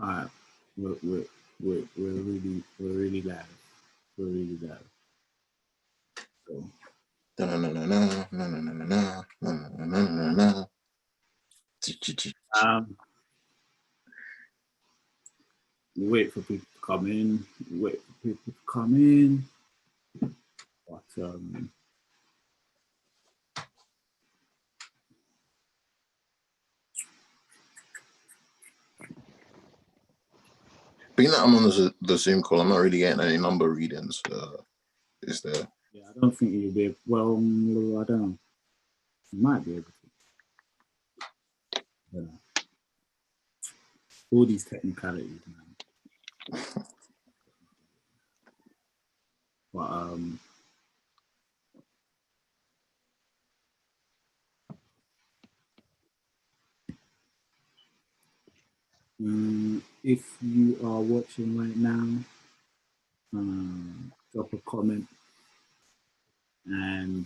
Alright, we're, we're, we're really live. We're really live. So, um, wait for people to come in. Wait for people to come in. But being that I'm on the Zoom call, I'm not really getting any number readings. Is there? yeah, I don't think you'll be able, well, I don't know. You might be able to. Yeah. All these technicalities, man. But if you are watching right now, drop a comment and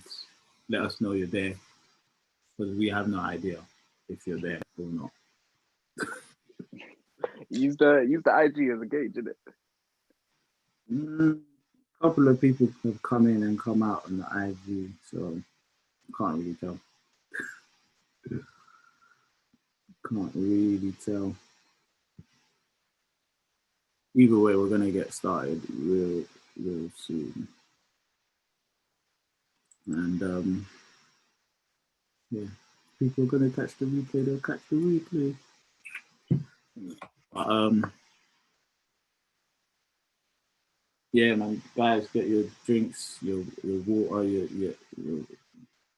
let us know you're there, because we have no idea if you're there or not. Use the IG as a gauge, isn't it? A couple of people have come in and come out on the IG, so I can't really tell. Can't really tell. Either way, we're gonna get started real soon. And yeah, people are gonna catch the replay. They'll catch the replay. But, yeah, man, guys, get your drinks, your water, your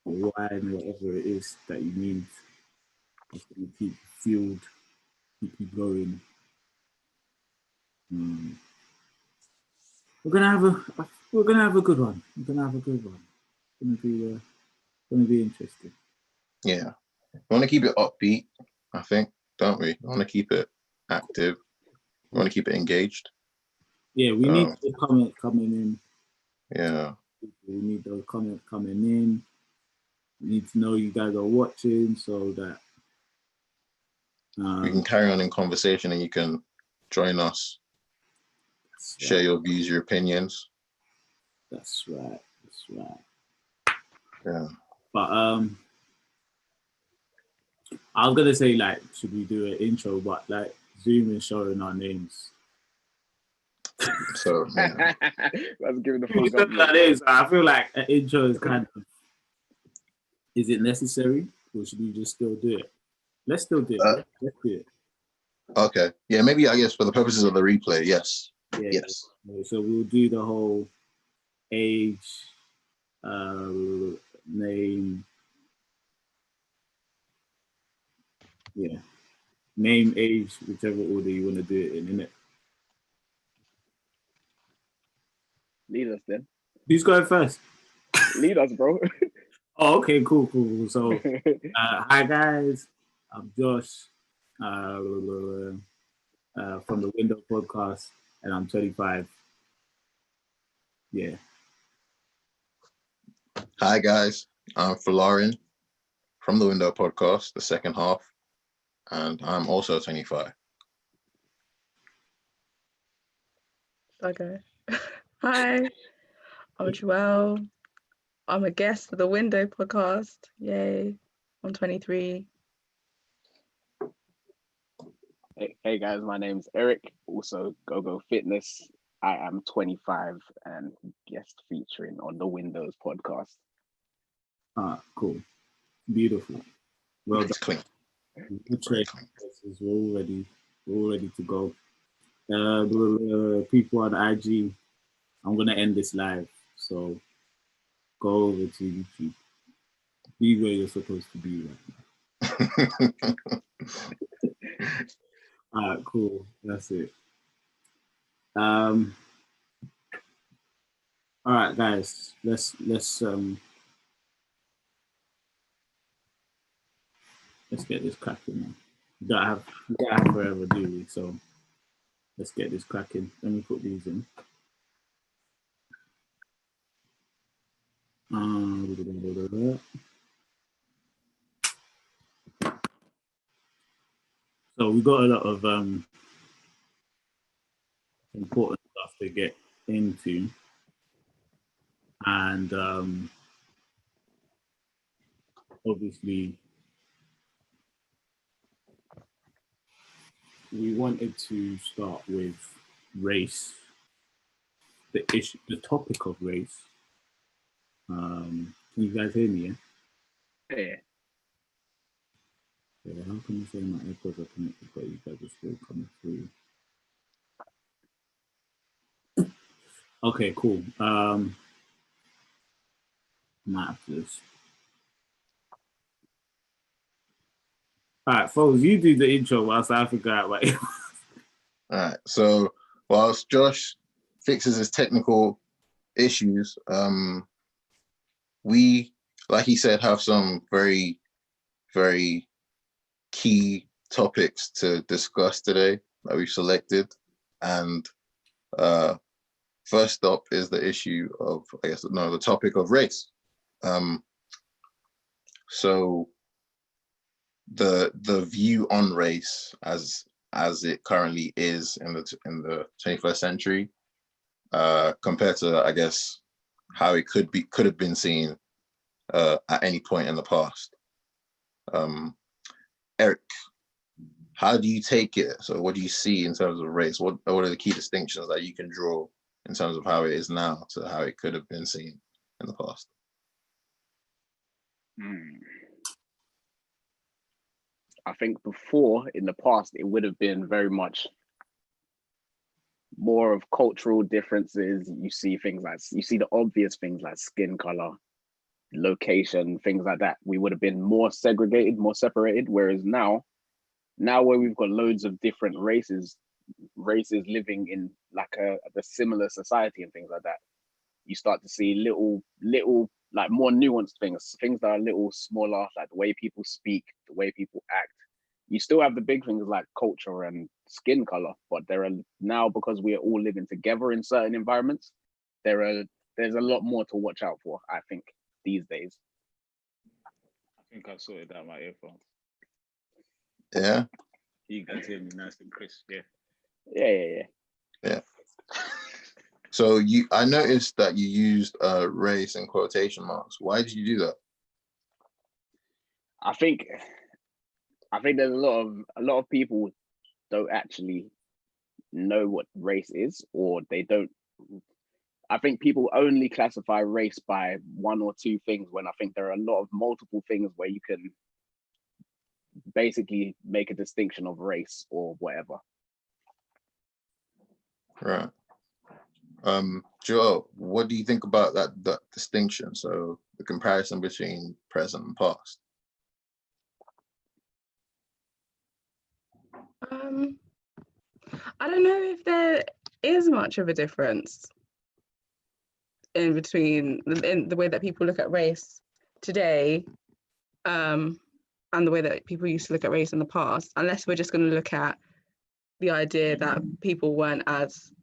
wine, whatever it is that you need. It's gonna keep you fueled, keep you going. We're gonna have a good one. We're gonna have a good one. It's gonna be interesting. Yeah, we want to keep it upbeat, I think, don't we? We want to keep it active. We want to keep it engaged. Yeah, we need the comment coming in. Yeah, we need those comments coming in. We need to know you guys are watching so that we can carry on in conversation and you can join us, share your views, your opinions. That's right. That's right. Yeah. But I was gonna say, like, should we do an intro? But like, Zoom is showing our names. So yeah. That's giving the full government. I feel like an intro is kind of. Is it necessary, or should we just still do it? Let's still do it. Let's do it. Okay. Yeah, maybe I guess for the purposes of the replay, yes. Yeah, yes. So we'll do the whole age, name. Yeah. Name, age, whichever order you want to do it in, innit? Lead us then. Who's going first? Lead us, bro. Oh, okay, cool. So, hi guys, I'm Josh from the Window Podcast, and I'm 25. Yeah. Hi guys, I'm Florian from the Window Podcast, the second half, and I'm also 25. Okay. Hi, I'm Joelle. I'm a guest for the Window Podcast. Yay. I'm 23. Hey guys, my name's Eric, also Go Fitness. I am 25 and guest featuring on the Windows Podcast. Cool. Beautiful. Well It's done. clean. Good trade. We're all ready to go. People on IG, I'm gonna end this live, so go over to YouTube. Be where you're supposed to be right now. All right, cool. That's it. All right, guys. Let's get this cracking now. We don't have forever, do we? So let's get this cracking. Let me put these in. So we got a lot of important stuff to get into. And obviously, we wanted to start with race, the issue, the topic of race. Can you guys hear me? Yeah. Yeah, how can you say my AirPods are connected, but you guys are still coming through? Okay, cool. Might have to just... All right, folks, you do the intro whilst I figure out what. All right. So whilst Josh fixes his technical issues, we, like he said, have some very, very key topics to discuss today that we've selected. And first up is the issue of, the topic of race. So the view on race as it currently is in the 21st century, compared to, I guess, how it could have been seen at any point in the past. Eric, how do you take it? So what do you see in terms of race? What are the key distinctions that you can draw in terms of how it is now to how it could have been seen in the past? I think before, in the past, it would have been very much more of cultural differences. You see the obvious things like skin color, location, things like that. We would have been more segregated, more separated. Whereas now where we've got loads of different races living in like a similar society and things like that, you start to see little like more nuanced things that are a little smaller, like the way people speak, the way people act. You still have the big things like culture and skin color, but there are now, because we are all living together in certain environments, there's a lot more to watch out for, I think, these days. I think I sorted out my earphones. Yeah. You guys hear me nice and crisp, yeah. Yeah. So I noticed that you used race in quotation marks. Why did you do that? I think there's a lot of people don't actually know what race is, or they don't. I think people only classify race by one or two things, when I think there are a lot of multiple things where you can basically make a distinction of race or whatever. Right. Joel, what do you think about that distinction? So the comparison between present and past. I don't know if there is much of a difference in between in the way that people look at race today, and the way that people used to look at race in the past, unless we're just going to look at the idea that people weren't as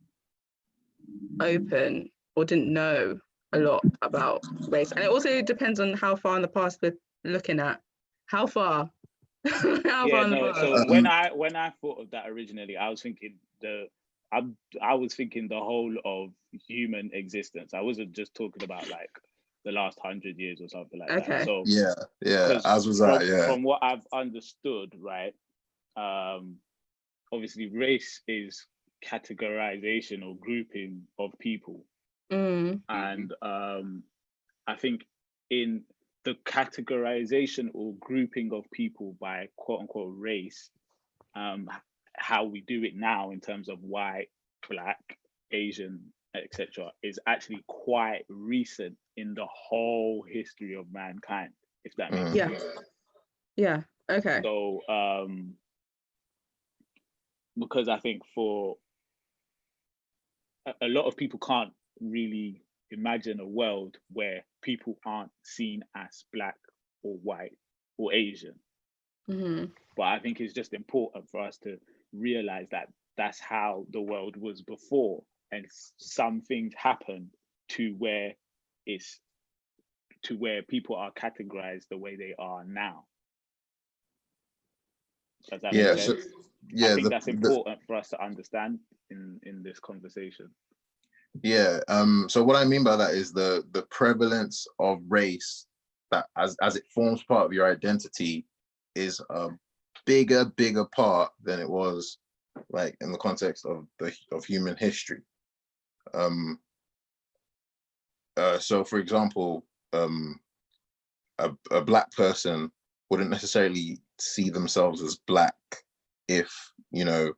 open or didn't know a lot about race. And it also depends on how far in the past we're looking at. How far? So when I thought of that originally, I was thinking I was thinking the whole of human existence. I wasn't just talking about like the last 100 years or something like that. So yeah, as was that. Yeah. From what I've understood, right? Obviously, race is categorization or grouping of people, and I think in the categorization or grouping of people by quote unquote race, how we do it now in terms of white, black, Asian, etc., is actually quite recent in the whole history of mankind, if that makes sense. Yeah. Okay. So because I think for a lot of people can't really imagine a world where people aren't seen as black or white or Asian. But I think it's just important for us to realize that that's how the world was before, and some things happen to where people are categorized the way they are now. Does that make sense? yeah, I think that's important for us to understand in this conversation. Yeah. So what I mean by that is the prevalence of race that as it forms part of your identity is a bigger part than it was like in the context of human history. So for example, a black person wouldn't necessarily see themselves as black if, you know,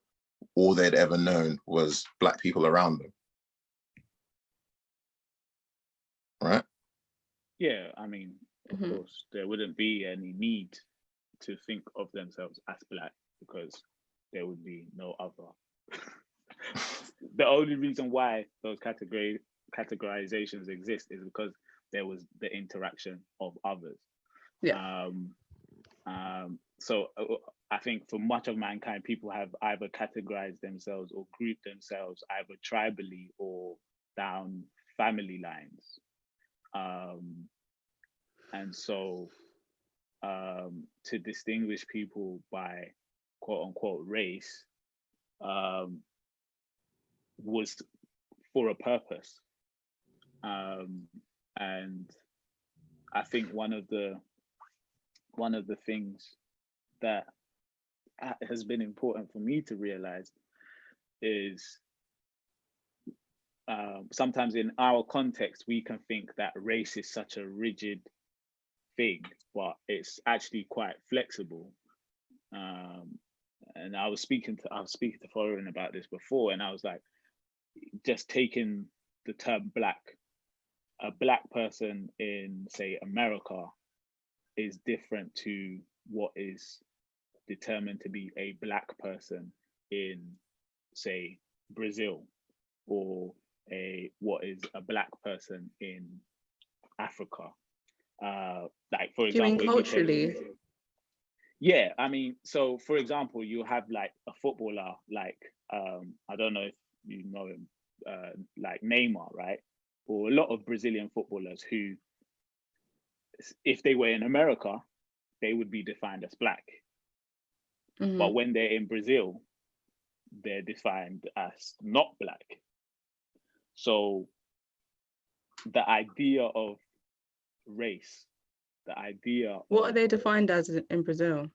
all they'd ever known was black people around them. Right? Yeah, I mean, of course, there wouldn't be any need to think of themselves as black because there would be no other. The only reason why those categorizations exist is because there was the interaction of others. Yeah. So I think for much of mankind, people have either categorized themselves or grouped themselves either tribally or down family lines. And so to distinguish people by quote unquote race was for a purpose. And I think one of the things that has been important for me to realize is sometimes in our context, we can think that race is such a rigid thing, but it's actually quite flexible. And I was speaking to Foreign about this before, and I was like, just taking the term black, a black person in, say, America is different to what is determined to be a black person in, say, Brazil, or what is a black person in Africa. Like, for example, you mean culturally? Yeah, I mean, so for example, you have like a footballer, like I don't know if you know him, like Neymar, right? Or a lot of Brazilian footballers who, if they were in America, they would be defined as black. But when they're in Brazil, they're defined as not black. So the idea of race, the idea what are they defined as in Brazil?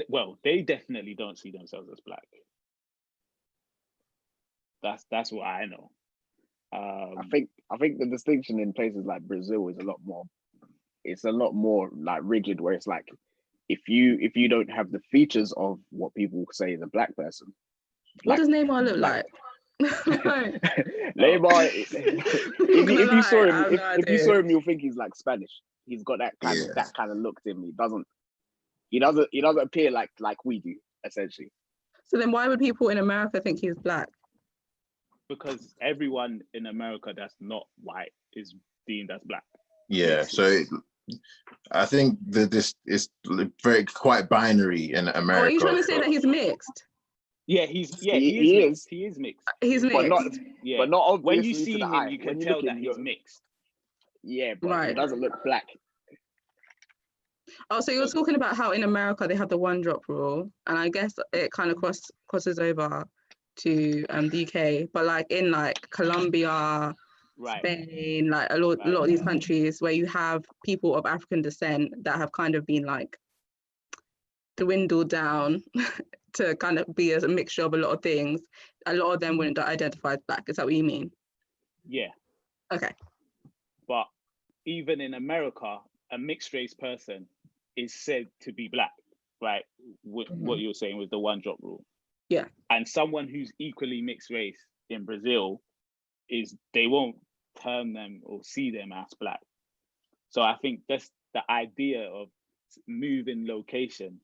Well, they definitely don't see themselves as black. That's what I know. I think the distinction in places like Brazil is a lot more like rigid, where it's like if you don't have the features of what people say is a black person. What does Neymar look like? Neymar, if you saw him, you'll think he's like Spanish. He's got that kind of look to him. He doesn't appear like we do, essentially. So then why would people in America think he's black? Because everyone in America that's not white is deemed as black. Yeah, so I think that this is quite binary in America. Oh, are you trying to say that he's mixed? Yeah, he is mixed. He's mixed. But not obviously. When you see him, you can tell that he's mixed. Yeah, but he doesn't look black. Oh, so you're talking about how in America they have the one drop rule, and I guess it kind of crosses over to the UK, but like in like Colombia, Spain, like a lot of these countries where you have people of African descent that have kind of been like dwindled down to kind of be as a mixture of a lot of things. A lot of them wouldn't identify as black. Is that what you mean? Yeah. Okay. But even in America, a mixed race person is said to be black, right? What you were saying with the one drop rule. Yeah. And someone who's equally mixed race in Brazil they won't term them or see them as black. So I think that's the idea of moving location.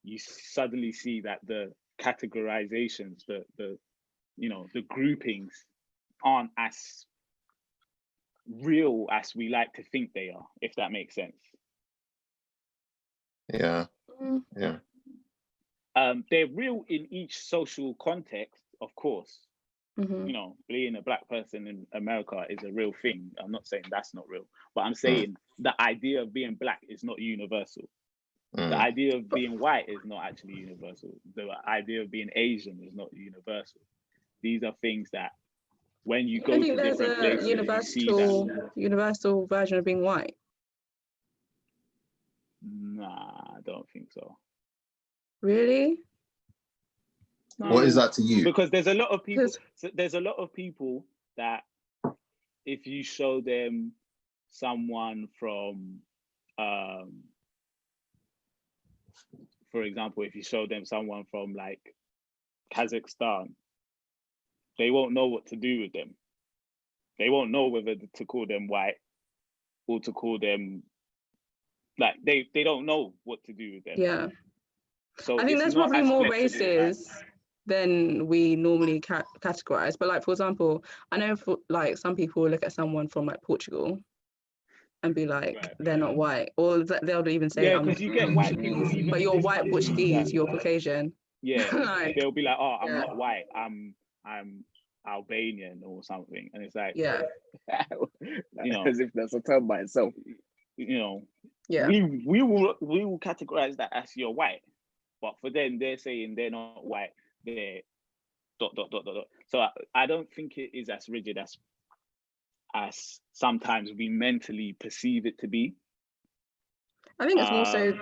You suddenly see that the categorizations, the groupings aren't as real as we like to think they are, if that makes sense. Yeah. Yeah. They're real in each social context, of course. You know, being a black person in America is a real thing. I'm not saying that's not real, but I'm saying the idea of being black is not universal. The idea of being white is not actually universal. The idea of being Asian is not universal. These are things that when you go to different places, you see that. Universal version of being white. Nah, I don't think so. Really? What is that to you? Because there's a lot of people. There's a lot of people that, if you show them someone from, for example, if you show them someone from like Kazakhstan, they won't know what to do with them. They won't know whether to call them white or to call them, like, they don't know what to do with them. Yeah. So I think there's probably more races than we normally categorize. But like, for example, I know for like some people look at someone from like Portugal and be like, they're not white, or they'll even say, because you get white people, but you're white Portuguese, you're Caucasian. Yeah, like, they'll be like, oh, I'm not white, I'm Albanian or something, and it's like, you know, as if that's a term by itself. You know, yeah, we will categorize that as you're white, but for them, they're saying they're not white, they're ... So I don't think it is as rigid as sometimes we mentally perceive it to be. I think it's also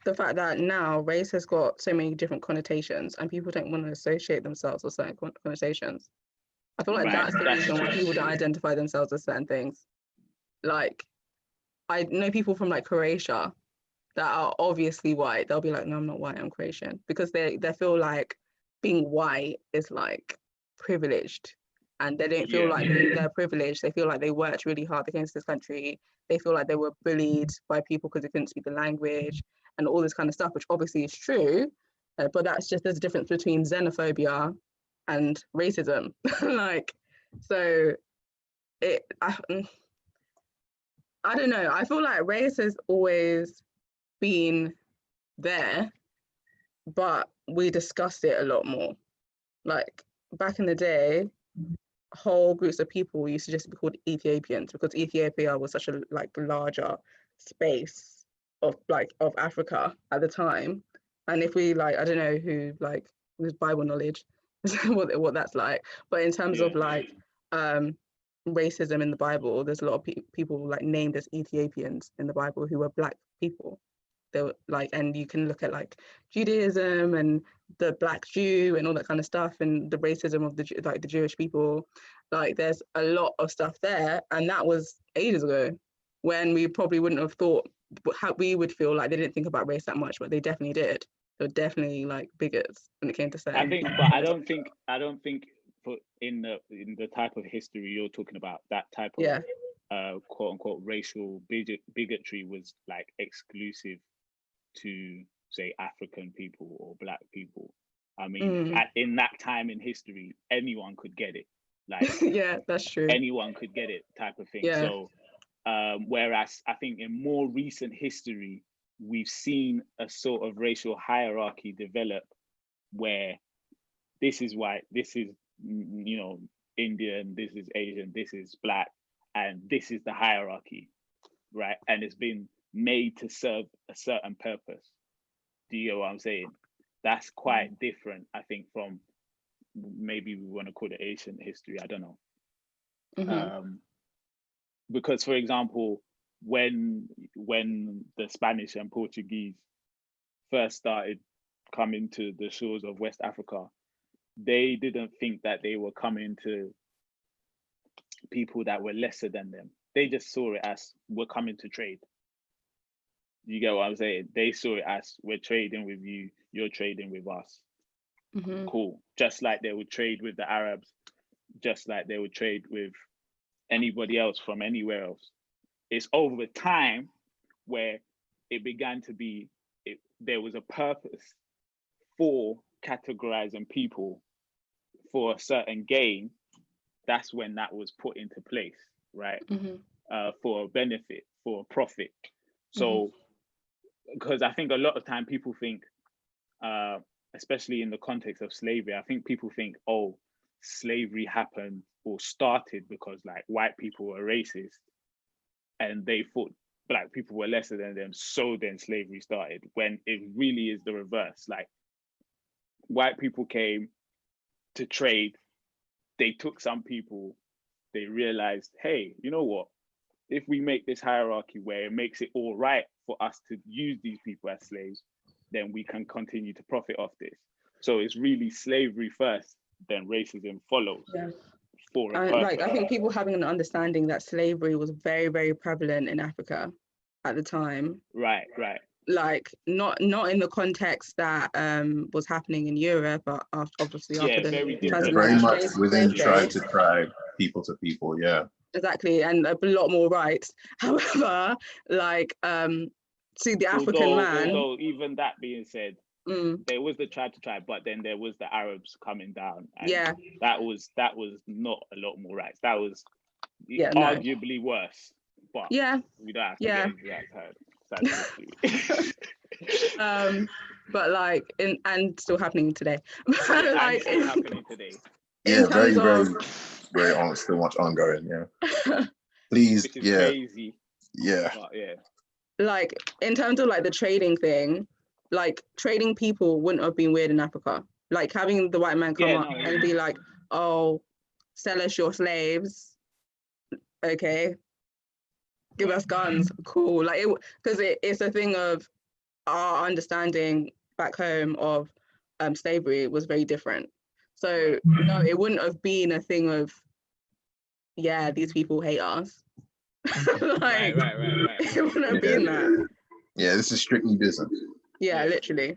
the fact that now race has got so many different connotations and people don't want to associate themselves with certain connotations. I feel like that's the reason why people don't identify themselves as certain things. Like, I know people from like Croatia that are obviously white. They'll be like, no, I'm not white, I'm Croatian. Because they feel like being white is like privileged. And they don't feel like they're privileged. They feel like they worked really hard against this country. They feel like they were bullied by people because they couldn't speak the language and all this kind of stuff, which obviously is true. But that's just, there's a difference between xenophobia and racism. Like, so I don't know. I feel like race has always been there, but we discussed it a lot more. Like back in the day, whole groups of people used to just be called Ethiopians because Ethiopia was such a like larger space of Africa at the time. And if we like, I don't know who like whose Bible knowledge what that's like, but in terms of like racism in the Bible, there's a lot of people like named as Ethiopians in the Bible who were Black people. They were like, and you can look at like Judaism and the Black Jew and all that kind of stuff, and the racism of the Jewish people. Like, there's a lot of stuff there, and that was ages ago, when we probably wouldn't have thought how we would feel. Like, they didn't think about race that much, but they definitely did. They were definitely like bigots when it came to saying. I think, but I don't think for in the type of history you're talking about, that type of quote unquote racial bigotry was like exclusive to, say, African people or Black people. I mean, in that time in history, anyone could get it. Like, yeah, that's true. Anyone could get it, type of thing. Yeah. So, whereas I think in more recent history, we've seen a sort of racial hierarchy develop, where this is white, this is, you know, Indian, this is Asian, this is Black, and this is the hierarchy, right? And it's been made to serve a certain purpose. Do you get what I'm saying? That's quite different, I think, from maybe we want to call it Asian history. I don't know. Because, for example, when the Spanish and Portuguese first started coming to the shores of West Africa, they didn't think that they were coming to people that were lesser than them. They just saw it as, we're coming to trade. You get what I'm saying? They saw it as, we're trading with you, you're trading with us. Cool. Just like they would trade with the Arabs, just like they would trade with anybody else from anywhere else. It's over time where it began to be, there was a purpose for categorizing people for a certain gain. That's when that was put into place, right? For a benefit, for a profit. So, because I think a lot of time people think, especially in the context of slavery, I think people think, oh, slavery happened or started because like white people were racist, and they thought black people were lesser than them, so then slavery started, when it really is the reverse. Like, white people came to trade, they took some people, they realized, hey, you know what? If we make this hierarchy where it makes it all right for us to use these people as slaves, then we can continue to profit off this. So it's really slavery first, then racism follows. Yeah. For a purpose. Like, I think people having an understanding that slavery was very, very prevalent in Africa at the time. Right. Like, not in the context that was happening in Europe, but obviously after the very much slave within trade. tribe to tribe, people to people, yeah. Exactly, and a lot more rights. However, like, see the African man. Although even that being said, there was the tribe to tribe, but then there was the Arabs coming down. And that was not a lot more rights. That was arguably worse. But we don't have to get into that side. But like, and still happening today. Like, still happening today. Yeah, very still much ongoing. Yeah. Please, which is crazy. Yeah. But yeah. Like, in terms of like the trading thing, like, trading people wouldn't have been weird in Africa. Like, having the white man come up and be like, oh, sell us your slaves. Okay. Give us guns. Cool. Like, because it's a thing of our understanding back home of slavery was very different. So no, it wouldn't have been a thing of, yeah, these people hate us. Like, right. It wouldn't have been that. Yeah, this is strictly business. Yeah, literally.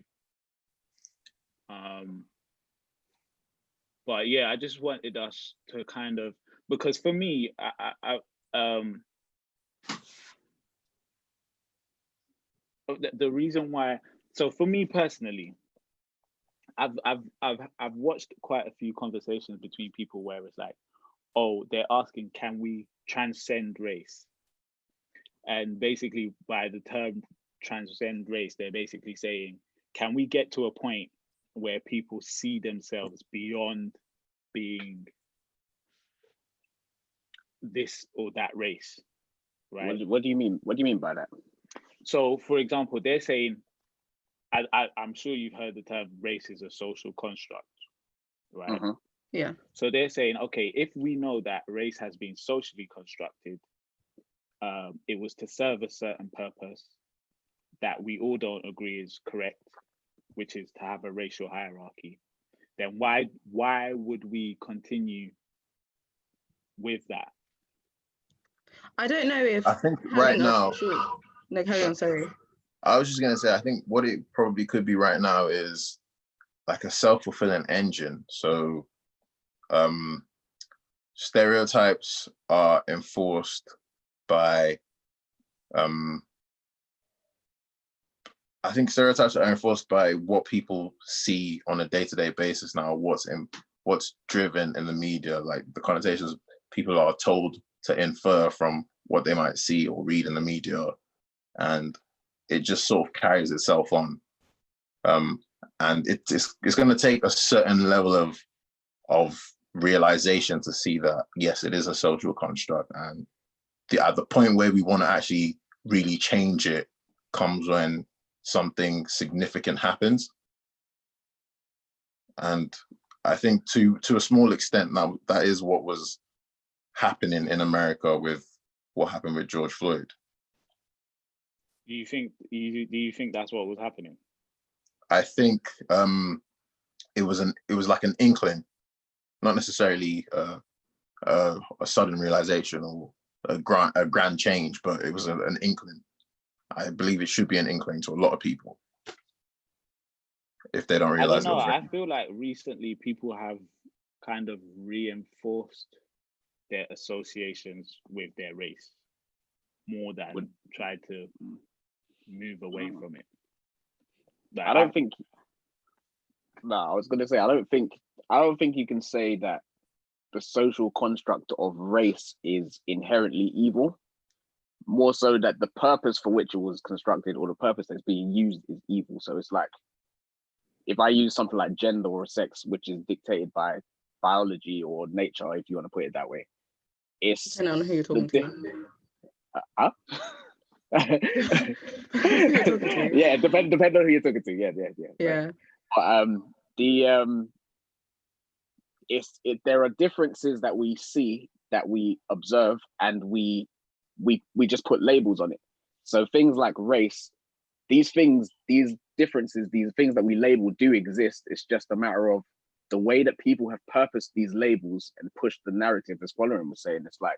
But yeah, I just wanted us to kind of, because for me, the reason why, so for me personally, I've watched quite a few conversations between people where it's like, oh, they're asking, can we transcend race? And basically, by the term transcend race, they're basically saying, can we get to a point where people see themselves beyond being this or that race, right? What do you mean? What do you mean by that? So, for example, they're saying, I'm sure you've heard the term race is a social construct, right? Yeah. So they're saying, okay, if we know that race has been socially constructed, it was to serve a certain purpose that we all don't agree is correct, which is to have a racial hierarchy, then why would we continue with that? I don't know if I think right now. No, carry on, sorry. I was just gonna say, I think what it probably could be right now is like a self-fulfilling engine. So stereotypes are enforced by I think stereotypes are enforced by what people see on a day-to-day basis now, what's driven in the media, like the connotations people are told to infer from what they might see or read in the media, and it just sort of carries itself on. And it's going to take a certain level of realization to see that, yes, it is a social construct, and at the point where we want to actually really change it comes when something significant happens. And I think to a small extent now, that is what was happening in America with what happened with George Floyd. Do you think that's what was happening? I think it was like an inkling, not necessarily a sudden realization or a grand change, but it was an inkling. I believe it should be an inkling to a lot of people if they don't realize. I don't know. I feel like recently people have kind of reinforced their associations with their race more than tried to move away from it. Like, I don't think. No, I was going to say I don't think you can say that the social construct of race is inherently evil. More so that the purpose for which it was constructed or the purpose that's being used is evil. So it's like, if I use something like gender or sex, which is dictated by biology or nature, if you want to put it that way, it's depending on who you're talking to. Yeah, depend on who you're talking to. Yeah. Yeah. But there are differences that we see, that we observe, and we just put labels on it. So things like race, these differences, these things that we label do exist. It's just a matter of the way that people have purposed these labels and pushed the narrative, as Following was saying. It's like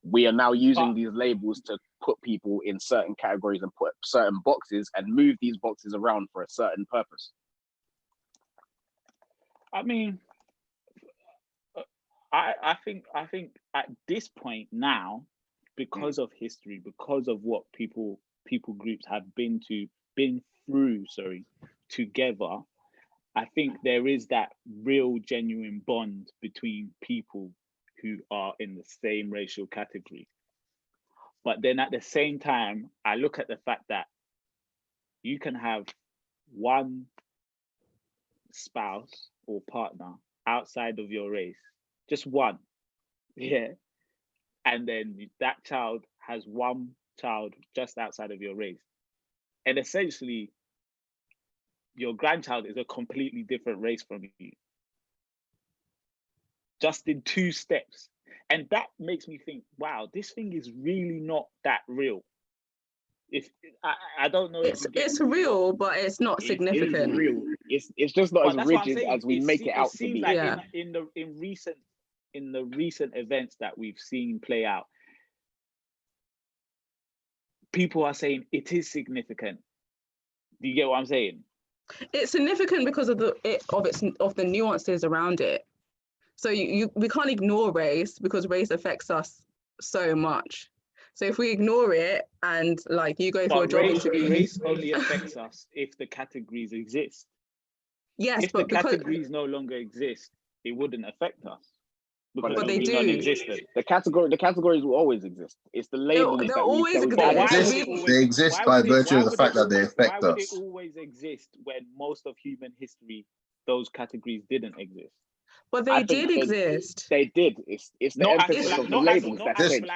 we are now using these labels to put people in certain categories and put certain boxes and move these boxes around for a certain purpose. I mean, I think at this point now, because of history, because of what people groups have been through together, I think there is that real genuine bond between people who are in the same racial category. But then at the same time, I look at the fact that you can have one spouse or partner outside of your race, just one, yeah, and then that child has one child just outside of your race, and essentially your grandchild is a completely different race from you, just in 2 steps. And that makes me think, wow, this thing is really not that real. If I don't know, it's real, but it's not significant. It is real. It's just not as rigid as we make it out to be. Like in the recent events that we've seen play out, people are saying it is significant. Do you get what I'm saying? It's significant because of the nuances around it. So we can't ignore race, because race affects us so much. So if we ignore it and like you go for a job interview, race only affects us if the categories exist. Yes, if the categories no longer exist, it wouldn't affect us. But they do. Non-existent. The categories will always exist. It's the labels they'll always exist. They exist by virtue of the fact that they affect us. Why would it always exist when most of human history, those categories didn't exist? But they did exist. They did. It's the emphasis of the labels that changed.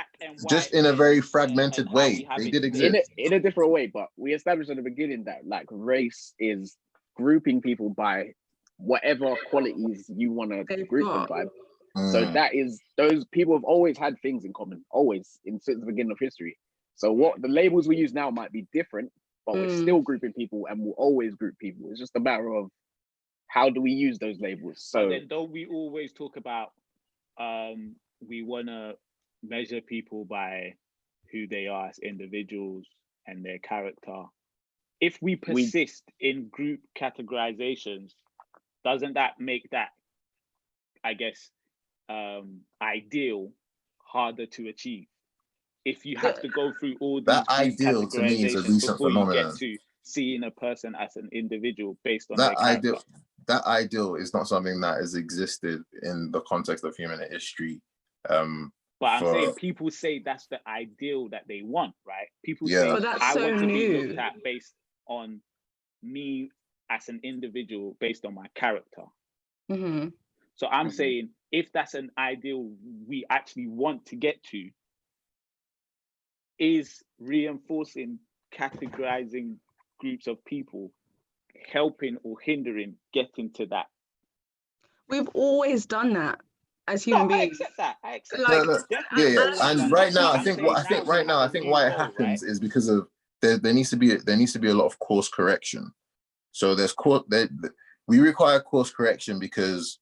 Just in a very fragmented way. They did exist. In a different way, but we established at the beginning that like race is grouping people by whatever qualities you want to group them by. So that is, those people have always had things in common, always, since the beginning of history. So what the labels we use now might be different, but we're still grouping people and we'll always group people. It's just a matter of how do we use those labels. So but then don't we always talk about we want to measure people by who they are as individuals and their character? If we persist in group categorizations, doesn't that make that, I guess, ideal harder to achieve? If you have to go through all these ideal to me is a recent before phenomenon. you get to seeing a person as an individual based on their character. That ideal is not something that has existed in the context of human history. But I'm saying people say that's the ideal that they want, right? People say I want to be looked at based on me as an individual based on my character. Mm-hmm. So I'm saying if that's an ideal we actually want to get to, is reinforcing categorizing groups of people helping or hindering getting to that? We've always done that as human beings. I accept that. And right now, I think why it happens is because of there needs to be a lot of course correction. So we require course correction because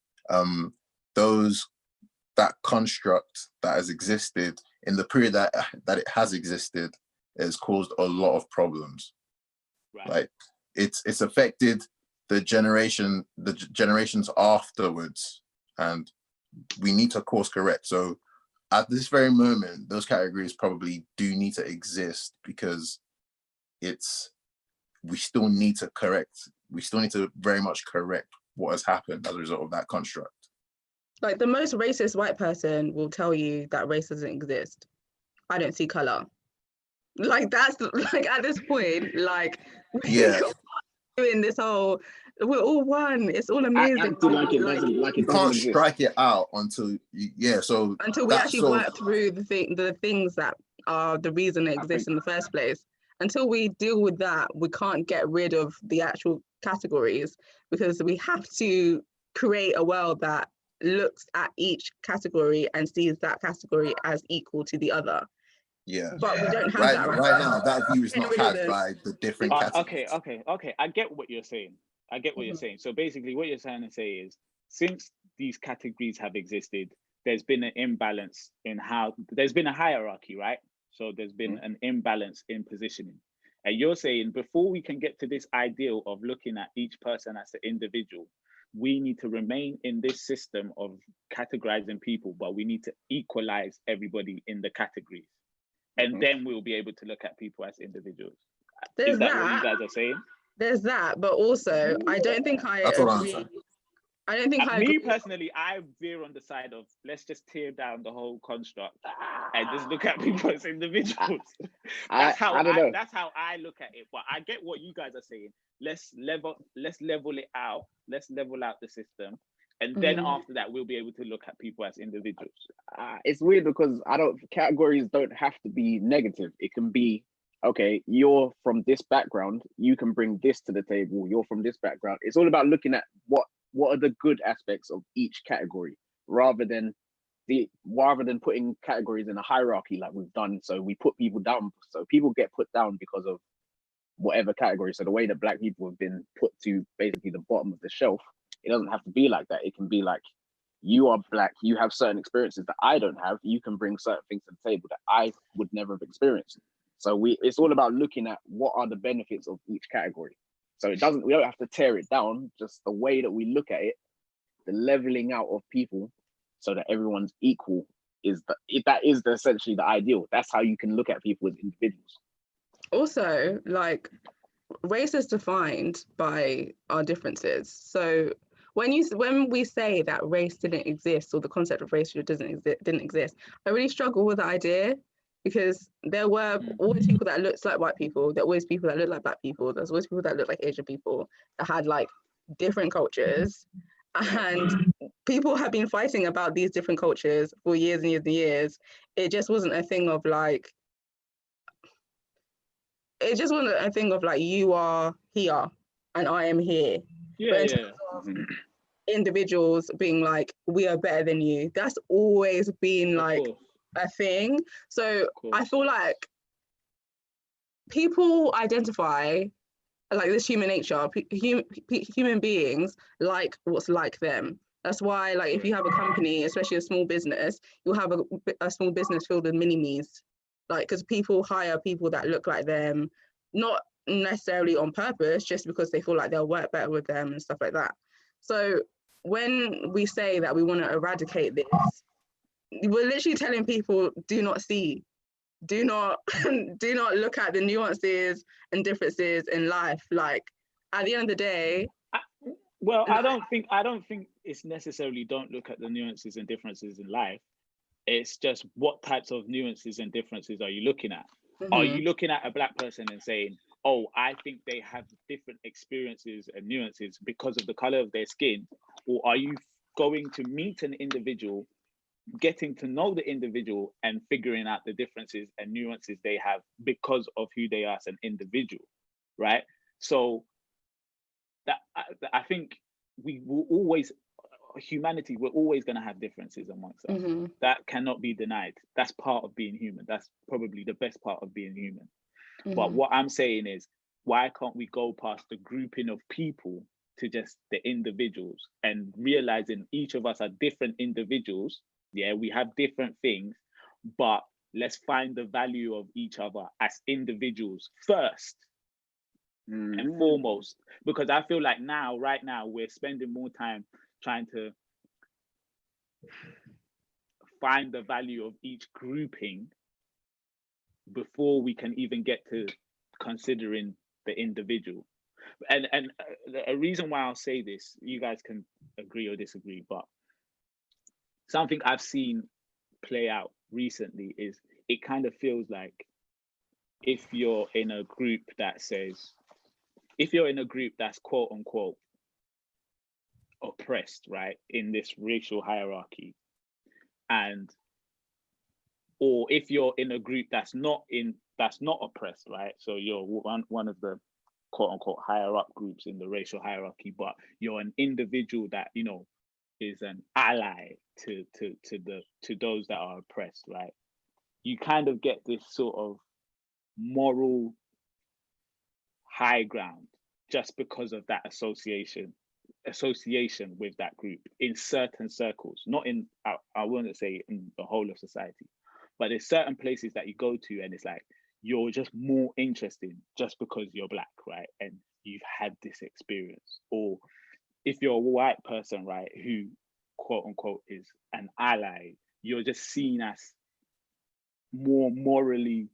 that construct that has existed in the period that it has existed has caused a lot of problems. Right. Like it's affected the generations afterwards, and we need to course correct. So at this very moment, those categories probably do need to exist because we still need to very much correct what has happened as a result of that construct. Like the most racist white person will tell you that race doesn't exist. I don't see color. Like that's like at this point, like doing this whole we're all one. It's all amazing. You can't strike it out until we actually work through the things that are the reason it exists in the first place. Until we deal with that, we can't get rid of the actual categories, because we have to create a world that looks at each category and sees that category as equal to the other. Yeah. But we don't have Right, that right now. That view is Get not rid of had them. by the different categories. Okay. I get what you're saying. You're saying. So basically, what you're trying to say is, since these categories have existed, there's been an imbalance in how there's been a hierarchy, right? So there's been an imbalance in positioning. And you're saying before we can get to this ideal of looking at each person as an individual, we need to remain in this system of categorizing people, but we need to equalize everybody in the categories. And then we'll be able to look at people as individuals. Is that what you guys are saying? There's that, but also I don't think That's what I'm saying. I don't think Me personally, I veer on the side of let's just tear down the whole construct and just look at people as individuals. That's how I look at it. But I get what you guys are saying. Let's level it out. Let's level out the system. And then after that, we'll be able to look at people as individuals. It's weird because categories don't have to be negative. It can be, okay, you're from this background, you can bring this to the table. You're from this background. It's all about looking at what are the good aspects of each category, rather than putting categories in a hierarchy like we've done. So we put people down. So people get put down because of whatever category. So the way that Black people have been put to basically the bottom of the shelf, it doesn't have to be like that. It can be like, you are Black, you have certain experiences that I don't have. You can bring certain things to the table that I would never have experienced. So it's all about looking at what are the benefits of each category. So we don't have to tear it down, just the way that we look at it, the leveling out of people so that everyone's equal that is essentially the ideal. That's how you can look at people as individuals. Also, like, race is defined by our differences. So when we say that race didn't exist, or the concept of race didn't exist, I really struggle with the idea, because there were always people that looked like white people, there were always people that looked like Black people, there's always people that looked like Asian people, that had like different cultures, and people have been fighting about these different cultures for years and years and years. It just wasn't a thing of like, you are here and I am here. Individuals being like, we are better than you, that's always been like a thing. So I feel like people identify like this human nature, human beings like what's like them. That's why, like, if you have a company, especially a small business, you'll have a small business filled with mini-me's, like, because people hire people that look like them, not necessarily on purpose, just because they feel like they'll work better with them and stuff like that. So when we say that we want to eradicate this, we're literally telling people, do not look at the nuances and differences in life. Like, at the end of the day, I don't think it's necessarily don't look at the nuances and differences in life. It's just what types of nuances and differences are you looking at? Are you looking at a Black person and saying, oh, I think they have different experiences and nuances because of the color of their skin? Or are you going to meet an individual, getting to know the individual and figuring out the differences and nuances they have because of who they are as an individual, right? So that I think we will always, humanity, we're always going to have differences amongst us. That cannot be denied. That's part of being human. That's probably the best part of being human. But what I'm saying is, why can't we go past the grouping of people to just the individuals, and realizing each of us are different individuals? Yeah, we have different things, but let's find the value of each other as individuals first and foremost. Because I feel like right now, we're spending more time trying to find the value of each grouping before we can even get to considering the individual. And a reason why I'll say this, you guys can agree or disagree, but something I've seen play out recently is, it kind of feels like if you're in a group that's quote unquote oppressed, right, in this racial hierarchy, and or if you're in a group that's not oppressed, right? So you're one of the quote unquote higher up groups in the racial hierarchy, but you're an individual that, you know, is an ally to those that are oppressed, right? You kind of get this sort of moral high ground just because of that association with that group in certain circles, not in, I wouldn't say in the whole of society, but there's certain places that you go to and it's like you're just more interesting just because you're black, right? And you've had this experience. Or if you're a white person, right, who quote unquote is an ally, you're just seen as more morally,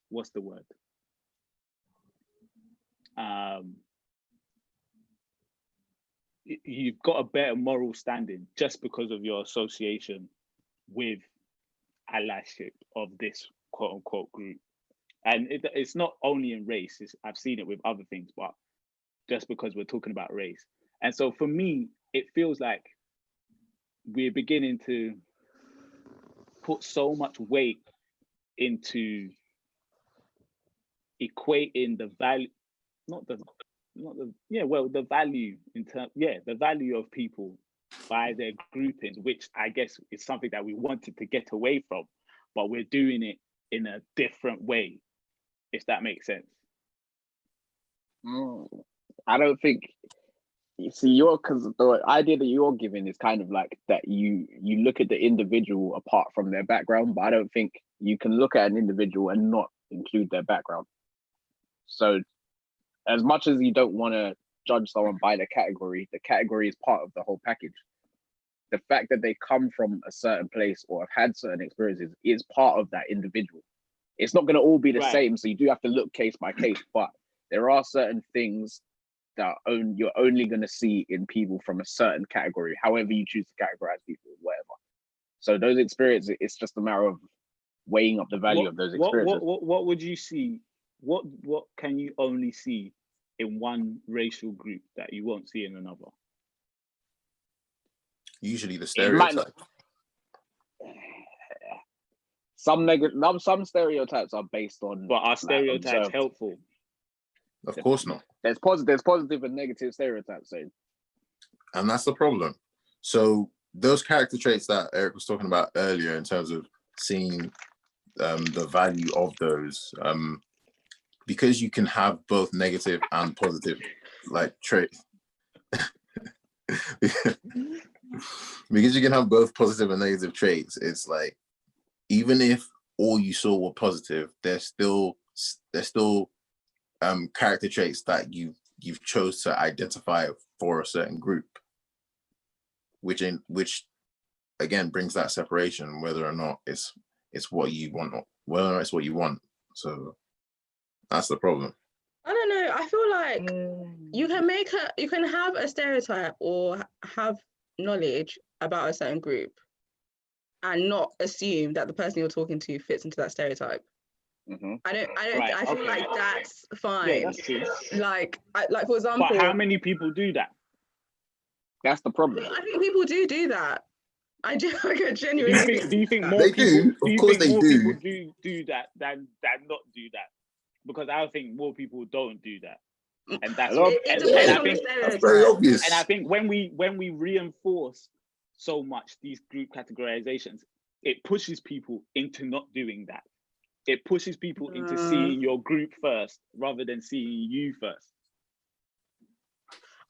what's the word? You've got a better moral standing just because of your association with allyship of this quote unquote group. And it's not only in race, I've seen it with other things, but just because we're talking about race. And so for me, it feels like we're beginning to put so much weight into equating the value, the value in terms, the value of people by their groupings, which I guess is something that we wanted to get away from, but we're doing it in a different way, if that makes sense. I don't think, you see, because the idea that you're giving is kind of like that you look at the individual apart from their background, but I don't think you can look at an individual and not include their background. So as much as you don't want to judge someone by the category is part of the whole package. The fact that they come from a certain place or have had certain experiences is part of that individual. It's not going to all be the same, so you do have to look case by case, but there are certain things that you're only going to see in people from a certain category, however you choose to categorize people, whatever. So those experiences, it's just a matter of weighing up the value of those experiences. What would you see? What can you only see in one racial group that you won't see in another? Usually the stereotype. Some stereotypes are based on. But are stereotypes helpful? Of course not. There's positive and negative stereotypes. So. And that's the problem. So those character traits that Eric was talking about earlier, in terms of seeing the value of those, because you can have both negative and positive like traits. Because you can have both positive and negative traits, it's like, even if all you saw were positive, there's still character traits that you've chose to identify for a certain group, which again brings that separation, whether or not it's what you want, or whether or not it's what you want. So that's the problem. I don't know. I feel like you can have a stereotype or have knowledge about a certain group and not assume that the person you're talking to fits into that stereotype. Mm-hmm. I feel like that's fine. Yeah, that's true. Like for example. But how many people do that? That's the problem. I think people do that. I genuinely. Do you think more people? Do you think more people do that than not do that? Because I think more people don't do that, and that's that's very obvious. And I think when we reinforce so much these group categorizations, it pushes people into not doing that. It pushes people into seeing your group first rather than seeing you first.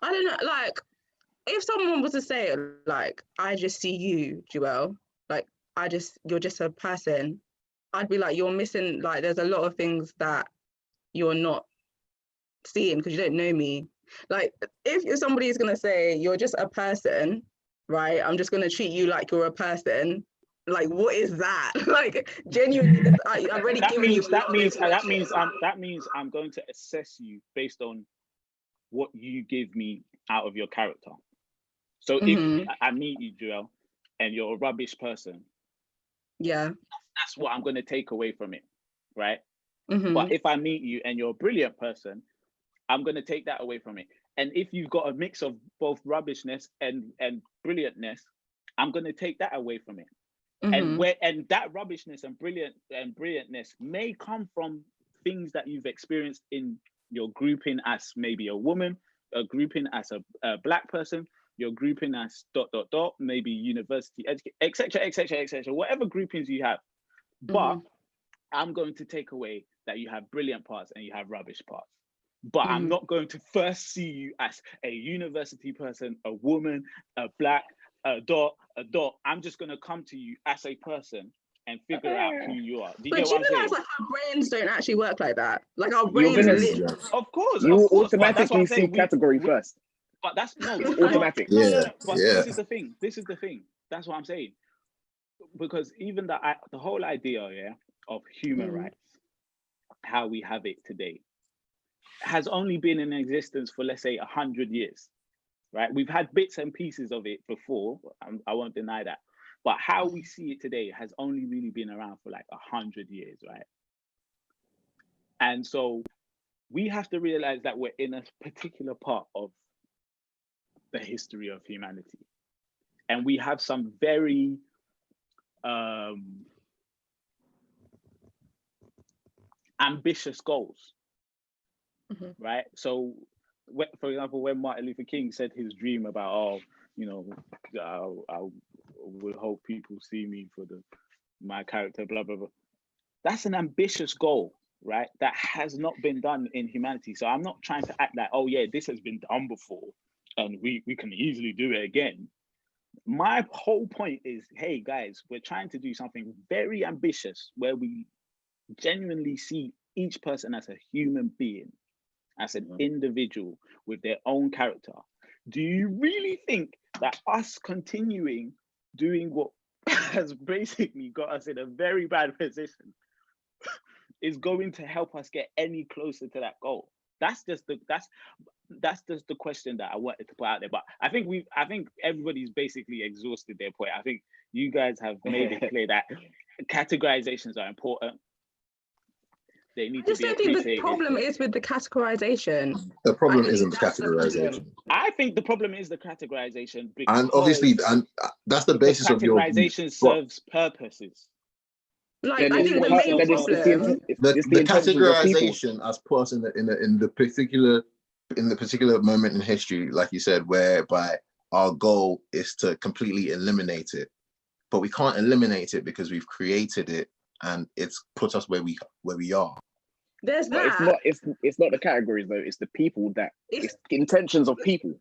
I don't know, like, if someone was to say, like, I just see you, Joelle, like, you're just a person, I'd be like, you're missing, like, there's a lot of things that you're not seeing because you don't know me. Like, if somebody is going to say, you're just a person, right, I'm just going to treat you like you're a person, like, what is that? Like, genuinely, I've already given you. That means I'm going to assess you based on what you give me out of your character. So if I meet you, Joelle, and you're a rubbish person, yeah, that's what I'm going to take away from it, right? Mm-hmm. But if I meet you and you're a brilliant person, I'm going to take that away from it. And if you've got a mix of both rubbishness and brilliantness, I'm going to take that away from it. And that rubbishness and brilliantness may come from things that you've experienced in your grouping as maybe a woman, a grouping as a black person, your grouping as ... maybe university education, etc., whatever groupings you have. But I'm going to take away that you have brilliant parts and you have rubbish parts. But I'm not going to first see you as a university person, a woman, a black, a dot. I'm just going to come to you as a person and figure out who you are. Do you But get do what you I'm saying? realize like our brains don't actually work like that? Like our You're brains gonna literally. Of course, you but that's automatically what I'm see saying. category first. But that's no, It's no, automatic. no. But Yeah. this is the thing. That's what I'm saying. Because even the whole idea, of human rights, how we have it today, has only been in existence for, let's say, 100 years, right? We've had bits and pieces of it before. I won't deny that. But how we see it today has only really been around for like 100 years, right? And so we have to realize that we're in a particular part of the history of humanity. And we have some very ambitious goals, right? So, for example, when Martin Luther King said his dream about, I would hope people see me for my character, blah, blah, blah. That's an ambitious goal, right? That has not been done in humanity. So I'm not trying to act like, oh yeah, this has been done before and we can easily do it again. My whole point is, hey guys, we're trying to do something very ambitious where we genuinely see each person as a human being, as an individual with their own character. Do you really think that us continuing doing what has basically got us in a very bad position is going to help us get any closer to that goal? That's just the question that I wanted to put out there. But I think everybody's basically exhausted their point. I think you guys have made it clear that categorizations are important. They need to be appreciated. I just don't think the problem is with the categorization. The problem isn't the categorization. I think the problem is the categorization, And obviously, that's the basis of your categorization serves purposes. Like, I think the main problem, the categorization has put us in the particular moment in history, like you said, whereby our goal is to completely eliminate it, but we can't eliminate it because we've created it and it's put us where we are. There's but that. It's not the categories though. It's the people it's the intentions of people.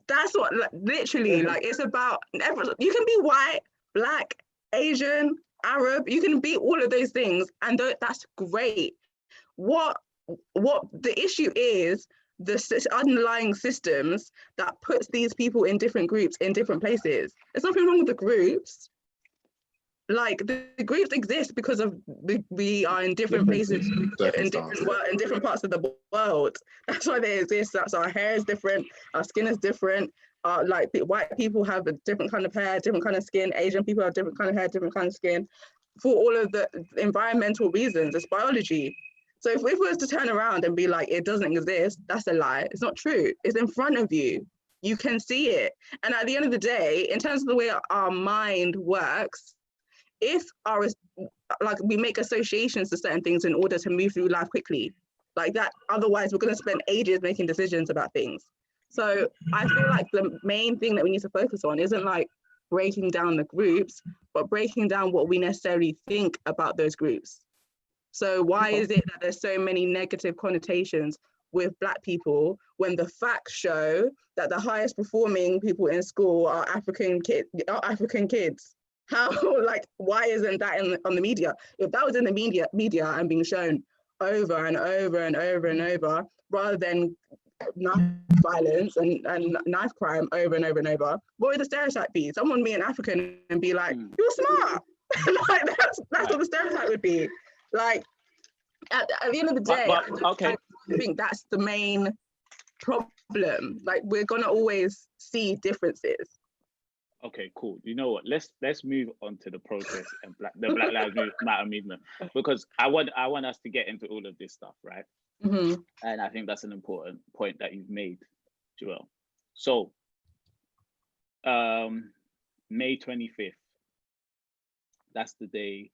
That's what literally like. It's about you can be white, black, Asian, Arab. You can be all of those things, and that's great. What the issue is, the underlying systems that puts these people in different groups in different places. There's nothing wrong with the groups. Like the groups exist because of we are in different places in different parts of the world. That's why they exist. That's our hair is different, our skin is different. Like white people have a different kind of hair, different kind of skin. Asian people have different kind of hair, different kind of skin. For all of the environmental reasons, it's biology. So if we were to turn around and be like it doesn't exist, that's a lie. It's not true. It's in front of you. You can see it. And at the end of the day, in terms of the way our mind works, if we make associations to certain things in order to move through life quickly, like that, otherwise we're going to spend ages making decisions about things. So I feel like the main thing that we need to focus on isn't like breaking down the groups, but breaking down what we necessarily think about those groups. So why is it that there's so many negative connotations with Black people when the facts show that the highest performing people in school are African kids? How, like, why isn't that on the media? If that was in the media and being shown over and over and over and over, rather than knife violence and knife crime over and over and over, what would the stereotype be? Someone being African and be like, you're smart. Like, that's what the stereotype would be. Like, at the end of the day, I think that's the main problem. Like, we're gonna always see differences. Okay, cool. You know what? Let's move on to the protest and the Black Lives Matter movement, because I want us to get into all of this stuff, right? Mm-hmm. And I think that's an important point that you've made, Joelle. So, May 25th, that's the day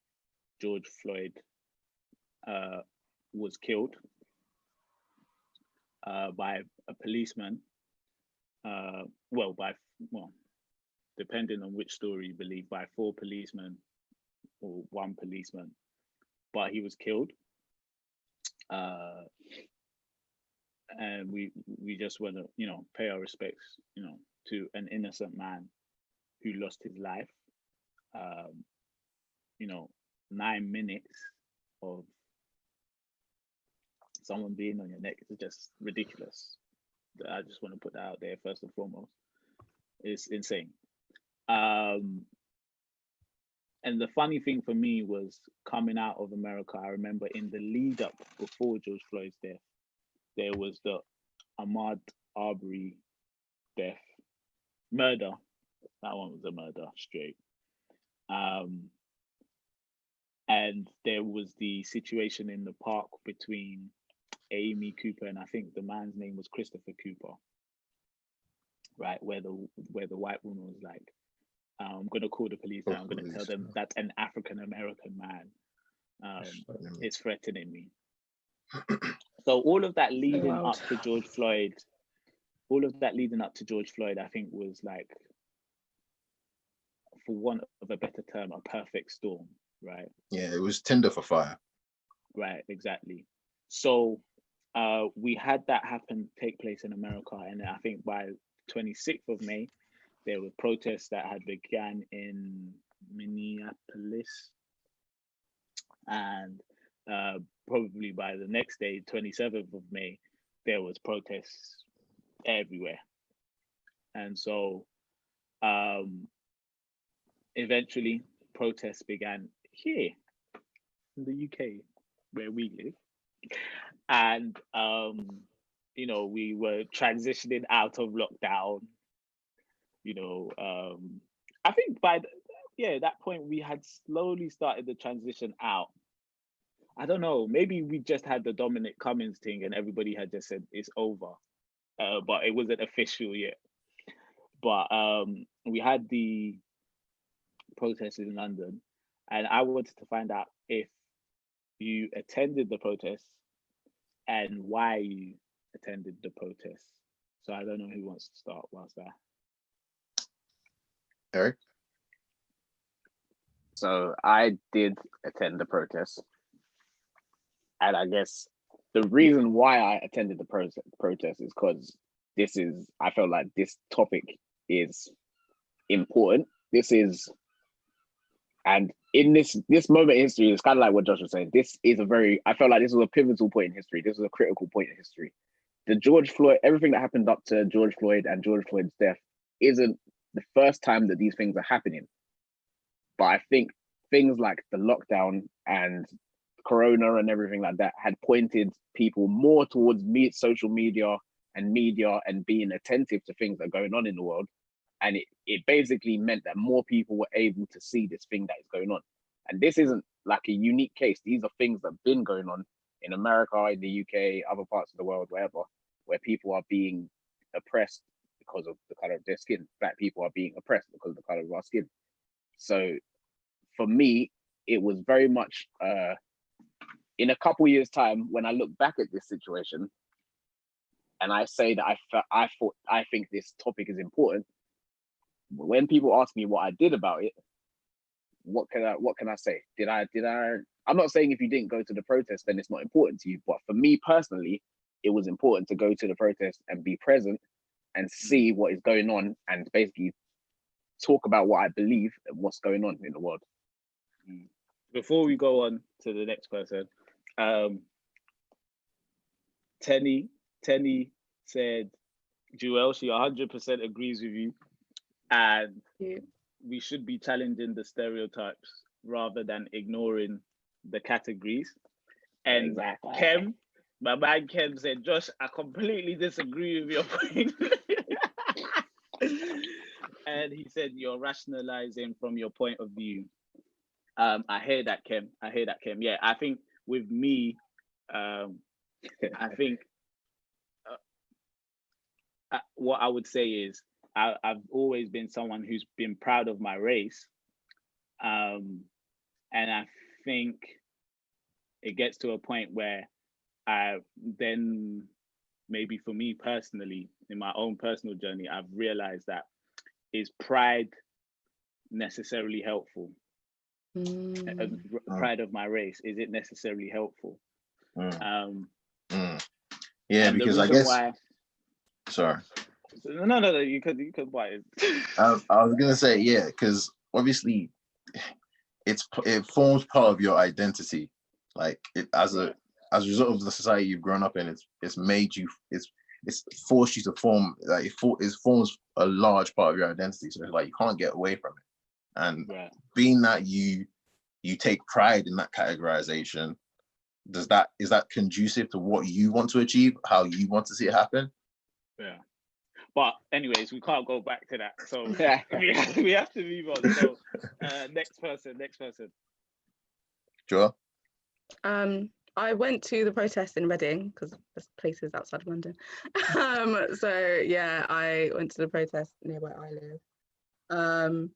George Floyd was killed by a policeman. Well, depending on which story you believe, by 4 policemen or 1 policeman, but he was killed. And we just want to, pay our respects, to an innocent man who lost his life. 9 minutes of someone being on your neck is just ridiculous. I just want to put that out there first and foremost. It's insane. And the funny thing for me was coming out of America, I remember in the lead up before George Floyd's death, there was the Ahmaud Arbery murder. That one was a murder, straight. And there was the situation in the park between Amy Cooper and I think the man's name was Christopher Cooper, right? Where the white woman was like, I'm going to call the police now. I'm going to tell them that an African American man is threatening me. So all of that leading up to George Floyd, I think was like, for want of a better term, a perfect storm, right? Yeah, it was tinder for fire. Right, exactly. So we had that take place in America, and I think by 26th of May, there were protests that had begun in Minneapolis, and probably by the next day, 27th of May, there was protests everywhere. And so eventually protests began here in the UK where we live. And, we were transitioning out of lockdown. I think by that point we had slowly started the transition out. I don't know, maybe we just had the Dominic Cummings thing and everybody had just said it's over, but it wasn't official yet. But we had the protests in London, and I wanted to find out if you attended the protests and why you attended the protests. So I don't know who wants to start whilst that. Eric? So I did attend the protest. And I guess the reason why I attended the protest is because I felt like this topic is important. And in this moment in history, it's kind of like what Josh was saying. I felt like this was a pivotal point in history. This was a critical point in history. Everything that happened up to George Floyd and George Floyd's death isn't the first time that these things are happening. But I think things like the lockdown and Corona and everything like that had pointed people more towards social media and being attentive to things that are going on in the world. And it basically meant that more people were able to see this thing that is going on. And this isn't like a unique case. These are things that have been going on in America, in the UK, other parts of the world, wherever, where people are being oppressed because of the color of their skin. Black people are being oppressed because of the color of our skin. So for me, it was very much in a couple years' time, when I look back at this situation, and I say that I think this topic is important. When people ask me what I did about it, what can I say? Did I? I'm not saying if you didn't go to the protest, then it's not important to you. But for me personally, it was important to go to the protest and be present and see what is going on and basically talk about what I believe and what's going on in the world. Before we go on to the next person, Tenny said, Joelle, she 100% agrees with you. And we should be challenging the stereotypes rather than ignoring the categories. And exactly. My man Kem said, Josh, I completely disagree with your point. And he said, you're rationalizing from your point of view. I hear that, Kem. Yeah, I think with me, I think what I would say is I've always been someone who's been proud of my race. And I think it gets to a point where then maybe for me personally, in my own personal journey, I've realized that is pride necessarily helpful? Pride of my race, is it necessarily helpful? Yeah, because I guess why... Sorry. No, you could buy it. I was gonna say, yeah, because obviously it forms part of your identity. Like as a result of the society you've grown up in, it's made you, it's forced you to form, like it forms a large part of your identity. So it's like you can't get away from it. And being that you take pride in that categorization, is that conducive to what you want to achieve, how you want to see it happen? Yeah. But anyways, we can't go back to that. So we have to move on. So next person. Sure. I went to the protest in Reading because there's places outside of London. So yeah, I went to the protest near where I live.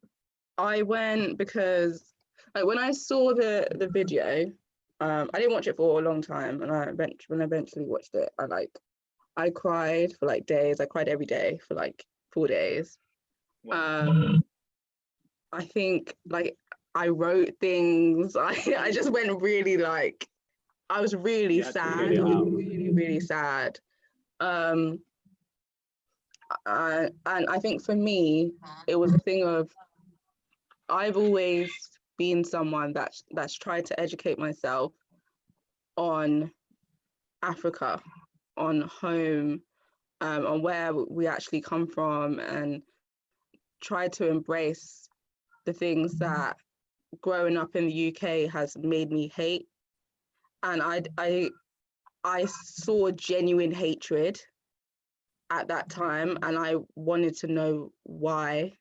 I went because like when I saw the video, I didn't watch it for a long time, and when I eventually watched it, I cried for like days. I cried every day for like 4 days. I think like I wrote things. I just went really like, I was really sad. I was really, really sad. And I think for me, it was a thing of, I've always been someone that's tried to educate myself on Africa, on home, on where we actually come from, and try to embrace the things that growing up in the UK has made me hate. And I saw genuine hatred at that time, and I wanted to know why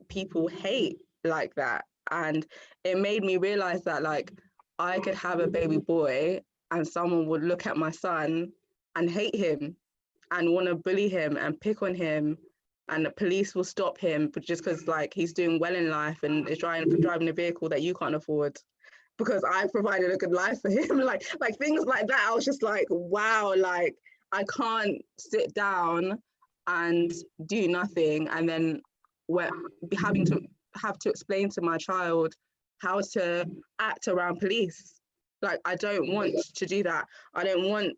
people hate like that. And it made me realize that like I could have a baby boy and someone would look at my son and hate him and want to bully him and pick on him, and the police will stop him just because like he's doing well in life and is driving a vehicle that you can't afford because I provided a good life for him. like things like that. I was just like, wow, like I can't sit down and do nothing and then having to explain to my child how to act around police. Like I don't want to do that. I don't want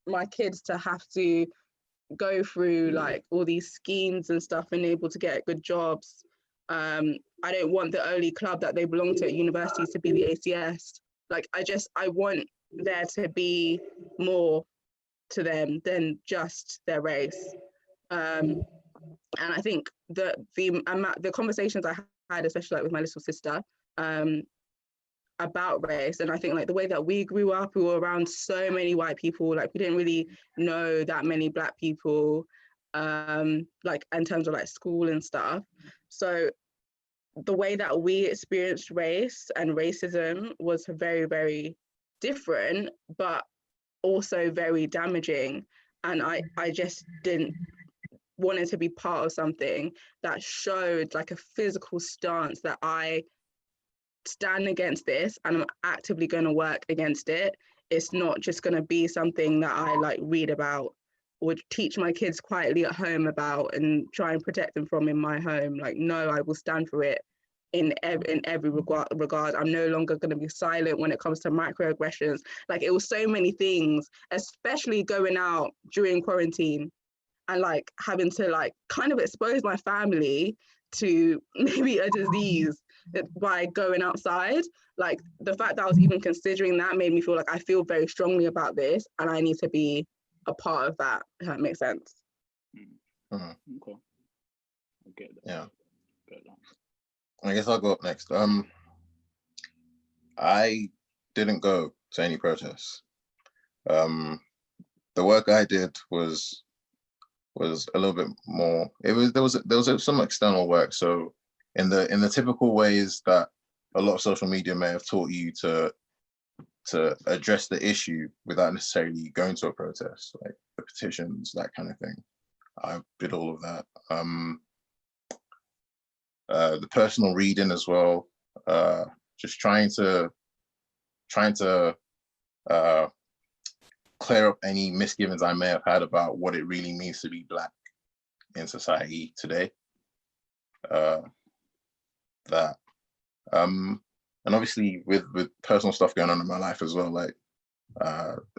my kids to have to go through like all these schemes and stuff and able to get good jobs. I don't want the only club that they belong to at universities to be the ACS. Like I want there to be more to them than just their race. And I think the conversations I had, especially like with my little sister, about race, and I think like the way that we grew up, we were around so many white people, like we didn't really know that many Black people, like in terms of like school and stuff. So the way that we experienced race and racism was very, very different, but also very damaging. And I just didn't wanted to be part of something that showed like a physical stance that I stand against this and I'm actively going to work against it. It's not just going to be something that I like read about or teach my kids quietly at home about and try and protect them from in my home. Like, no, I will stand for it in every regard. I'm no longer going to be silent when it comes to microaggressions. Like, it was so many things, especially going out during quarantine and like having to like kind of expose my family to maybe a disease by going outside. Like the fact that I was even considering that made me feel like I feel very strongly about this and I need to be a part of that, if that makes sense. Mm-hmm. Okay. I get that. Yeah. Get that. I guess I'll go up next. I didn't go to any protests. The work I did was a little bit more. There was some external work. So in the typical ways that a lot of social media may have taught you to address the issue without necessarily going to a protest, like the petitions, that kind of thing. I did all of that. The personal reading as well. just trying to clear up any misgivings I may have had about what it really means to be Black in society today. And obviously with personal stuff going on in my life as well, like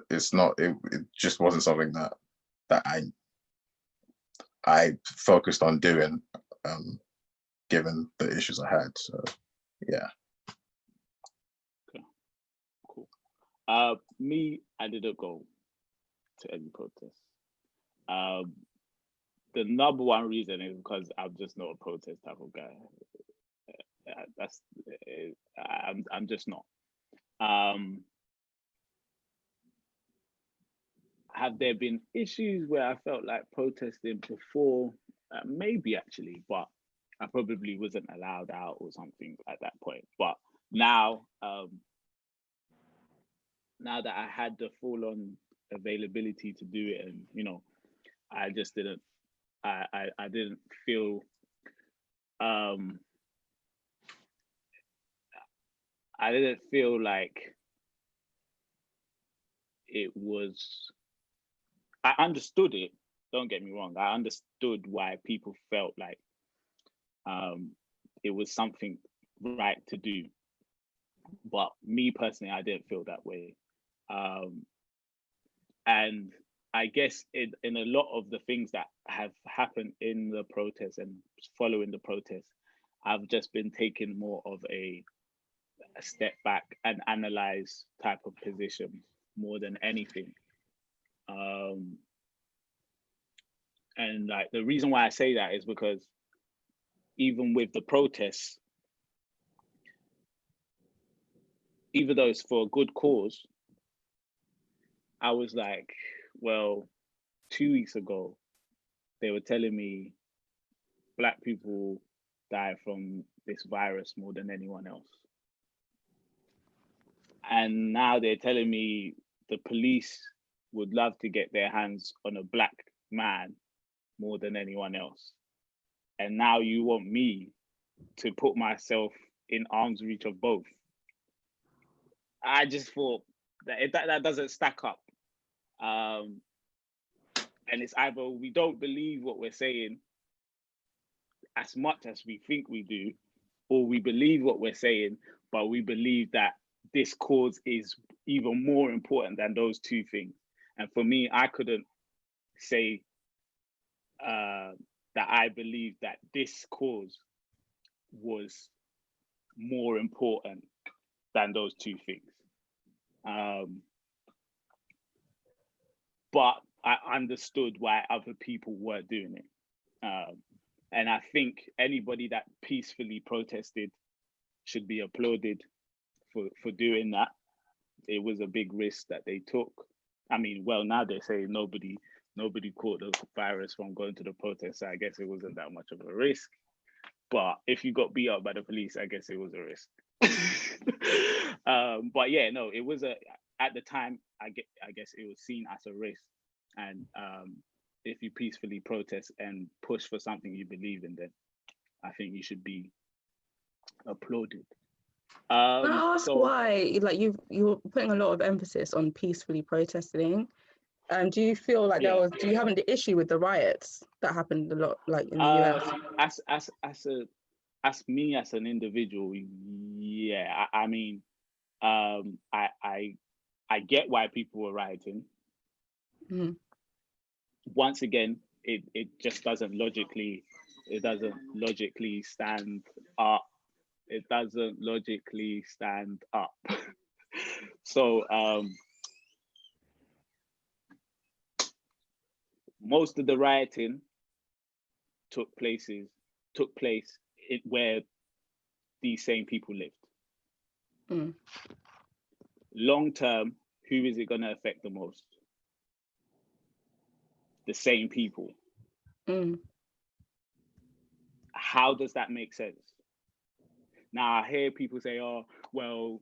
it just wasn't something that I focused on doing, given the issues I had. So yeah. Okay. Cool. Me, I didn't go to any protest. The number one reason is because I'm just not a protest type of guy. I'm just not. Have there been issues where I felt like protesting before? Maybe actually, but I probably wasn't allowed out or something at that point. But now, now that I had the full-on availability to do it, and you know, I just didn't. I didn't feel. I didn't feel like it was. I understood it. Don't get me wrong. I understood why people felt like it was something right to do. But me personally, I didn't feel that way. And I guess in a lot of the things that have happened in the protest and following the protest, I've just been taking more of a step back and analyze type of position more than anything. And like the reason why I say that is because even with the protests, even though it's for a good cause, I was like, well, 2 weeks ago, they were telling me Black people die from this virus more than anyone else. And now they're telling me the police would love to get their hands on a Black man more than anyone else. And now you want me to put myself in arm's reach of both. I just thought that doesn't stack up. And it's either we don't believe what we're saying as much as we think we do, or we believe what we're saying, but we believe that this cause is even more important than those two things. And for me, I couldn't say that I believe that this cause was more important than those two things. But I understood why other people were doing it. And I think anybody that peacefully protested should be applauded for doing that. It was a big risk that they took. I mean, well, now they say nobody caught the virus from going to the protest, so I guess it wasn't that much of a risk. But if you got beat up by the police, I guess it was a risk. But yeah, no, it was at the time, I guess it was seen as a risk. And if you peacefully protest and push for something you believe in, then I think you should be applauded. Can I ask why? Like you're putting a lot of emphasis on peacefully protesting. Do you feel like do you have an issue with the riots that happened a lot, like in the US? As me as an individual, yeah. I mean, I get why people were rioting. Mm-hmm. Once again, it just doesn't logically stand up. It doesn't logically stand up. So most of the rioting took place where these same people lived. Mm. Long term, who is it going to affect the most? The same people. Mm. How does that make sense? Now I hear people say, "Oh, well,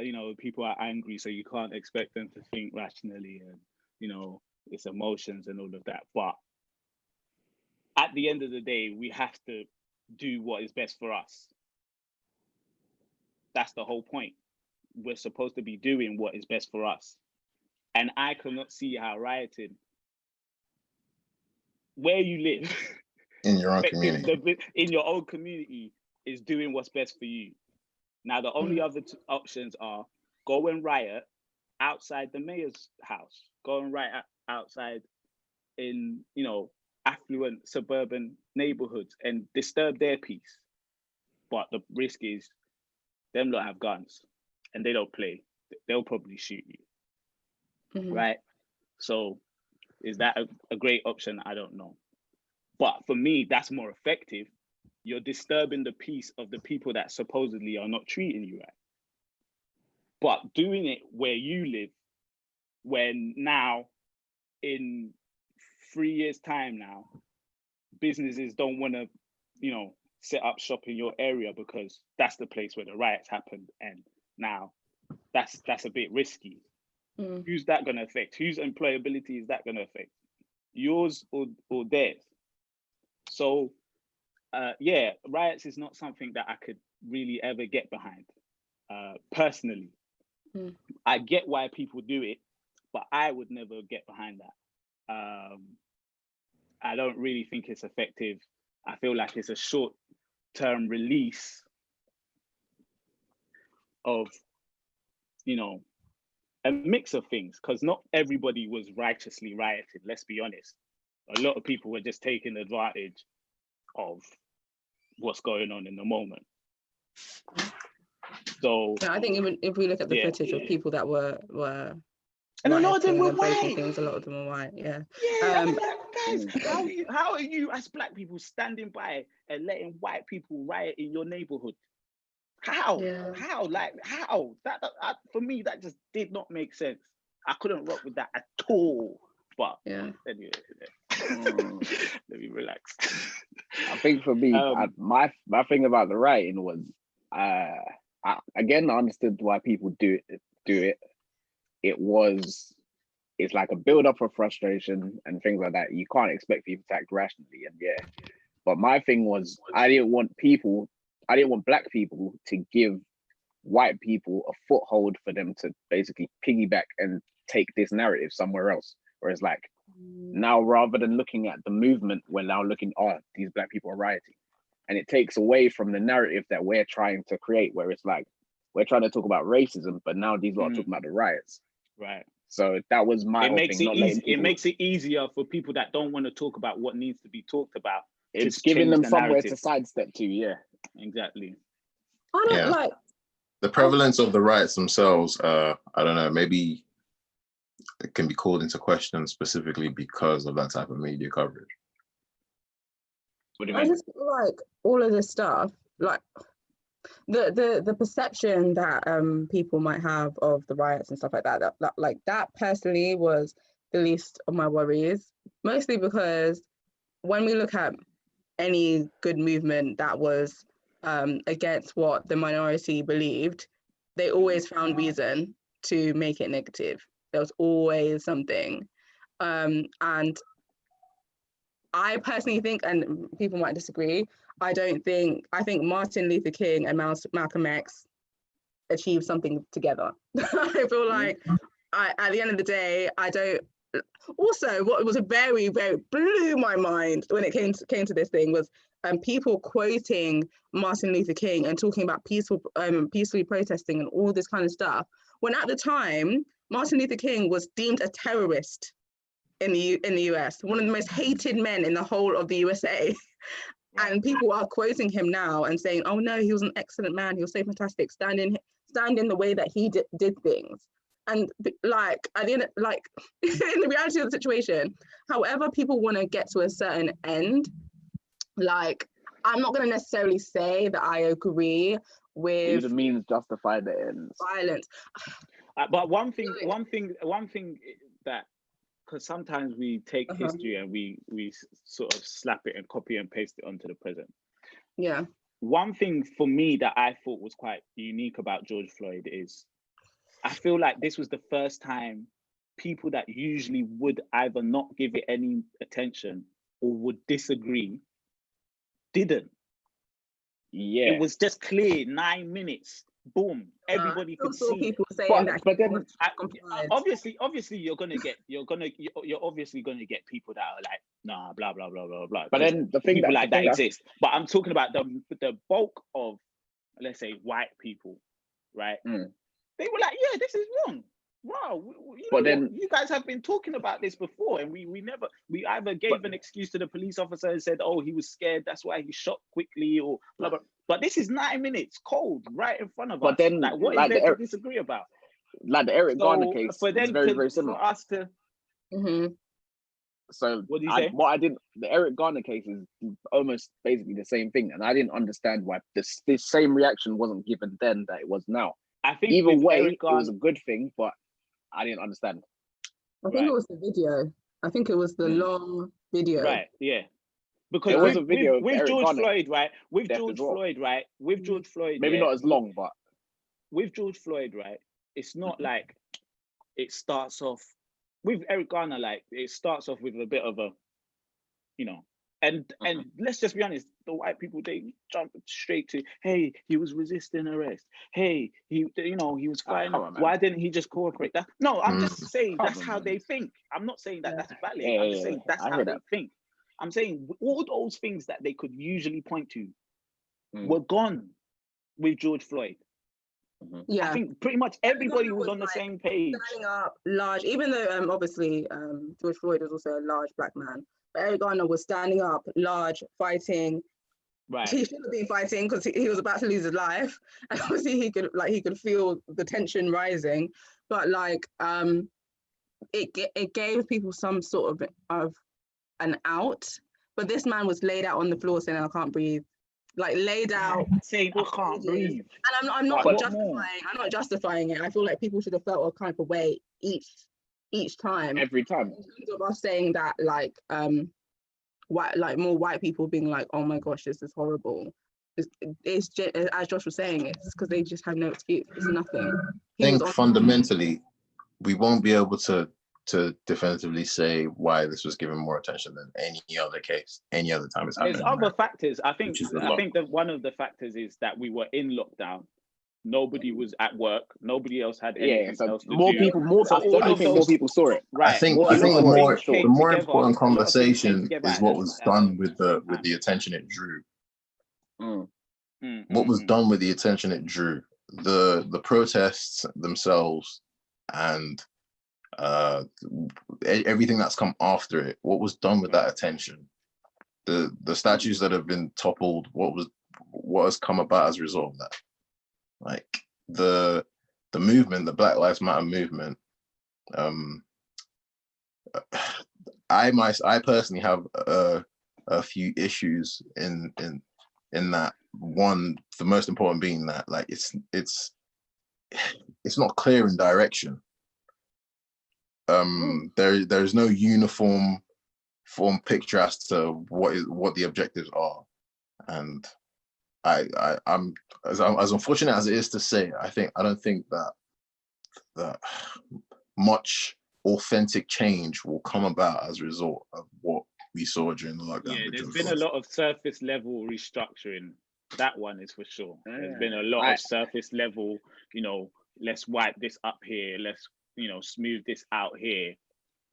you know, people are angry, so you can't expect them to think rationally, and you know, it's emotions and all of that." But at the end of the day, we have to do what is best for us. that's the whole point. We're supposed to be doing what is best for us. And I cannot see how rioting, where you live, in your own community, in your own community, is doing what's best for you. Now, the only other options are go and riot outside the mayor's house, go and riot outside in, you know, affluent suburban neighborhoods and disturb their peace. But the risk is them lot have guns and they don't play. They'll probably shoot you, right? So is that a great option? I don't know. But for me, that's more effective. You're disturbing the peace of the people that supposedly are not treating you right. But doing it where you live, when now in 3 years' time now, businesses don't want to, you know, set up shop in your area because that's the place where the riots happened, and now that's a bit risky. Who's that going to affect? Whose employability is that going to affect? Yours or theirs? So yeah, riots is not something that I could really ever get behind personally. I get why people do it, but I would never get behind that. I don't really think it's effective. I feel like it's a short-term release of, you know, a mix of things, because not everybody was righteously rioting, let's be honest. A lot of people were just taking advantage of what's going on in the moment. So yeah, I think even if we look at the footage of people that were and a lot of them were breaking white. things, a lot of them were white. Yeah. I'm like, guys, how are you as Black people standing by and letting white people riot in your neighborhood? How? Yeah. How? Like how? That for me, that just did not make sense. I couldn't rock with that at all. But yeah. Anyway, let me relax. I think for me, my thing about the writing was, again, I understood why people do it. It's like a build up of frustration and things like that. You can't expect people to act rationally, and yeah. But my thing was, I didn't want Black people to give white people a foothold for them to basically piggyback and take this narrative somewhere else. Whereas like now, rather than looking at the movement, we're now looking, these Black people are rioting. And it takes away from the narrative that we're trying to create, where it's like, we're trying to talk about racism, but now these lot are talking about the riots. Right. So that was my whole thing. It makes it easier for people that don't want to talk about what needs to be talked about. It's giving them somewhere to sidestep to, yeah. Exactly. I don't like the prevalence of the riots themselves. I don't know, maybe it can be called into question specifically because of that type of media coverage. What do you mean? I just feel like all of this stuff, like the perception that people might have of the riots and stuff like that, like that personally was the least of my worries, mostly because when we look at any good movement that was against what the minority believed, they always found reason to make it negative. There was always something. And I personally think, and people might disagree, I think Martin Luther King and Malcolm X achieved something together. I feel like at the end of the day, also what was very, very blew my mind when it came to this thing was people quoting Martin Luther King and talking about peacefully protesting and all this kind of stuff, when at the time, Martin Luther King was deemed a terrorist in the US, one of the most hated men in the whole of the USA. And people are quoting him now and saying, oh no, he was an excellent man, he was so fantastic, stand in the way that he did things. And like at the end, like in the reality of the situation, however people want to get to a certain end, like I'm not going to necessarily say that I agree with the means justify the ends. Violence. But one thing that, because sometimes we take history and we sort of slap it and copy and paste it onto the present. Yeah. One thing for me that I thought was quite unique about George Floyd is I feel like this was the first time people that usually would either not give it any attention or would disagree didn't. Yeah. It was just clear, 9 minutes. boom, everybody could saw see people saying that. But then obviously you're obviously gonna get people that are like, nah, blah blah blah blah blah. But then the thing people that like that exist. But I'm talking about the bulk of, let's say, white people, right? They were like, yeah, this is wrong. Wow, you guys have been talking about this before, and we either gave an excuse to the police officer and said, oh, he was scared, that's why he shot quickly, or blah blah. But this is 9 minutes cold right in front of us. Then, like, what is there to disagree about? Like the Eric Garner case, for them, very, very similar. For us to. So what do you say? The Eric Garner case is almost basically the same thing, and I didn't understand why this same reaction wasn't given then that it was now. I think either way, it was a good thing, but I didn't understand. I think it was the video. I think it was the long video. Right. Yeah. Because there was a video with George Garner Floyd, right? With George Floyd, right? With George Floyd, maybe not as long, but with George Floyd, right? It's not like it starts off with Eric Garner. Like, it starts off with a bit of a, and let's just be honest, the white people, they jump straight to, hey, he was resisting arrest. Hey, he was fighting. Why didn't he just cooperate? No, I'm just saying that's how they think. I'm not saying that that's valid. I'm just saying that's how they think. I'm saying all those things that they could usually point to were gone with George Floyd. Yeah, I think pretty much everybody was on the same page. Standing up large, even though obviously George Floyd was also a large black man, but Eric Garner was standing up large, fighting. Right. He shouldn't have been fighting because he was about to lose his life, and obviously he could feel the tension rising. But it gave people some sort of an out. But this man was laid out on the floor saying, "I can't breathe." Like, laid out, saying, "I can't breathe." And I'm not justifying it. I feel like people should have felt a kind of way each time. Every time. In terms of us saying that, more white people being like, "Oh my gosh, this is horrible." It's just, as Josh was saying, it's because they just have no excuse. It's nothing. I think fundamentally, we won't be able to definitively say why this was given more attention than any other case, any other time it's happened. There's other factors. I think that one of the factors is that we were in lockdown. Nobody was at work. Nobody else had anything else to do. More people saw it. Right. I think the more important conversation is what was done with the attention it drew. What was done with the attention it drew. The protests themselves and everything that's come after it, what was done with that attention, the statues that have been toppled, what has come about as a result of that, like the movement, the Black Lives Matter movement. I personally have a few issues in that. One, the most important being that, like, it's not clear in direction. There's no uniform picture as to what the objectives are, and I'm as unfortunate as it is to say, I don't think that much authentic change will come about as a result of what we saw during the lockdown. Yeah, there's been a lot of surface level restructuring. That one is for sure. There's been a lot of surface level, let's wipe this up here, let's smooth this out here.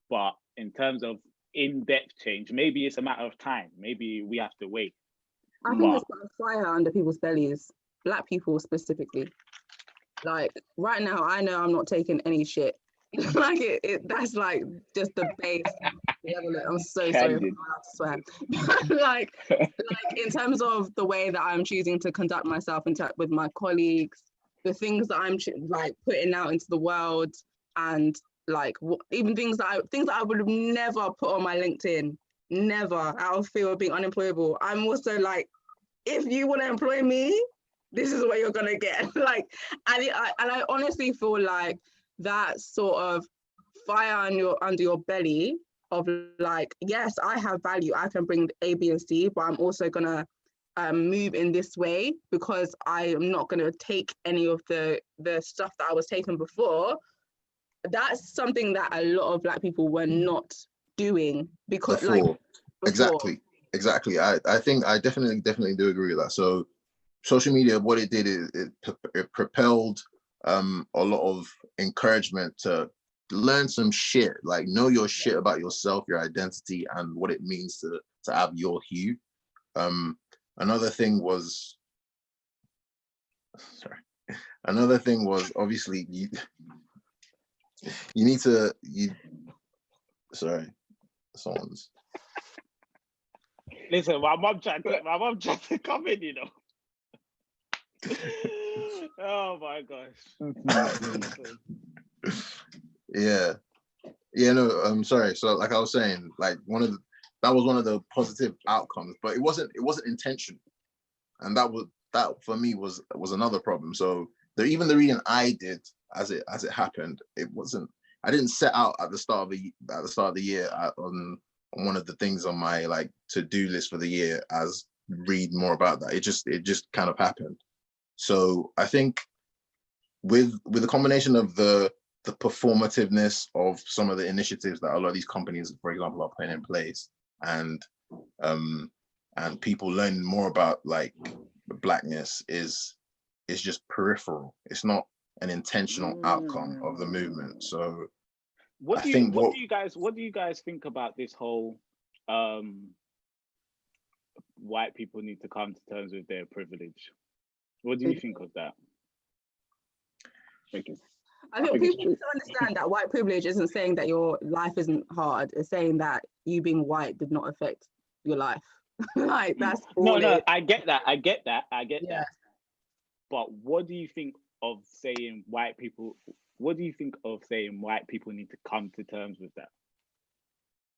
But in terms of in-depth change, maybe it's a matter of time. Maybe we have to wait. I think it's got fire under people's bellies, Black people specifically. Like, right now, I know I'm not taking any shit. Like, that's like just the base level. I'm so sorry, I'm allowed to swear. like in terms of the way that I'm choosing to conduct myself with my colleagues, the things that I'm like putting out into the world, and like even things that I would have never put on my LinkedIn, never, out of fear of being unemployable. I'm also like, if you want to employ me, this is what you're gonna get. Like, and I honestly feel like that sort of fire under your belly of like, yes, I have value, I can bring A, B, and C, but I'm also gonna move in this way because I am not gonna take any of the stuff that I was taking before. That's something that a lot of Black people were not doing because before. Exactly. I think I definitely do agree with that. So social media, what it did is it propelled a lot of encouragement to learn some shit, like know your shit about yourself, your identity, and what it means to have your hue. Another thing was obviously you need to someone's listen, my mom tried to come in, you know. Oh my gosh. Yeah, no, I'm sorry. So like I was saying, like that was one of the positive outcomes, but it wasn't intentional, and that for me was another problem. So even the reading I did as it happened, it wasn't. I didn't set out at the start of the year on one of the things on my like to-do list for the year as read more about that. It just kind of happened. So I think with the combination of the performativeness of some of the initiatives that a lot of these companies, for example, are putting in place, and people learning more about like Blackness is just peripheral. It's not an intentional outcome of the movement. So what do you guys think about this whole white people need to come to terms with their privilege? What do you think of that? I think people need to understand that white privilege isn't saying that your life isn't hard. It's saying that you being white did not affect your life. Like that's all. No, I get that. Yeah. But what do you think of saying white people? What do you think of saying white people need to come to terms with that?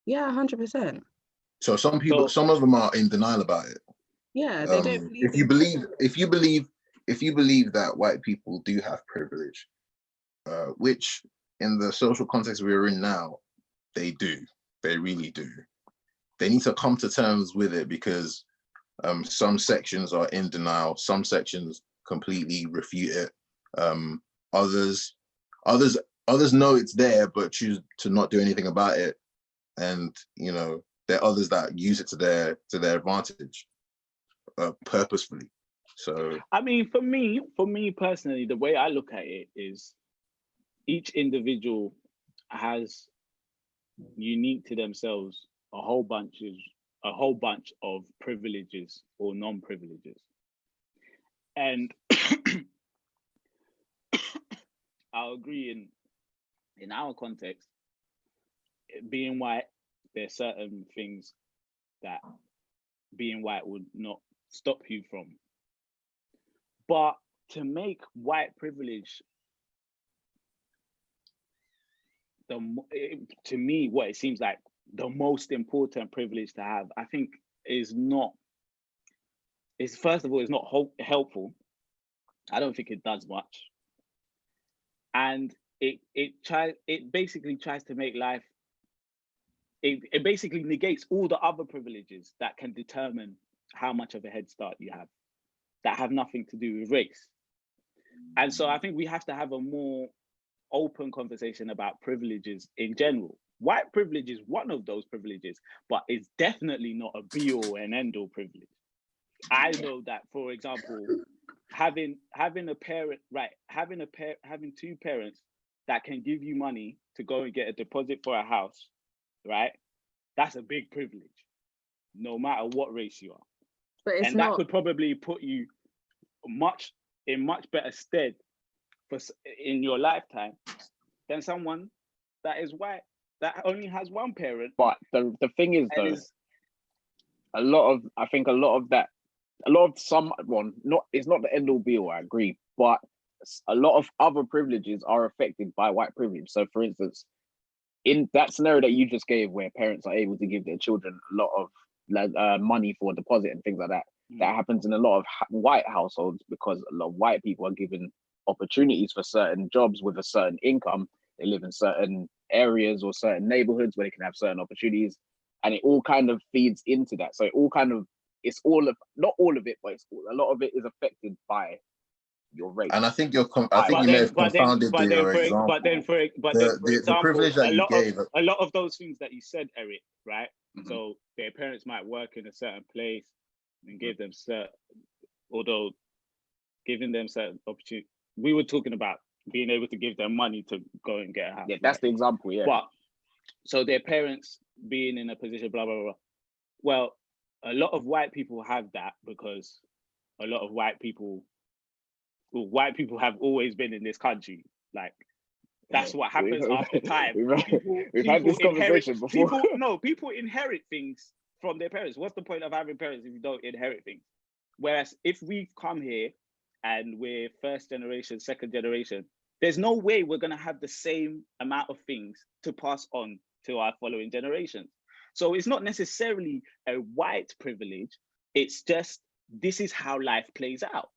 Yeah, 100%. So some people, some of them are in denial about it. Yeah, they don't believe. If you believe that white people do have privilege, which in the social context we're in now, they do. They really do. They need to come to terms with it, because some sections are in denial, some sections completely refute it. Others know it's there but choose to not do anything about it. And you know, there are others that use it to their advantage purposefully. So I mean, for me personally, the way I look at it is each individual has unique to themselves a whole bunch of privileges or non-privileges. And I'll agree in our context, being white, there's certain things that being white would not stop you from. But to make white privilege, to me, what it seems like the most important privilege to have, I think, is first of all, it's not helpful. I don't think it does much. And it basically tries to make life, it basically negates all the other privileges that can determine how much of a head start you have, that have nothing to do with race. And so I think we have to have a more open conversation about privileges in general. White privilege is one of those privileges, but it's definitely not a be-all and end-all privilege. I know that, for example, having a parent, right? Having two parents that can give you money to go and get a deposit for a house, right? That's a big privilege, no matter what race you are. But it's and not... that could probably put you in much better stead in your lifetime than someone that is white that only has one parent. But the thing is, though, a lot of someone, it's not the end all be all, I agree, but a lot of other privileges are affected by white privilege. So for instance, in that scenario that you just gave, where parents are able to give their children a lot of money for a deposit and things like that, that happens in a lot of white households, because a lot of white people are given opportunities for certain jobs with a certain income. They live in certain areas or certain neighborhoods where they can have certain opportunities, and it all kind of feeds into that. So it all kind of, not all of it, but a lot of it is affected by your race. And I think you may have confounded your example. But then, for example, the privilege that you gave, a lot of those things that you said, Eric, right? Mm-hmm. So their parents might work in a certain place and give them although giving them certain opportunities. We were talking about being able to give them money to go and get a house. Yeah, that's the example. Yeah. But so their parents being in a position, blah, blah, blah. Well, a lot of white people have that because a lot of white people have always been in this country. Like, that's what happens after time. We've had this conversation before. People inherit things from their parents. What's the point of having parents if you don't inherit things? Whereas if we come here and we're first generation, second generation, there's no way we're going to have the same amount of things to pass on to our following generations. So it's not necessarily a white privilege. It's just, this is how life plays out.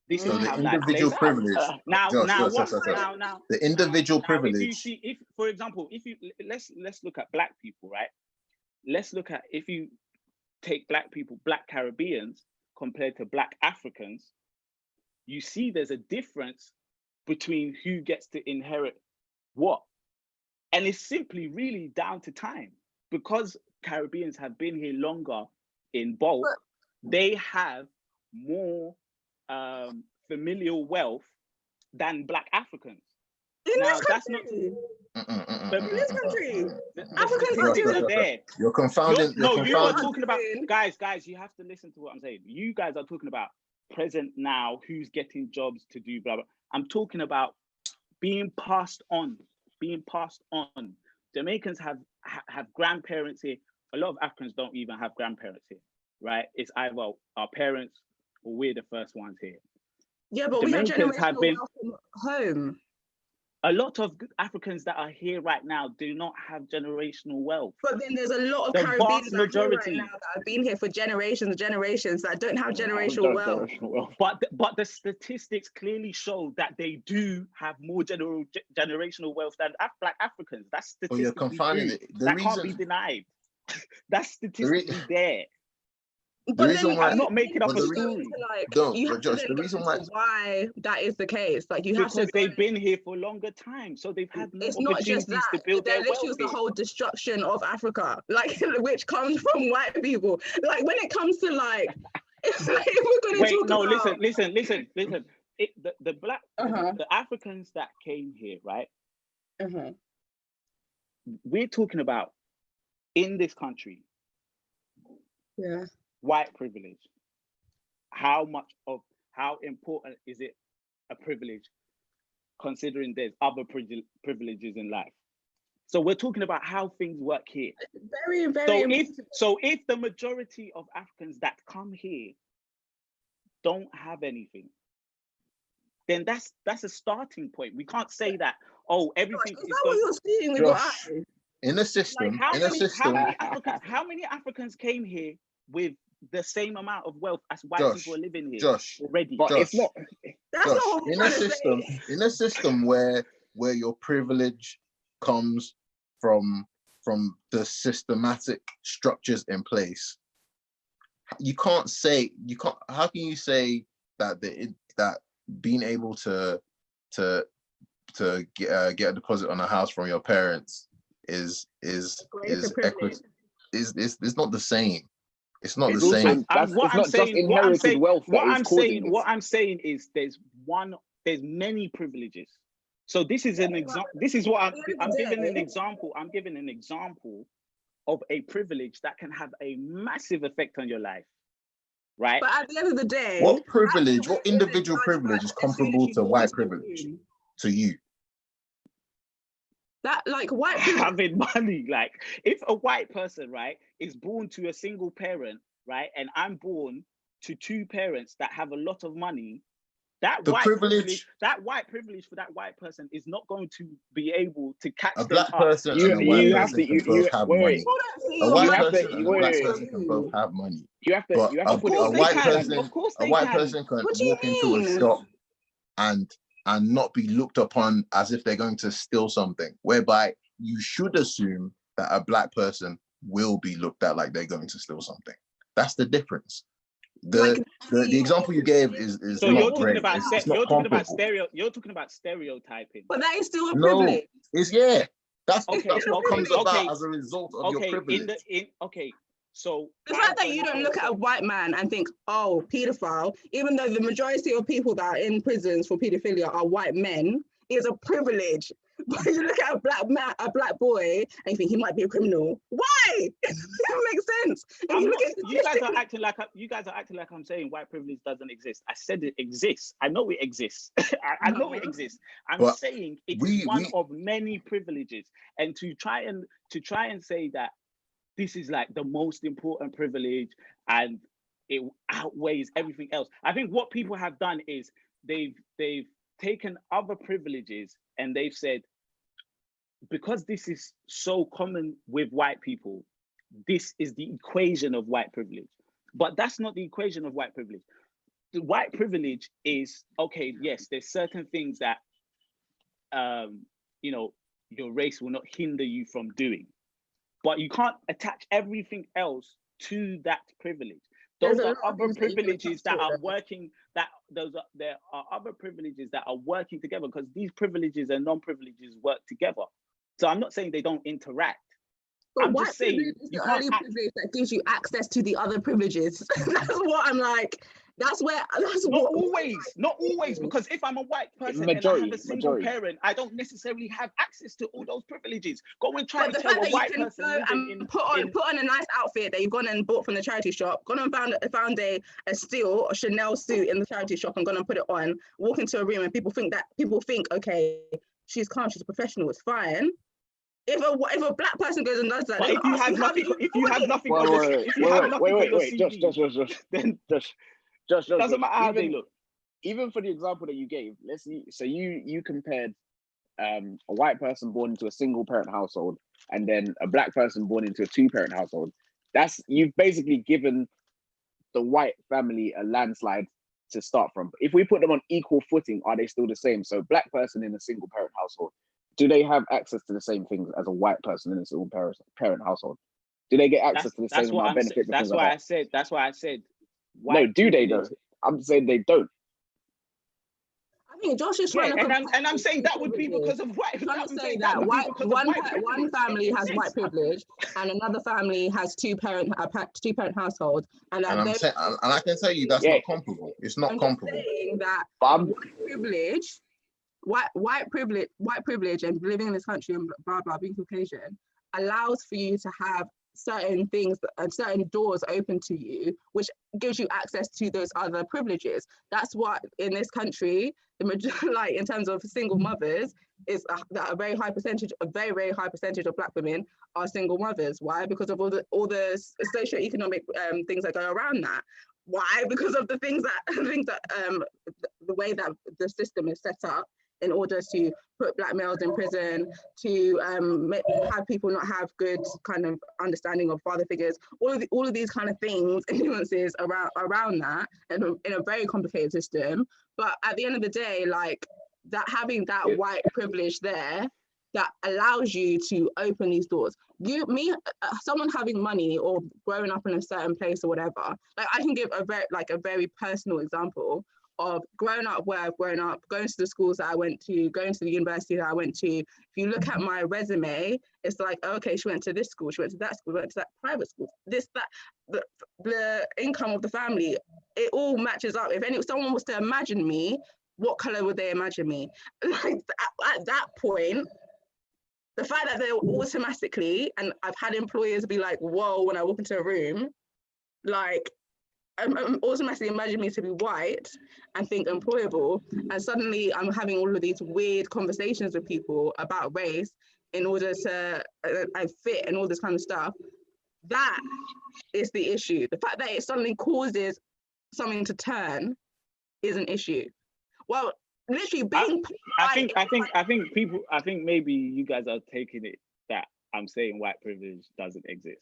This is how life plays out. Privilege. Now, the individual privilege. If you see, for example, let's look at Black people, right? Let's look at, if you take Black people, Black Caribbeans compared to Black Africans, you see there's a difference between who gets to inherit what. And it's simply really down to time. Because Caribbeans have been here longer in bulk, they have more familial wealth than Black Africans. In now, this that's country. not. In this country. Africans are there. You're confounding. You are talking about, guys, you have to listen to what I'm saying. You guys are talking about present now, who's getting jobs to do blah, blah. I'm talking about being passed on. Jamaicans have grandparents here. A lot of Africans don't even have grandparents here, right? It's either our parents or we're the first ones here. Yeah, but Jamaicans we have generational wealth from home. A lot of Africans that are here right now do not have generational wealth. But then there's a lot of Caribbeans right now that have been here for generations and generations that don't have generational wealth. But the statistics clearly show that they do have more generational wealth than Black Africans. That's statistically you're confounding it. That can't be denied. That's statistically there. But then I'm not making up a story. The reason why that is the case, like you have to, because they've been here for a longer time, so they've had more opportunities to build their wealth. Literally the whole destruction of Africa, like which comes from white people. Like when it comes to like, it's like we're going to talk about. Listen. The Black, the Africans that came here, right? We're talking about in this country. Yeah. White privilege. How important is it a privilege, considering there's other privileges in life? So we're talking about how things work here. Very, very. So if the majority of Africans that come here don't have anything, then that's a starting point. We can't say that, everything is that what you're seeing with your eyes? In a system, how many Africans came here with the same amount of wealth as white people are living here already? But it's not. That's not what in a system where your privilege comes from the systematic structures in place, how can you say that that being able to get a deposit on a house from your parents is equity? Is not the same. It's not the same. What I'm saying is there's many privileges. So this is an example. This is what I'm giving an example. I'm giving an example of a privilege that can have a massive effect on your life, right? But at the end of the day, what individual privilege is comparable to white privilege to you? That like white having money, like if a white person, right, is born to a single parent, right, and I'm born to two parents that have a lot of money, that white privilege for that white person is not going to be able to catch a black person and a white person can both have money. A white person and a black person can both have money. A white person can walk into a shop and not be looked upon as if they're going to steal something, whereby you should assume that a black person will be looked at like they're going to steal something. That's the difference. The example you gave is so not you're talking great. about you're talking about stereotyping. But that is still a privilege. That's what comes about as a result of your privilege. So the fact that you don't look at a white man and think, oh, paedophile, even though the majority of people that are in prisons for paedophilia are white men, is a privilege. But you look at a black boy, and you think he might be a criminal. Why? It makes sense. You guys are acting like I'm saying white privilege doesn't exist. I said it exists. I know it exists. I know it exists. I'm saying it is one of many privileges. And to try and say that this is like the most important privilege and it outweighs everything else. I think what people have done is they've taken other privileges and they've said, because this is so common with white people, this is the equation of white privilege. But that's not the equation of white privilege. The white privilege is, okay, yes, there's certain things that, your race will not hinder you from doing. But you can't attach everything else to that privilege. Those are other privileges that are working, there are other privileges that are working together, because these privileges and non-privileges work together. So I'm not saying they don't interact. But I'm just saying you can't privilege that gives you access to the other privileges. That's what I'm like. Not always, because if I'm a white person and I have a single parent, I don't necessarily have access to all those privileges. Go and try to tell a white person put on a nice outfit that you've gone and bought from the charity shop, gone and found a steel or Chanel suit in the charity shop and gone and put it on, walk into a room and people think, okay, she's calm, she's a professional, it's fine. If a black person goes and does that, but if you have nothing then doesn't matter how they look. Even for the example that you gave, let's see. So you compared a white person born into a single parent household and then a black person born into a 2-parent household. You've basically given the white family a landslide to start from. If we put them on equal footing, are they still the same? So black person in a single parent household, do they have access to the same things as a white person in a single parent household? Do they get access to the same amount of benefits? That's why I said. No, do they though? I'm saying they don't. I think Josh is trying to. And I'm saying that would be because of white. Trying to say that one family has white privilege and another family has two-parent household, and I can tell you that's not comparable. It's not comparable. Saying that white privilege, and living in this country and blah blah, being Caucasian, allows for you to have certain things and certain doors open to you, which gives you access to those other privileges. That's what in this country, like in terms of single mothers, is that a very high percentage of black women are single mothers. Why? Because of all the socioeconomic things that go around that. Why? Because of the way that the system is set up in order to put black males in prison, to have people not have good kind of understanding of father figures, all of these kind of things and nuances around that, and in a very complicated system. But at the end of the day, like that, having that white privilege there that allows you to open these doors. Someone having money or growing up in a certain place or whatever, like I can give a very personal example of growing up where I've grown up, going to the schools that I went to, going to the university that I went to. If you look at my resume, it's like, okay, she went to this school, she went to that school, went to that private school, the income of the family, it all matches up. If someone was to imagine me, what color would they imagine me? Like at that point, the fact that they're automatically, and I've had employers be like, whoa, when I walk into a room, like, I'm automatically imagine me to be white and think employable, and suddenly I'm having all of these weird conversations with people about race in order to fit and all this kind of stuff. That is the issue. The fact that it suddenly causes something to turn is an issue. Well, literally being. I think maybe you guys are taking it that I'm saying white privilege doesn't exist.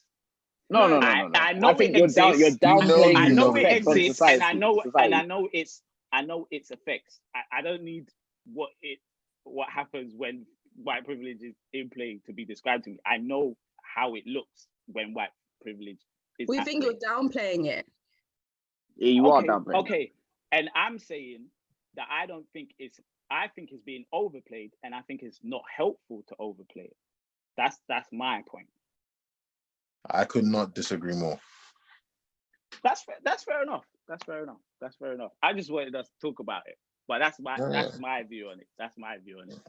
No. I know I think it exists. You're downplaying. I know it exists, society, and I know its effects. I don't need what happens when white privilege is in play to be described to me. I know how it looks when white privilege is. We think you're downplaying it. Yeah, you are downplaying. Okay, and I'm saying that I think it's being overplayed, and I think it's not helpful to overplay it. That's my point. I could not disagree more. That's fair enough. That's fair enough. I just wanted us to talk about it, but that's my view on it. That's my view on it.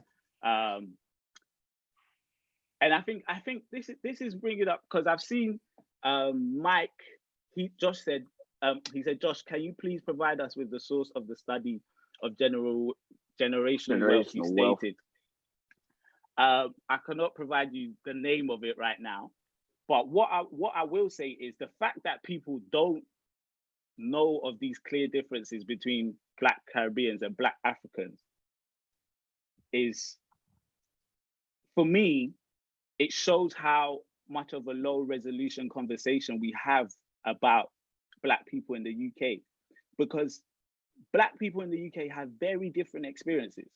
And I think this is bringing up, because I've seen Mike. Josh said, Josh, can you please provide us with the source of the study of generational wealth you stated? I cannot provide you the name of it right now, but what I will say is the fact that people don't know of these clear differences between Black Caribbeans and Black Africans is, for me, it shows how much of a low resolution conversation we have about Black people in the UK, because Black people in the UK have very different experiences.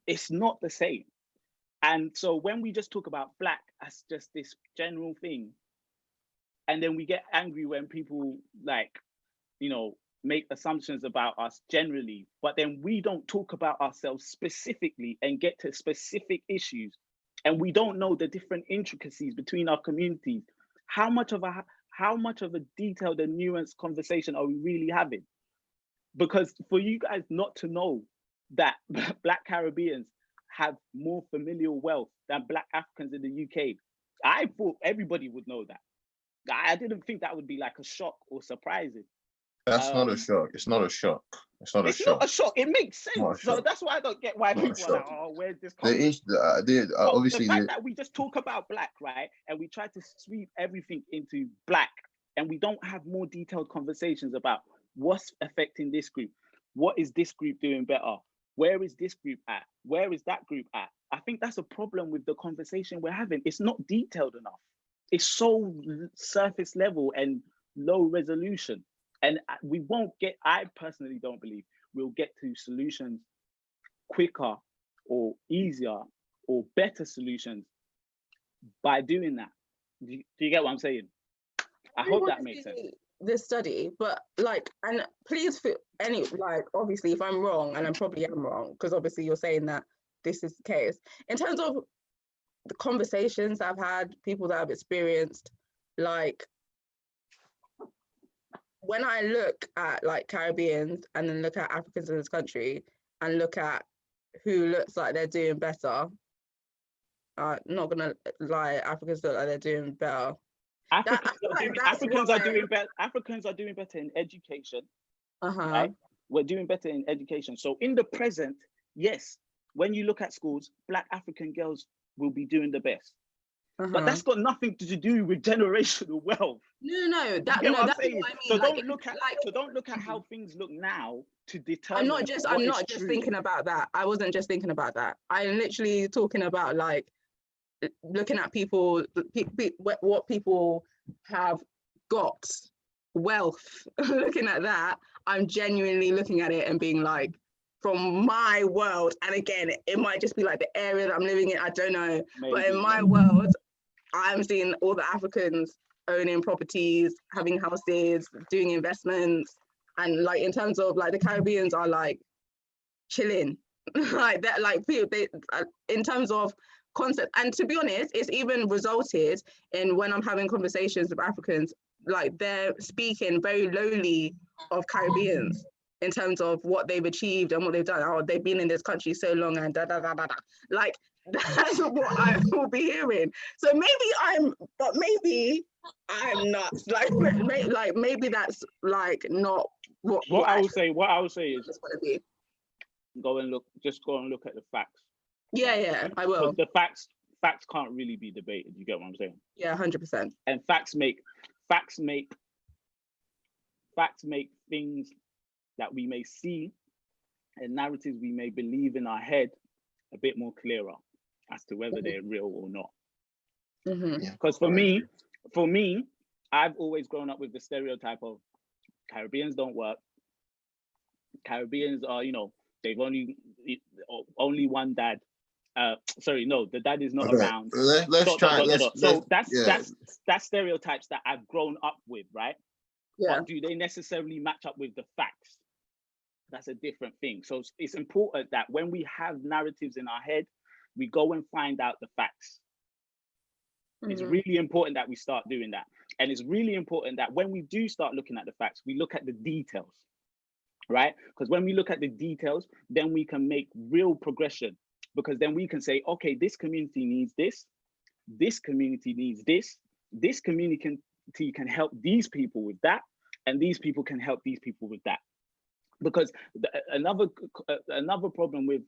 It's not the same. And so when we just talk about Black as just this general thing, and then we get angry when people make assumptions about us generally, but then we don't talk about ourselves specifically and get to specific issues, and we don't know the different intricacies between our communities, how much of a detailed and nuanced conversation are we really having? Because for you guys not to know that Black Caribbeans have more familial wealth than Black Africans in the UK, I thought everybody would know that. I didn't think that would be like a shock or surprising. That's not a shock. It's not a shock. It's not a shock. It makes sense. So that's why I don't get why people are like, oh, where's this coming from? Obviously, the fact that we just talk about Black, right? And we try to sweep everything into Black, and we don't have more detailed conversations about what's affecting this group. What is this group doing better? Where is this group at? Where is that group at? I think that's a problem with the conversation we're having. It's not detailed enough. It's so surface level and low resolution. And I personally don't believe we'll get to solutions quicker or easier or better solutions by doing that. Do you get what I'm saying? I hope that makes sense. This study, but and please feel obviously if I'm wrong, and I probably am wrong, because obviously you're saying that this is the case, in terms of the conversations I've had, people that I've experienced, when I look at Caribbeans and then look at Africans in this country and look at who looks like they're doing better, not gonna lie, Africans look like they're doing better. Africans are doing better in education. Right? We're doing better in education. So in the present, yes, when you look at schools, Black African girls will be doing the best. But that's got nothing to do with generational wealth. No, that's what I mean. mean. So don't look at how things look now to determine. I'm not just thinking about that. I wasn't just thinking about that. I'm literally talking about looking at people, what people have got, wealth. Looking at that, I'm genuinely looking at it and being like, from my world, and again, it might just be like the area that I'm living in, I don't know. Maybe. But in my world, I'm seeing all the Africans owning properties, having houses, doing investments, and in terms of the Caribbeans are chilling, that people, they in terms of concept. And to be honest, it's even resulted in, when I'm having conversations with Africans, they're speaking very lowly of Caribbeans in terms of what they've achieved and what they've done. Oh, they've been in this country so long and da da da da da. That's what I will be hearing. So maybe I'm not. Maybe that's not what I would say. What I would say is go and look at the facts. Yeah, I will. The facts can't really be debated. You get what I'm saying? Yeah, 100%. And facts make things that we may see and narratives we may believe in our head a bit more clearer as to whether they're real or not. Because for me, I've always grown up with the stereotype of Caribbeans don't work. Caribbeans are, they've only one dad. The dad is not around. So that's stereotypes that I've grown up with, right? Yeah. But do they necessarily match up with the facts? That's a different thing. So it's important that when we have narratives in our head, we go and find out the facts. It's really important that we start doing that. And it's really important that when we do start looking at the facts, we look at the details, right? Because when we look at the details, then we can make real progression, because then we can say, okay, this community needs this community needs this community can help these people with that, and these people can help these people with that. Because another problem with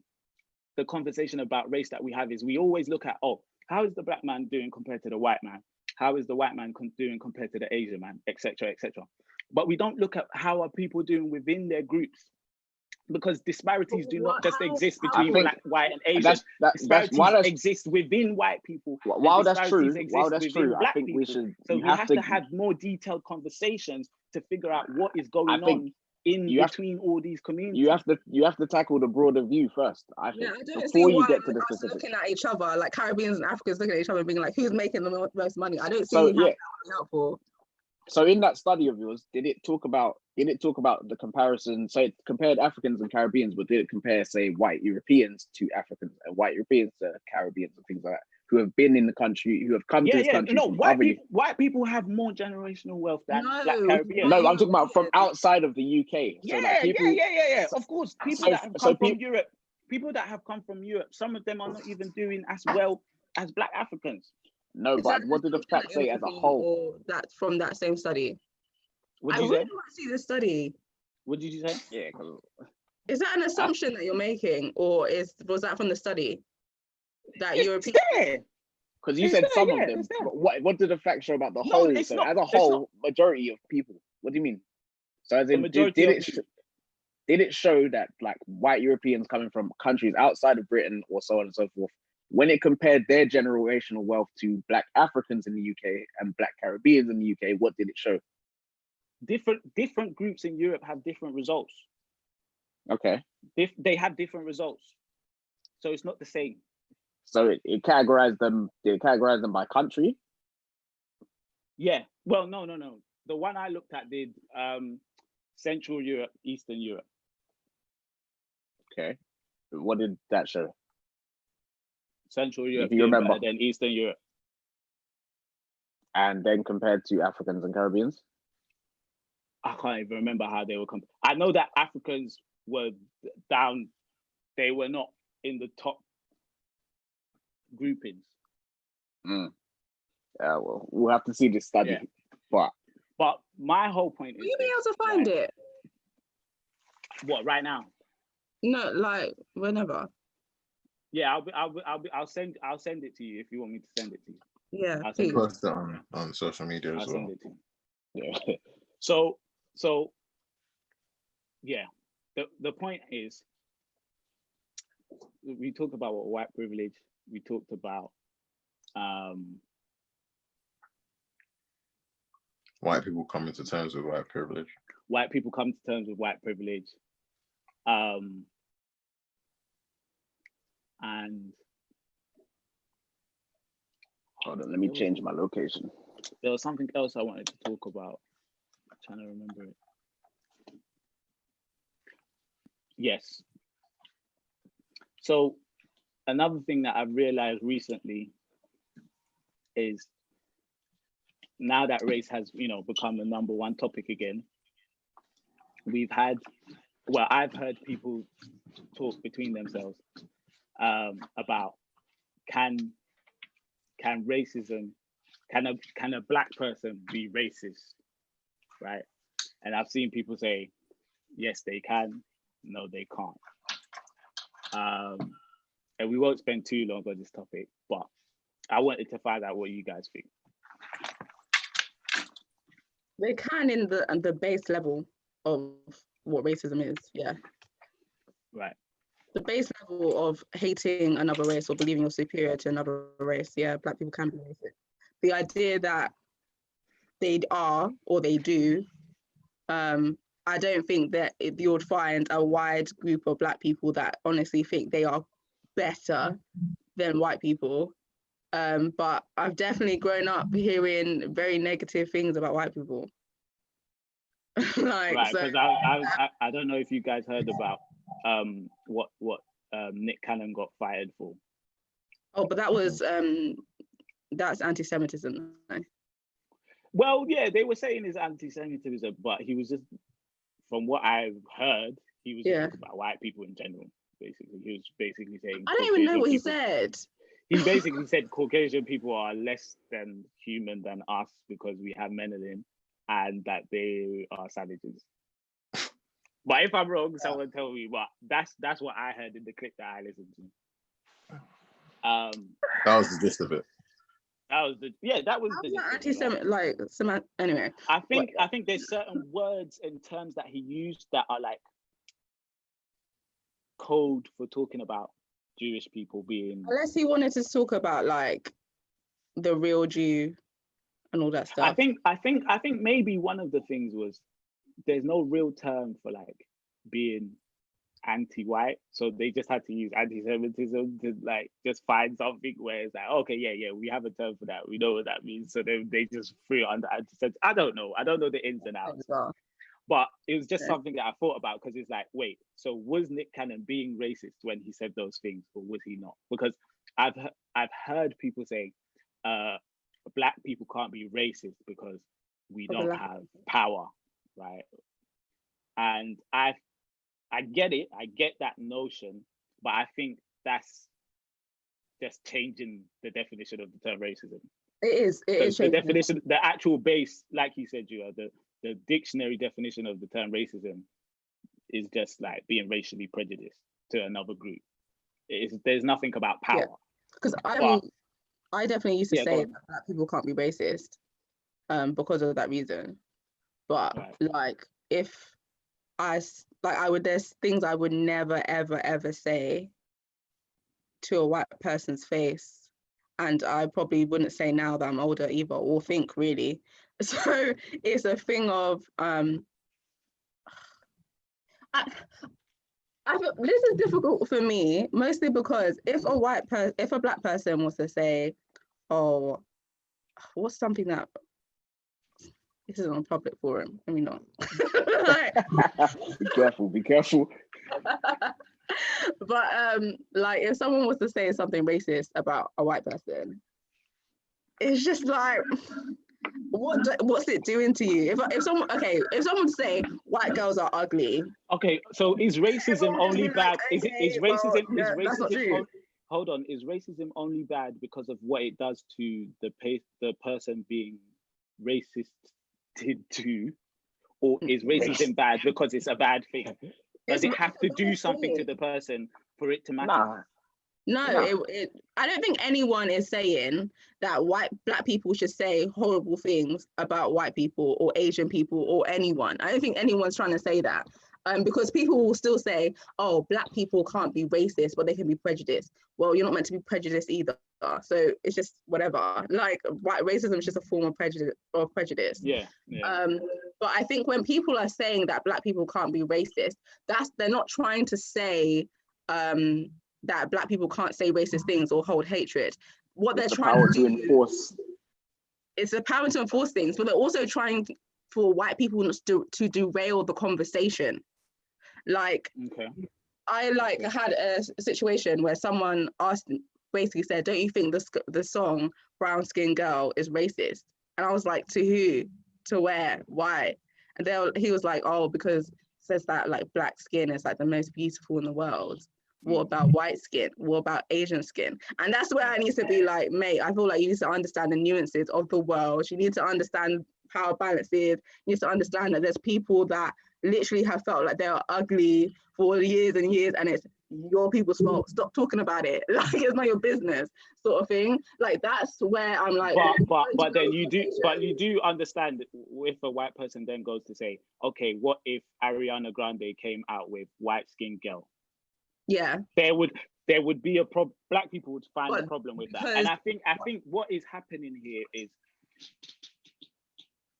the conversation about race that we have is we always look at, oh, how is the black man doing compared to the white man? How is the white man doing compared to the Asian man, etc., etc. But we don't look at how are people doing within their groups, because disparities do not just exist between black, white, and Asian. Disparities exist within white people. While that's true, I think we should. So we have to have more detailed conversations to figure out what is going on in between all these communities. You have to tackle the broader view first, I think, I don't before see you why get to the us specifics. looking at each other, like Caribbeans and Africans looking at each other and being like, who's making the most money? I don't see how that would be helpful. So in that study of yours, did it talk about the comparison? So it compared Africans and Caribbeans, but did it compare, say, white Europeans to Africans and white Europeans to Caribbeans and things like that, who have been in the country, who have come to this country? No, white people have more generational wealth than black Caribbeans. No, I'm talking about from outside of the UK. So yeah. Of course, people that have come from Europe, people that have come from Europe, some of them are not even doing as well as black Africans. No, but what did the facts say as a whole? Or that from that same study? What I did you really say? want to see the study. What did you say? Yeah, is that an assumption that you're making, or was that from the study? That European? Because you said some of them. What did the facts show about the whole? So as a whole, majority of people. What do you mean? So as in, did it show that like white Europeans coming from countries outside of Britain or so on and so forth, when it compared their generational wealth to black Africans in the UK and black Caribbeans in the UK, what did it show? Different groups in Europe have different results. Okay. They have different results. So it's not the same. So it categorized them, did it categorize them by country? Yeah. Well, no. The one I looked at did Central Europe, Eastern Europe. Okay. What did that show? Central Europe, if you remember, better than Eastern Europe. And then compared to Africans and Caribbeans? I can't even remember how they were I know that Africans were down, they were not in the top groupings. Yeah, well, we'll have to see this study. Yeah. But my whole point is, will you be able to find it? What, right now? No, like whenever. Yeah, I'll send it to you if you want me to send it to you. Yeah, I'll post it on social media as well. Send it to you. Yeah. So yeah, the point is, we talked about what white privilege. We talked about white people coming to terms with white privilege. White people come to terms with white privilege. And hold on, let me change my location. There was something else I wanted to talk about. I'm trying to remember it. Yes. So another thing that I've realized recently is, now that race has, become the #1 topic again, I've heard people talk between themselves about can racism, can a black person be racist, right? And I've seen people say, yes, they can, no, they can't. And we won't spend too long on this topic, but I wanted to find out what you guys think. They can in the base level of what racism is, yeah. Right. The base level of hating another race or believing you're superior to another race, yeah, black people can be racist. The idea that they are or they do, I don't think that you would find a wide group of black people that honestly think they are better than white people. But I've definitely grown up hearing very negative things about white people. Right, because I don't know if you guys heard about what Nick Cannon got fired for. Oh, but that was that's anti-Semitism. Well, yeah, they were saying it's anti-Semitism, but he was just, from what I've heard, he was just talking about white people in general. Basically, he was basically saying. I don't even know what he said. He basically said Caucasian people are less than human than us because we have melanin, and that they are savages. But if I'm wrong, someone tell me. But that's what I heard in the clip that I listened to. That was the gist of it. That was the anti-Semitic, anyway. I think there's certain words and terms that he used that are like code for talking about Jewish people being. Unless he wanted to talk about like the real Jew and all that stuff. I think maybe one of the things was there's no real term for like being anti-white, so they just had to use anti-Semitism to like just find something where it's like, okay, yeah, we have a term for that, we know what that means, so they just threw it under anti-Semitism. I don't know the ins and outs, but it was just something that I thought about, because it's like, wait, so was Nick Cannon being racist when he said those things, or was he not? Because I've heard people say black people can't be racist because we don't have power, right? And I get it. I get that notion, but I think that's just changing the definition of the term racism. It is the definition, the actual base, like you said, the dictionary definition of the term racism is just like being racially prejudiced to another group. There's nothing about power. Because I definitely used to say that black people can't be racist because of that reason. But like, if there's things I would never, ever, ever say to a white person's face. And I probably wouldn't say now that I'm older either, or think really. So it's a thing of, I feel this is difficult for me, mostly because if a black person was to say, oh, what's something that, this is on a public forum, let me not. Be careful. But like, if someone was to say something racist about a white person, it's just like, what's it doing to you? If someone say white girls are ugly. Okay, so is racism only bad? Is racism hold on, is racism only bad because of what it does to the person being racist to, or is racism bad because it's a bad thing? Does it have to do something to the person for it to matter? No. I don't think anyone is saying that black people should say horrible things about white people or Asian people or anyone. I don't think anyone's trying to say that. Because people will still say, oh, black people can't be racist, but they can be prejudiced. Well, you're not meant to be prejudiced either. So it's just whatever. Like, white racism is just a form of prejudice. Yeah. But I think when people are saying that black people can't be racist, they're not trying to say that black people can't say racist things or hold hatred. What they're trying to enforce. It's the power to enforce things, but they're also trying for white people to derail the conversation. Like, I had a situation where someone basically said, don't you think the song Brown Skin Girl is racist? And I was like, to who? To where? Why? And he was like, oh, because it says that like black skin is like the most beautiful in the world. What about white skin? What about Asian skin? And that's where I need to be like, mate, I feel like you need to understand the nuances of the world. You need to understand power balance is. You need to understand that there's people that literally have felt like they are ugly for years and years, and it's your people's fault. Stop talking about it. Like, it's not your business, sort of thing. Like, that's where I'm like. But then you do understand if a white person then goes to say, okay, what if Ariana Grande came out with White Skin Girl? Yeah. There would be a problem. Black people would find a problem with that. And I think what is happening here is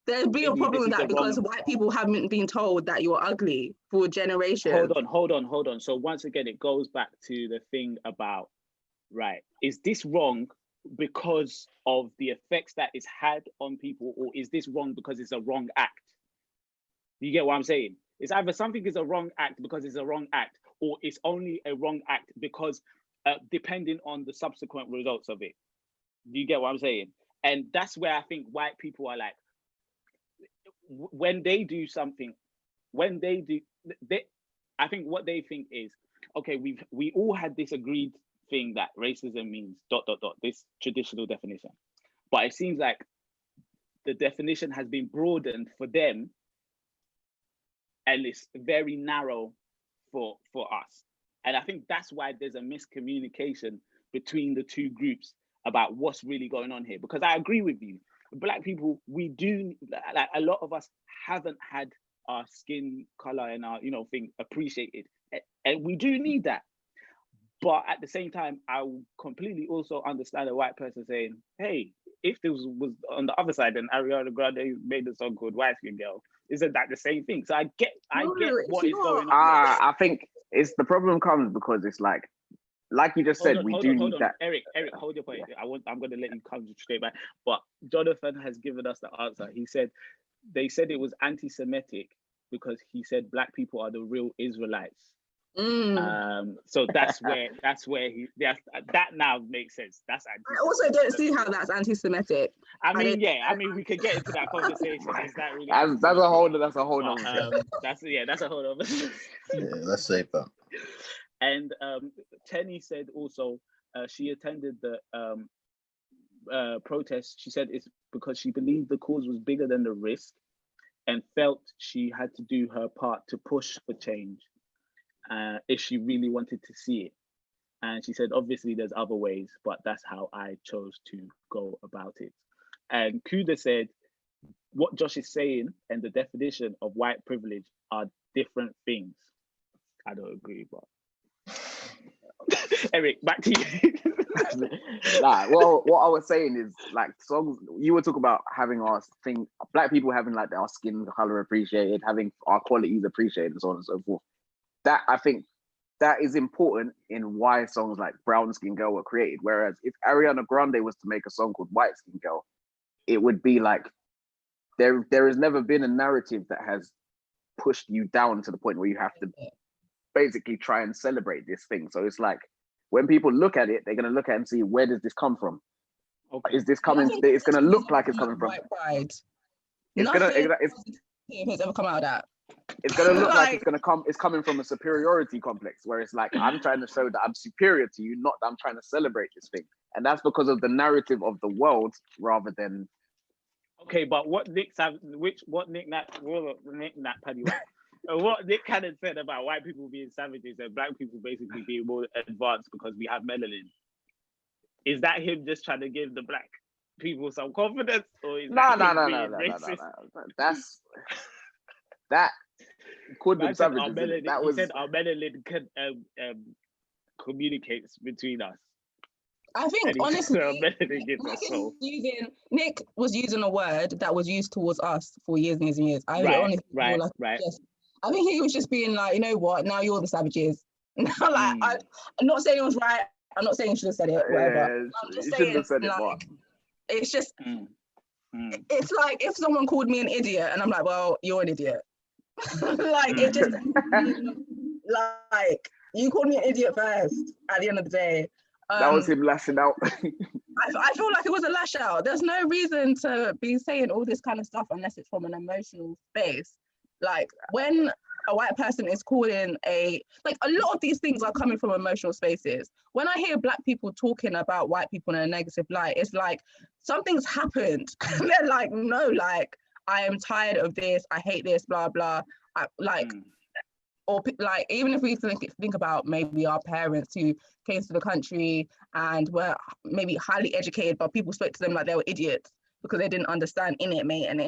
there'd be a problem with that because white people haven't been told that you're ugly for generations. Hold on. So once again, it goes back to the thing about, right, is this wrong because of the effects that it's had on people, or is this wrong because it's a wrong act? You get what I'm saying? It's either something is a wrong act because it's a wrong act, or it's only a wrong act because depending on the subsequent results of it. Do you get what I'm saying? And that's where I think white people are like, when they do something, I think what they think is, okay, we all had this agreed thing that racism means ... this traditional definition, but it seems like the definition has been broadened for them, and it's very narrow for us. And I think that's why there's a miscommunication between the two groups about what's really going on here. Because I agree with you, Black people, we do, like, a lot of us haven't had our skin color and our, you know, thing appreciated, and we do need that. But at the same time, I completely also understand a white person saying, hey, if this was on the other side and Ariana Grande made a song called White Skin Girl, isn't that the same thing? So I get what is going on. I think it's the problem comes because it's like you just said, we do need that. Eric, hold your point. I'm going to let you come straight back. But Jonathan has given us the answer. He said, they said it was anti-Semitic because he said Black people are the real Israelites. So that's where that now makes sense. That's I also don't see how that's anti-Semitic. I mean, we could get into that conversation. Is that really that's a whole nother that's a whole other yeah, let's save that. And Tenny said also she attended the protest. She said it's because she believed the cause was bigger than the risk and felt she had to do her part to push for change if she really wanted to see it. And she said, obviously there's other ways, but that's how I chose to go about it. And Kuda said, what Josh is saying and the definition of white privilege are different things. I don't agree, but Eric, back to you. Well, what I was saying is, like, songs, you were talking about having our thing, Black people having like our skin color appreciated, having our qualities appreciated, and so on and so forth. That, I think, that is important in why songs like Brown Skin Girl were created. Whereas if Ariana Grande was to make a song called White Skin Girl, it would be like, there has never been a narrative that has pushed you down to the point where you have to basically try and celebrate this thing. So it's like, when people look at it, they're going to look at it and see, where does this come from? Okay. Is this coming? It's going to look like it's coming from. White pride. It's ever come out of that. It's going to look like it's coming from a superiority complex, where it's like, I'm trying to show that I'm superior to you, not that I'm trying to celebrate this thing. And that's because of the narrative of the world rather than. Okay, but what Nick kind of said about white people being savages and Black people basically being more advanced because we have melanin, is that him just trying to give the Black people some confidence, or is No. That could be savages. He said our melanin communicates between us. I think honestly, Nick was using a word that was used towards us for years and years and years. Right. I think he was just being like, you know what? Now you're the savages. Now, like, I'm not saying it was right. I'm not saying you should have said it. Whatever. I'm just saying, like, it's just, it's like if someone called me an idiot, and I'm like, well, you're an idiot. Like, it just, like, you called me an idiot first. At the end of the day. That was him lashing out. I feel like it was a lash out. There's no reason to be saying all this kind of stuff unless it's from an emotional space. Like, when a white person is calling a lot of these things are coming from emotional spaces. When I hear Black people talking about white people in a negative light, it's like something's happened. They're like, no, like, I am tired of this. I hate this, blah, blah. Or like, even if we think about maybe our parents who came to the country and were maybe highly educated, but people spoke to them like they were idiots because they didn't understand in it, mate, and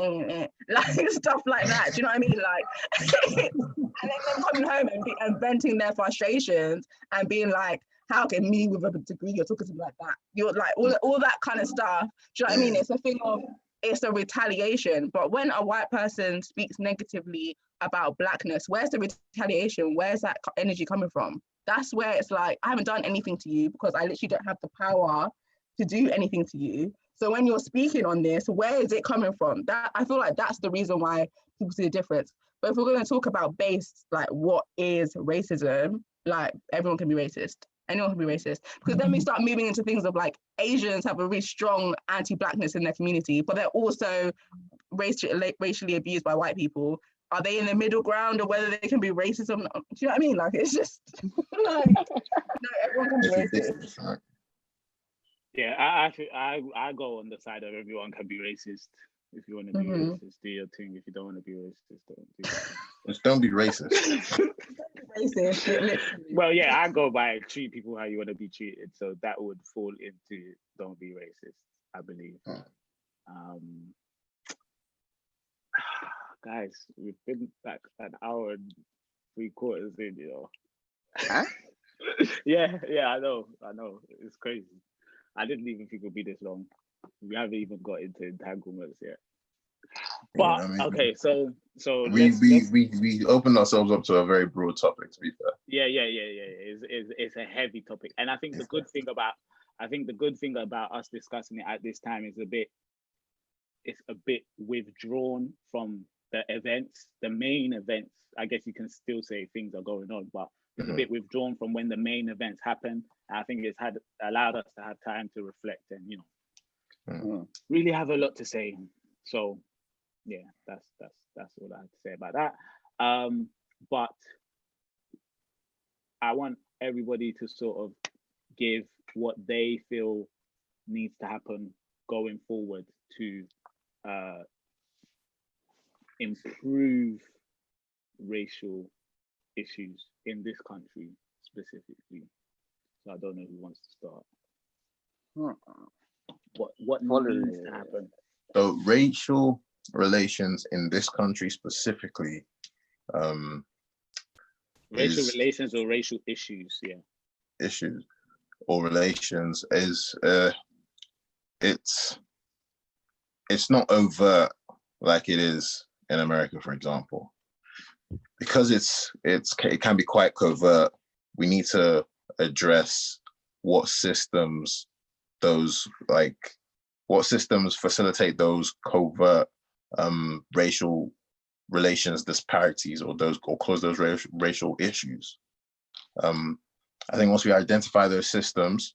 like stuff like that. Do you know what I mean? Like, and then them coming home and venting their frustrations and being like, how can me with a degree you're talking to me like that? You're like all that kind of stuff. Do you know what I mean? It's a thing of, it's a retaliation. But when a white person speaks negatively about Blackness, where's the retaliation? Where's that energy coming from? That's where it's like, I haven't done anything to you because I literally don't have the power to do anything to you. So when you're speaking on this, where is it coming from? That, I feel like that's the reason why people see the difference. But if we're going to talk about base, like, what is racism? Like, everyone can be racist. anyone can be racist. Because then we start moving into things of like Asians have a really strong anti-blackness in their community, but they're also racially abused by white people. Are they in the middle ground, or whether they can be racist or not? Do you know what I mean? Like, it's just like, no, everyone can be racist. Yeah, I go on the side of everyone can be racist. If you want to be racist, do your thing. If you don't want to be racist, don't do that. Just don't be racist. Racist. Well, yeah, I go by treat people how you want to be treated. So that would fall into don't be racist, I believe. Guys, we've been like an hour and 3/4 in, you know. Huh? yeah, I know. It's crazy. I didn't even think it would be this long. We haven't even got into entanglements yet. But yeah, I mean, okay, so we opened ourselves up to a very broad topic, to be fair. Yeah. It's a heavy topic, and I think the good thing about us discussing it at this time is it's a bit withdrawn from the events, the main events. I guess you can still say things are going on, but it's a bit withdrawn from when the main events happen. I think it's allowed us to have time to reflect and really have a lot to say. So yeah, that's all I have to say about that. But I want everybody to sort of give what they feel needs to happen going forward to improve racial issues in this country specifically. So I don't know who wants to start. What needs to happen? So racial relations in this country specifically, racial relations or racial issues, issues or relations is it's not overt like it is in America, for example, because it can be quite covert. We need to address what systems facilitate those covert racial relations disparities or cause those racial issues. I think once we identify those systems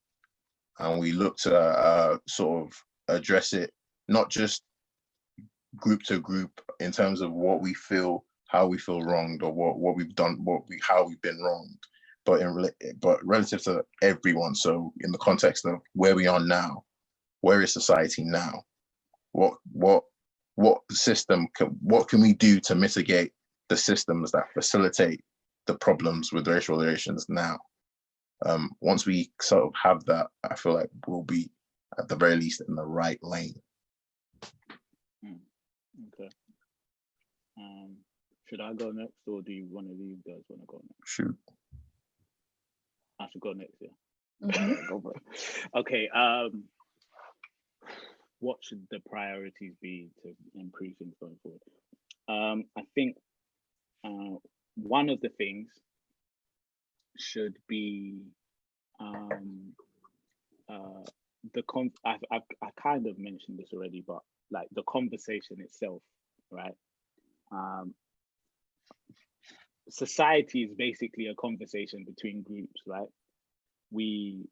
and we look to sort of address it, not just group to group in terms of what we feel, how we feel wronged, or what we've done, how we've been wronged, but relative to everyone. So in the context of where we are now, where is society now? What can we do to mitigate the systems that facilitate the problems with racial relations now? Once we sort of have that, I feel like we'll be at the very least in the right lane. Okay. Should I go next, or do one of you guys want to go next? Shoot. I should go next, yeah. Go for it. Okay. What should the priorities be to improve things going forward? I think one of the things should be I kind of mentioned this already, but like the conversation itself, right? Society is basically a conversation between groups, right? We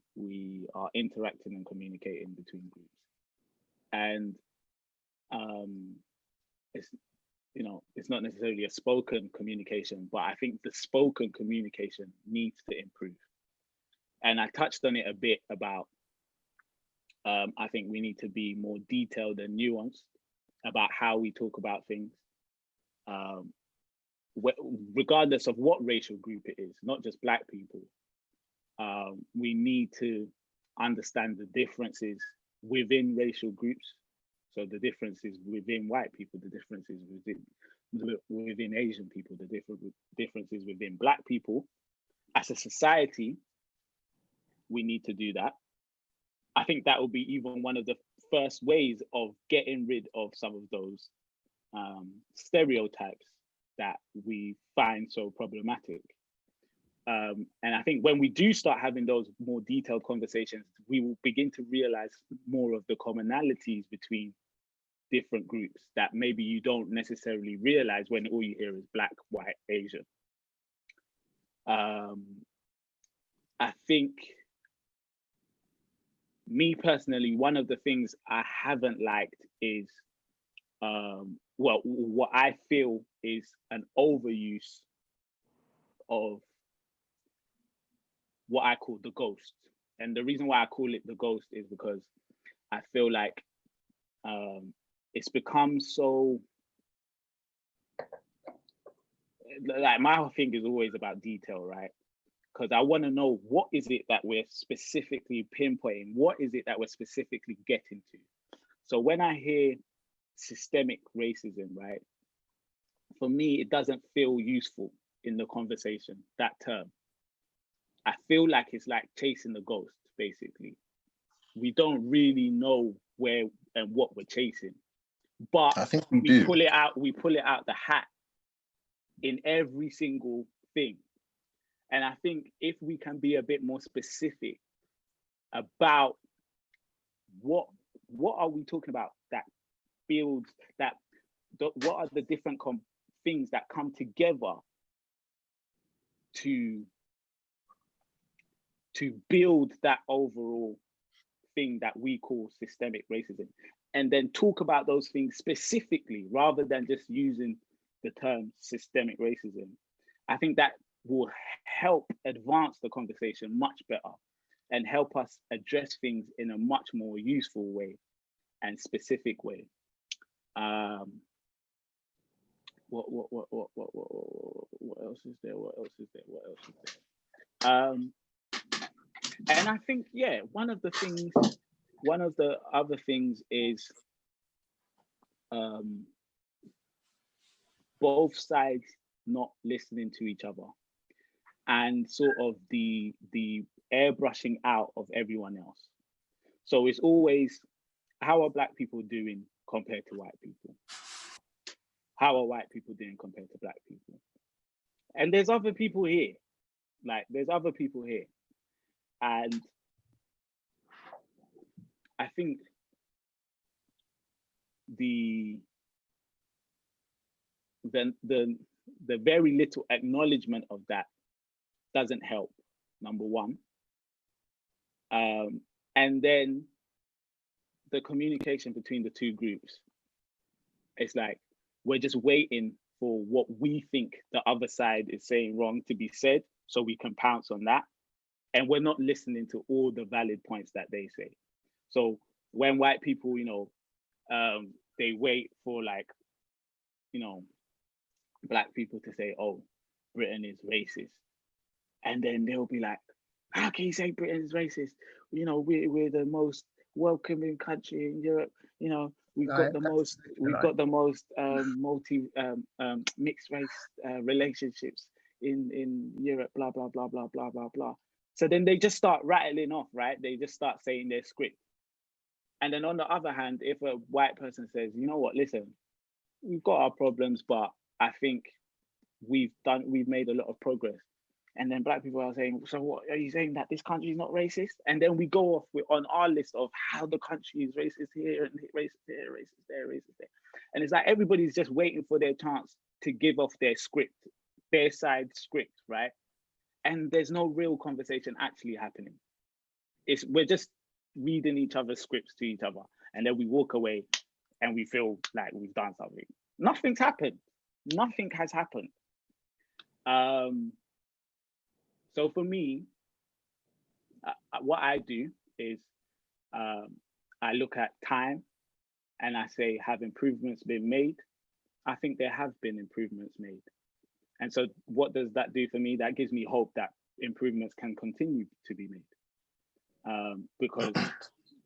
are interacting and communicating between groups, and it's not necessarily a spoken communication, but I think the spoken communication needs to improve. And I touched on it a bit about I think we need to be more detailed and nuanced about how we talk about things, regardless of what racial group it is, not just Black people. We need to understand the differences within racial groups. So the differences within white people, the differences within Asian people, the differences within Black people. As a society, we need to do that. I think that will be even one of the first ways of getting rid of some of those stereotypes that we find so problematic. And I think when we do start having those more detailed conversations, we will begin to realize more of the commonalities between different groups that maybe you don't necessarily realize when all you hear is Black, white, Asian. I think, me personally, one of the things I haven't liked is, well, what I feel is an overuse of what I call the ghost. And the reason why I call it the ghost is because I feel like it's become so, like, my whole thing is always about detail, right? Because I want to know, what is it that we're specifically pinpointing? What is it that we're specifically getting to? So when I hear systemic racism, right, for me, it doesn't feel useful in the conversation, that term. I feel like it's like chasing the ghost, basically. We don't really know where and what we're chasing, but I think we do. pull it out the hat in every single thing. And I think if we can be a bit more specific about what are we talking about that builds that, what are the different things that come together to build that overall thing that we call systemic racism, and then talk about those things specifically rather than just using the term systemic racism. I think that will help advance the conversation much better and help us address things in a much more useful way and specific way. What else is there? What else is there? What else is there? And I think, yeah, one of the other things is both sides not listening to each other, and sort of the airbrushing out of everyone else. So it's always, how are Black people doing compared to white people? How are white people doing compared to Black people? And there's other people here. Like, there's other people here. And I think the very little acknowledgement of that doesn't help, number one. And then the communication between the two groups. It's like, we're just waiting for what we think the other side is saying wrong to be said, so we can pounce on that. And we're not listening to all the valid points that they say. So when white people, they wait for, like, Black people to say, oh, Britain is racist. And then they'll be like, how can you say Britain is racist? We're the most welcoming country in Europe. We've got the most multi mixed race relationships in Europe, blah, blah, blah, blah, blah, blah, blah. So then they just start rattling off, right? They just start saying their script. And then on the other hand, if a white person says, you know what, listen, we've got our problems, but I think we've made a lot of progress. And then Black people are saying, so what are you saying, that this country is not racist? And then we go off on our list of how the country is racist here and racist there, racist there, racist there. And it's like everybody's just waiting for their chance to give off their script, their side script, right? And there's no real conversation actually happening. We're just reading each other's scripts to each other, and then we walk away and we feel like we've done something. Nothing's happened. Nothing has happened. So for me, what I do is I look at time and I say, have improvements been made? I think there have been improvements made. And so what does that do for me? That gives me hope that improvements can continue to be made because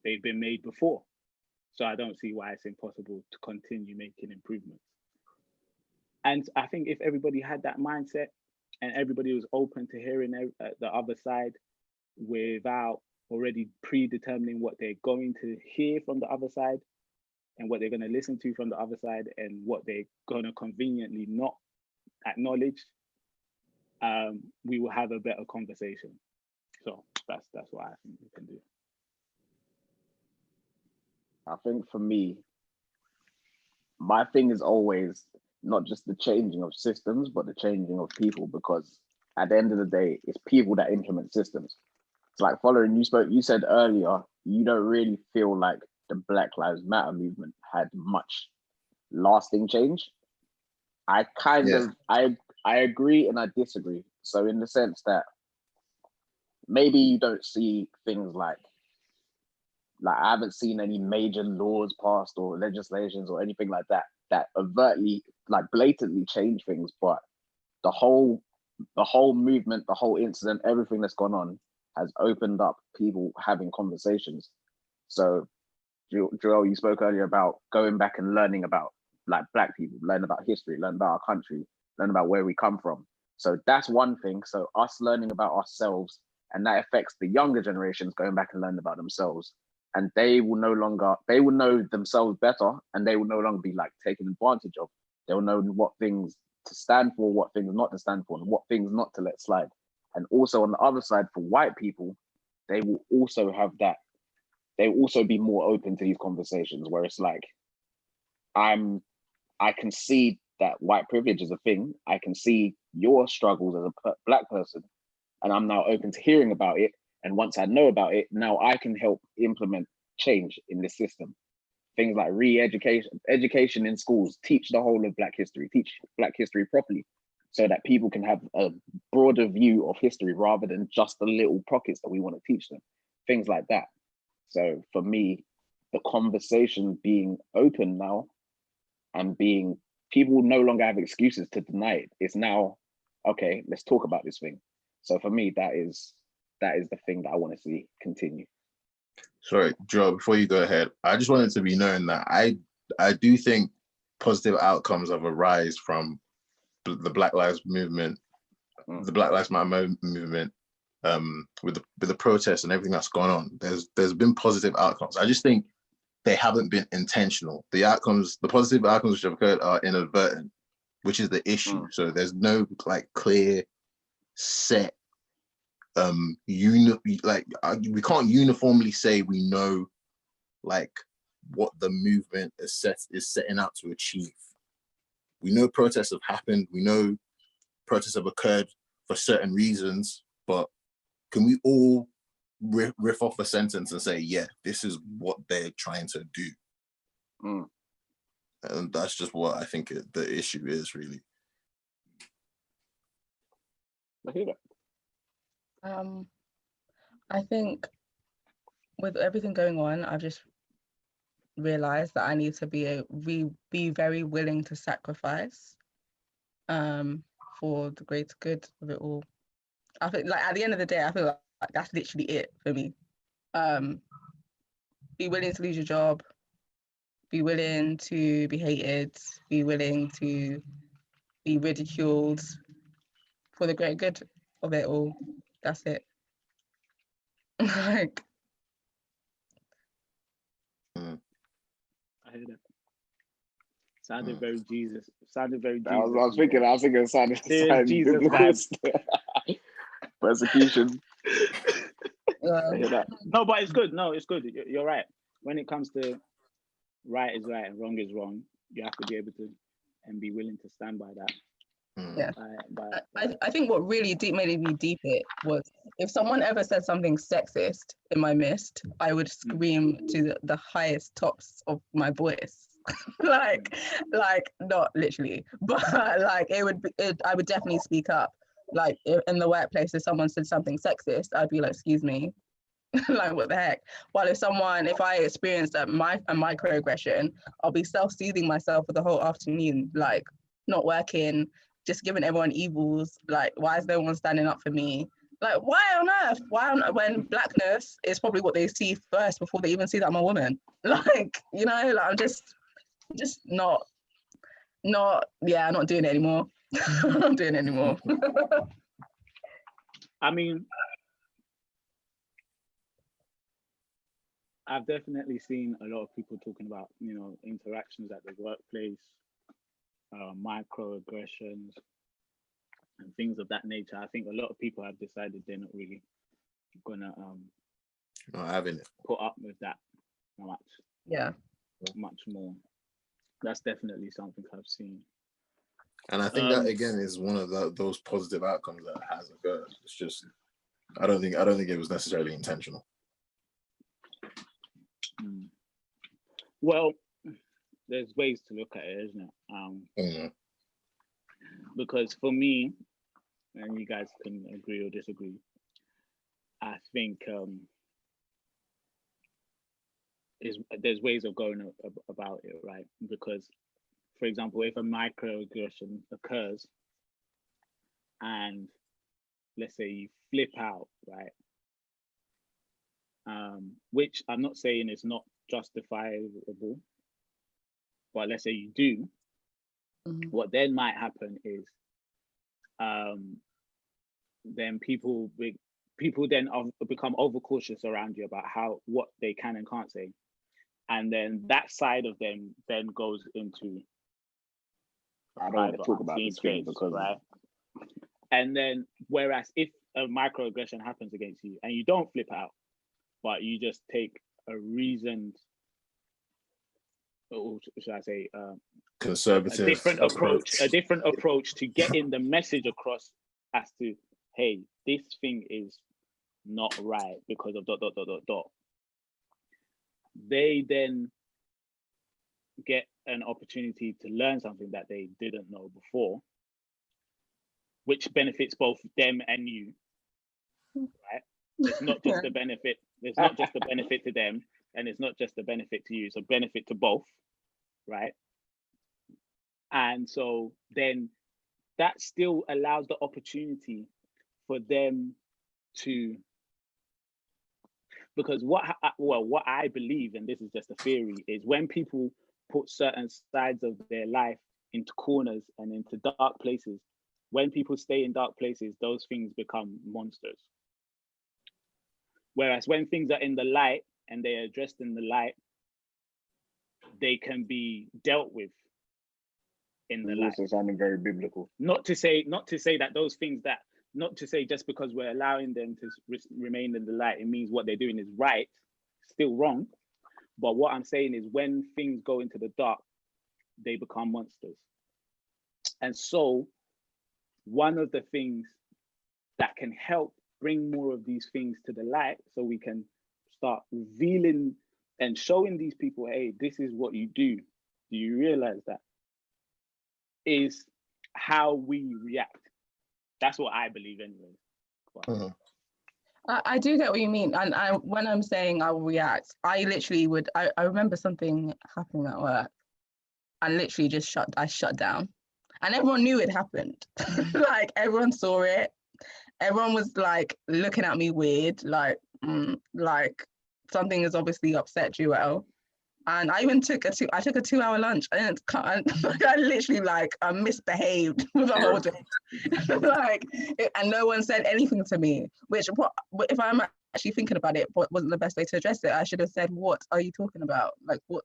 they've been made before. So I don't see why it's impossible to continue making improvements. And I think if everybody had that mindset and everybody was open to hearing the other side without already predetermining what they're going to hear from the other side and what they're going to listen to from the other side and what they're going to conveniently not acknowledge, we will have a better conversation. So that's what I think we can do. I think for me, my thing is always not just the changing of systems, but the changing of people, because at the end of the day, it's people that implement systems. It's like following you said earlier, you don't really feel like the Black Lives Matter movement had much lasting change. I kind of I agree and I disagree. So in the sense that maybe you don't see things like I haven't seen any major laws passed or legislations or anything like that that overtly, like blatantly change things, but the whole movement, the whole incident, everything that's gone on has opened up people having conversations. So Joel, you spoke earlier about going back and learning about like Black people, learn about history, learn about our country, learn about where we come from. So that's one thing. So us learning about ourselves, and that affects the younger generations going back and learn about themselves. And they will know themselves better, and they will no longer be like taken advantage of. They will know what things to stand for, what things not to stand for, and what things not to let slide. And also on the other side, for white people, they will also have that. They will also be more open to these conversations where it's like, I can see that white privilege is a thing. I can see your struggles as a Black person, and I'm now open to hearing about it. And once I know about it, now I can help implement change in this system. Things like education in schools, teach the whole of Black history, teach Black history properly, so that people can have a broader view of history rather than just the little pockets that we want to teach them. Things like that. So for me, the conversation being open now and being, people no longer have excuses to deny it. It's now, okay, let's talk about this thing. So for me, that is the thing that I want to see continue. Sorry, Joe, before you go ahead, I just wanted to be known that I do think positive outcomes have arisen from the Black Lives movement, the Black Lives Matter movement, with the protests and everything that's gone on. There's been positive outcomes. I just think they haven't been intentional. The positive outcomes which have occurred are inadvertent, which is the issue. So there's no like clear set we can't uniformly say we know like what the movement is setting out to achieve. We know protests have happened, we know protests have occurred for certain reasons, but can we all riff off a sentence and say, yeah, this is what they're trying to do? And that's just what I think the issue is, really. I hear that. I think with everything going on, I've just realized that I need to be very willing to sacrifice for the greater good of it all. I think like at the end of the day, I feel like that's literally it for me. Be willing to lose your job, be willing to be hated, be willing to be ridiculed for the greater good of it all. That's it. Like, I heard that. Sounded very Jesus. Sounded very Jesus. I was thinking it sounded Jesus. Persecution. No, but it's good. No, it's good. You're right. When it comes to right is right and wrong is wrong, you have to be able to and be willing to stand by that. Yeah. I think what really made me deep it was if someone ever said something sexist in my midst, I would scream to the highest tops of my voice. like not literally, but like I would definitely speak up. Like in the workplace, if someone said something sexist, I'd be like, excuse me, like what the heck. While if I experienced a microaggression, I'll be self-soothing myself for the whole afternoon, like not working, just giving everyone evils. Like, why is no one standing up for me? Like, why on earth? When Blackness is probably what they see first before they even see that I'm a woman. Like, you know, like I'm just not doing it anymore. I'm not doing it anymore. I mean, I've definitely seen a lot of people talking about, you know, interactions at the workplace, microaggressions, and things of that nature. I think a lot of people have decided they're not really gonna not having it. Put up with that much more. That's definitely something I've seen. And I think that again is one of those positive outcomes that has occurred. It's just I don't think it was necessarily intentional. Well, there's ways to look at it, isn't it? Because for me, and you guys can agree or disagree, I think there's ways of going about it, right? Because, for example, if a microaggression occurs and let's say you flip out, right? Which I'm not saying is not justifiable, but let's say you do, what then might happen is then people then become overcautious around you about what they can and can't say. And then that side of them then goes into I don't want to talk about this thing because right. And then whereas if a microaggression happens against you and you don't flip out, but you just take a reasoned, or should I say, conservative, a different approach to getting the message across as to, hey, this thing is not right because of ... They then get an opportunity to learn something that they didn't know before, which benefits both them and you, right? It's not just the benefit. It's not just the benefit to them, and it's not just the benefit to you. It's a benefit to both, right? And so then that still allows the opportunity for them to, because what I believe, and this is just a theory, is when people put certain sides of their life into corners and into dark places, when people stay in dark places, those things become monsters. Whereas when things are in the light and they are addressed in the light, they can be dealt with in the light. Also sounding very biblical. Not to say that those things that, not to say just because we're allowing them to remain in the light, it means what they're doing is right, still wrong. But what I'm saying is when things go into the dark, they become monsters. And so one of the things that can help bring more of these things to the light so we can start revealing and showing these people, hey, this is what you do. Do you realize that? Is how we react. That's what I believe anyway. I do get what you mean. And when I'm saying I will react, I literally would, I remember something happening at work and literally just shut down. And everyone knew it happened. Like everyone saw it. Everyone was like looking at me weird, like something has obviously upset Jewel. And I even took a 2-hour lunch. I literally I misbehaved the whole day. And no one said anything to me, which if I'm actually thinking about it, what wasn't the best way to address it? I should have said, what are you talking about? Like, what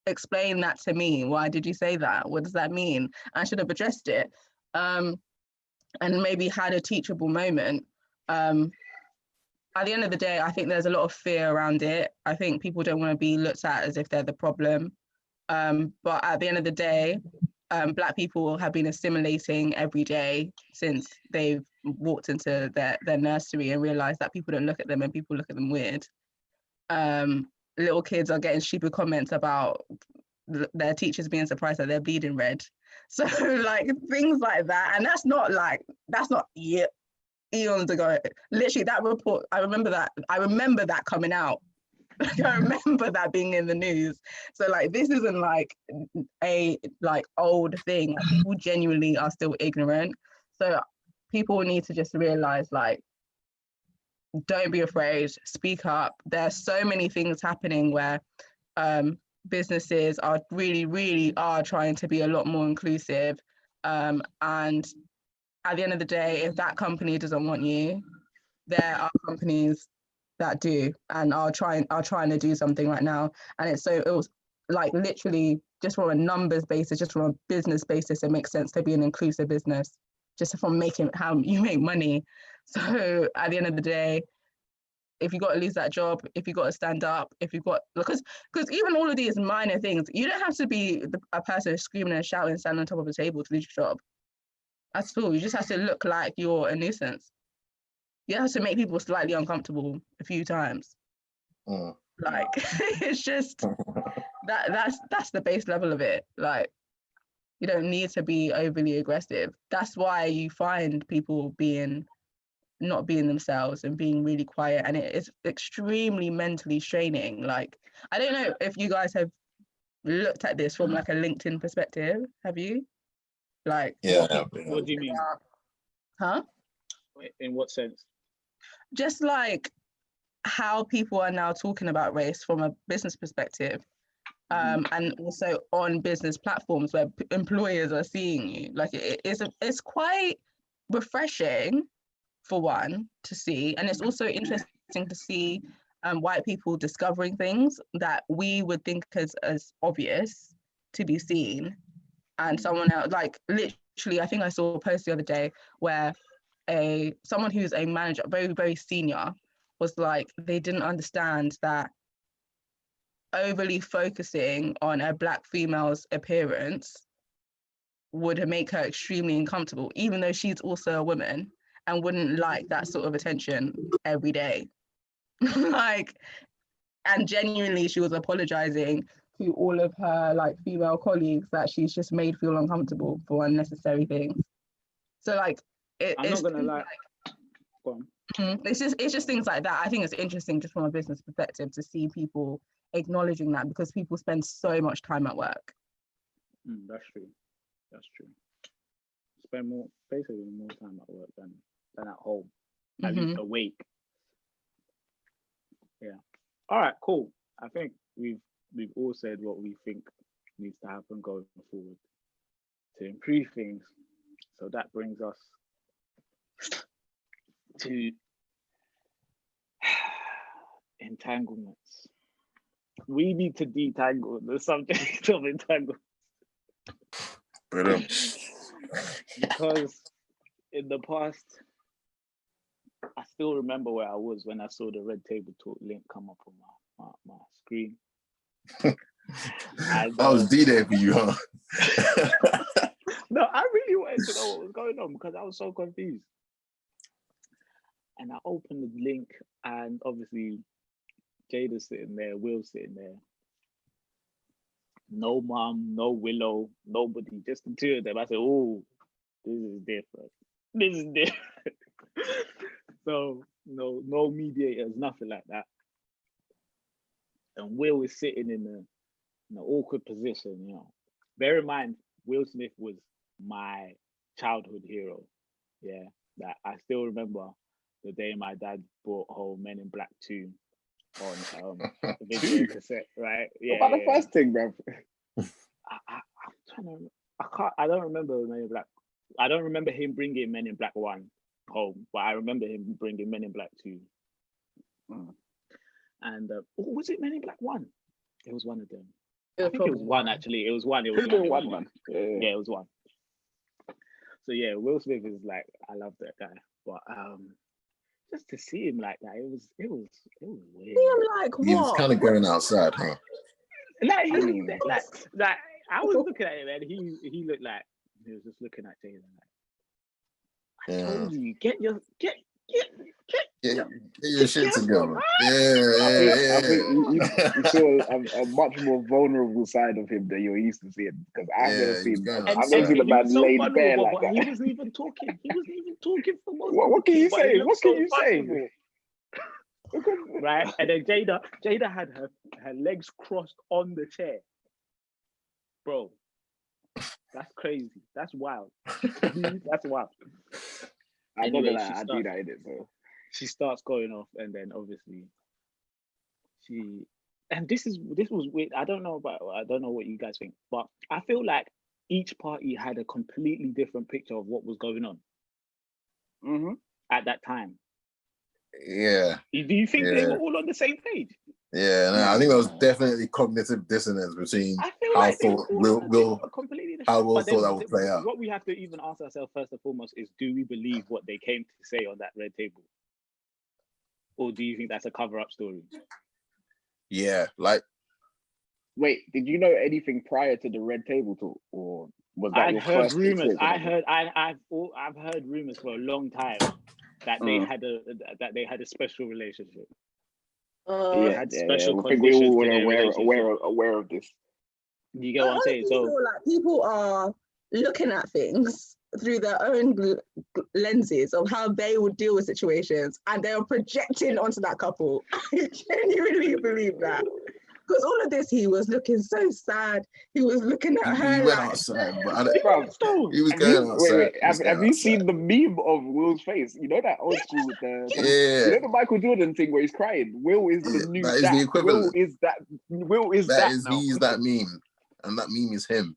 explain that to me. Why did you say that? What does that mean? I should have addressed it. And maybe had a teachable moment. At the end of the day, I think there's a lot of fear around it. I think people don't want to be looked at as if they're the problem. But at the end of the day, Black people have been assimilating every day since they've walked into their nursery and realized that people don't look at them and people look at them weird. Little kids are getting stupid comments about their teachers being surprised that they're bleeding red. So things like that. And that's not eons ago. Literally that report, I remember that coming out. I remember that being in the news. So this isn't a old thing. People genuinely are still ignorant. So people need to just realize don't be afraid, speak up. There's so many things happening where businesses are really are trying to be a lot more inclusive. And at the end of the day, if that company doesn't want you, there are companies that do and are trying to do something right now. And it was literally just from a numbers basis, just from a business basis, it makes sense to be an inclusive business, just from making how you make money. So at the end of the day, if you got to lose that job, if you got to stand up, if you got, because even all of these minor things, you don't have to be a person screaming and shouting, standing on top of a table to lose your job. That's all. You just have to look like you're a nuisance. You have to make people slightly uncomfortable a few times. Like, it's just that's the base level of it. Like, you don't need to be overly aggressive. That's why you find people not being themselves and being really quiet, and it is extremely mentally straining. Like, I don't know if you guys have looked at this from like a LinkedIn perspective. Have you? Like, what do you mean? Huh? In what sense? Just like how people are now talking about race from a business perspective, and also on business platforms where employers are seeing you. Like, it's quite refreshing, for one, to see, and it's also interesting to see white people discovering things that we would think as obvious to be seen, and someone else, like, literally, I think I saw a post the other day where someone who's a manager, very, very senior, was like, they didn't understand that overly focusing on a Black female's appearance would make her extremely uncomfortable, even though she's also a woman and wouldn't like that sort of attention every day. Like, and genuinely, she was apologizing to all of her like female colleagues that she's just made feel uncomfortable for unnecessary things. So like, I'm not gonna lie. Like, go on. It's just things like that. I think it's interesting just from a business perspective to see people acknowledging that, because people spend so much time at work. That's true. Spend basically more time at work than at home, at least awake. Yeah. All right, cool. I think we've all said what we think needs to happen going forward to improve things. So that brings us to entanglements. We need to detangle the subject of entanglement. Because in the past, I still remember where I was when I saw the Red Table Talk link come up on my screen. I was D-Day for you, huh? No, I really wanted to know what was going on because I was so confused. And I opened the link, and obviously Jada's sitting there, Will's sitting there. No mom, no Willow, nobody, just the two of them. I said, oh, this is different. So no mediators, nothing like that. And Will is sitting in an awkward position, you know. Bear in mind, Will Smith was my childhood hero. Yeah, that I still remember the day my dad brought home Men in Black 2 on video cassette, right? Yeah. What about the first thing, bro? I'm trying to. I don't remember Men in Black. I don't remember him bringing Men in Black 1 home, but I remember him bringing Men in Black 2. And was it Men in Black 1? It was one of them. I think it was one, actually. It was one. It was one, man. Yeah, it was one. So yeah, Will Smith is like, I love that guy, but just to see him like that, it was weird. Like, he was kind of going outside, huh? Like I was looking at him, and he looked like he was just looking at Jada like, I told you, get your shit together. I think you saw a much more vulnerable side of him than you're used to seeing, because I've never seen a man laid bare like that. He wasn't even talking. For most. What can you say? What can you say? Right, and then Jada had her legs crossed on the chair, bro. That's crazy. That's wild. That's wild. I'm not gonna lie, I do that in it, so. She starts going off, and then obviously this was weird. I don't know what you guys think, but I feel like each party had a completely different picture of what was going on at that time. Yeah. Do you think they were all on the same page? Yeah, no, I think there was definitely cognitive dissonance between how Will thought that would play out. What we have to even ask ourselves first and foremost is, do we believe what they came to say on that Red Table? or do you think that's a cover-up story? Yeah, like. Wait, did you know anything prior to the Red Table talk, or was that I'd your heard first rumors. experience? I've heard rumors for a long time that they had a special relationship. They had special I think we conditions all to were their relationship. aware of this. You get I what I'm saying? honestly So feel like people are looking at things through their own lenses of how they would deal with situations, and they are projecting onto that couple. I genuinely believe that. Because all of this, he was looking so sad. He was looking at her. He went like, outside, but I don't. Bro, He was going outside. have you seen the meme of Will's face? You know that old school with you know the Michael Jordan thing where he's crying. Will is the new that is the equivalent. Will is that now. He's that meme, and that meme is him.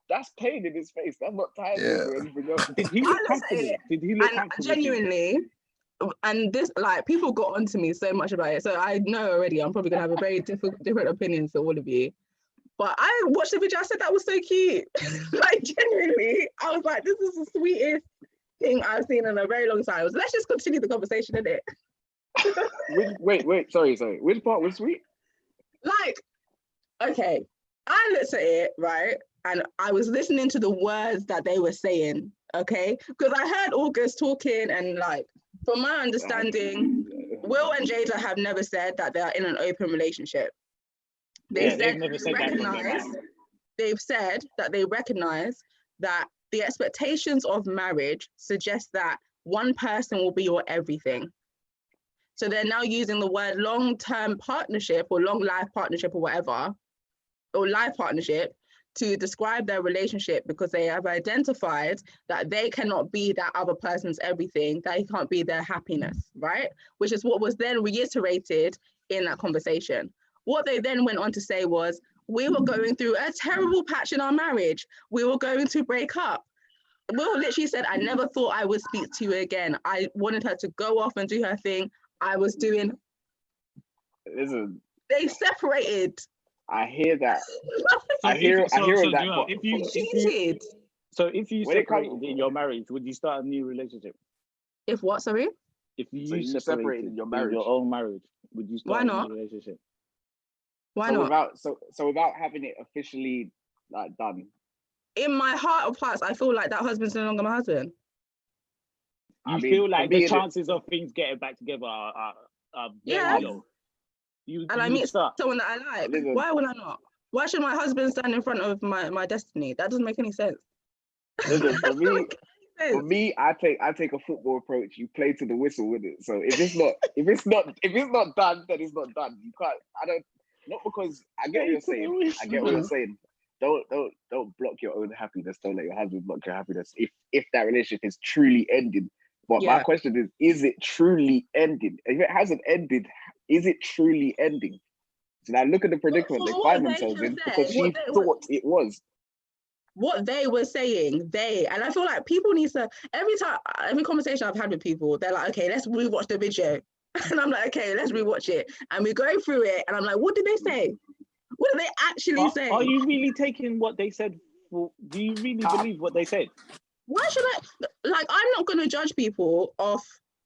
That's pain in his face. That's not tiredness or anything else. Did he look comfortable? Did he look comfortable? Genuinely, and this, like, people got onto me so much about it. So I know already I'm probably gonna have a very different opinions to all of you. But I watched the video, I said that was so cute. Like, genuinely, I was like, this is the sweetest thing I've seen in a very long time. So let's just continue the conversation, innit? Wait, sorry. Which part was sweet? Like, okay, I looked at it, right? And I was listening to the words that they were saying, okay? Because I heard August talking, and like, from my understanding, Will and Jada have never said that they are in an open relationship. They've said that they recognize that the expectations of marriage suggest that one person will be your everything. So they're now using the word long-term partnership or long life partnership or whatever, or life partnership, to describe their relationship, because they have identified that they cannot be that other person's everything, that he can't be their happiness, right? Which is what was then reiterated in that conversation. What they then went on to say was, we were going through a terrible patch in our marriage. We were going to break up. Will literally said, I never thought I would speak to you again. I wanted her to go off and do her thing. I was doing... Listen. They separated. I hear that. So I hear that. So if you separated in your marriage, would you start a new relationship? If what, sorry? If you separated in your own marriage, would you start a new relationship? Why not? Without having it officially like done. In my heart of hearts, I feel like that husband's no longer my husband. You feel like the chances of things getting back together are very low. And I meet someone that I like. Listen. Why would I not? Why should my husband stand in front of my destiny? That doesn't make any sense. Listen, for me, I take a football approach. You play to the whistle with it. So if it's not done, then it's not done. You can't. Not because I get what you're saying. Don't block your own happiness. Don't let your husband block your happiness. If that relationship is truly ending. But my question is it truly ending? If it hasn't ended, is it truly ending? So now look at the predicament they find themselves in, because she thought it was. What they were saying, and I feel like people need to, every conversation I've had with people, they're like, okay, let's rewatch the video. And I'm like, okay, let's rewatch it. And we go through it, and I'm like, what did they say? What did they actually say? Are you really taking what they said? Do you really believe what they said? Why should I'm not going to judge people off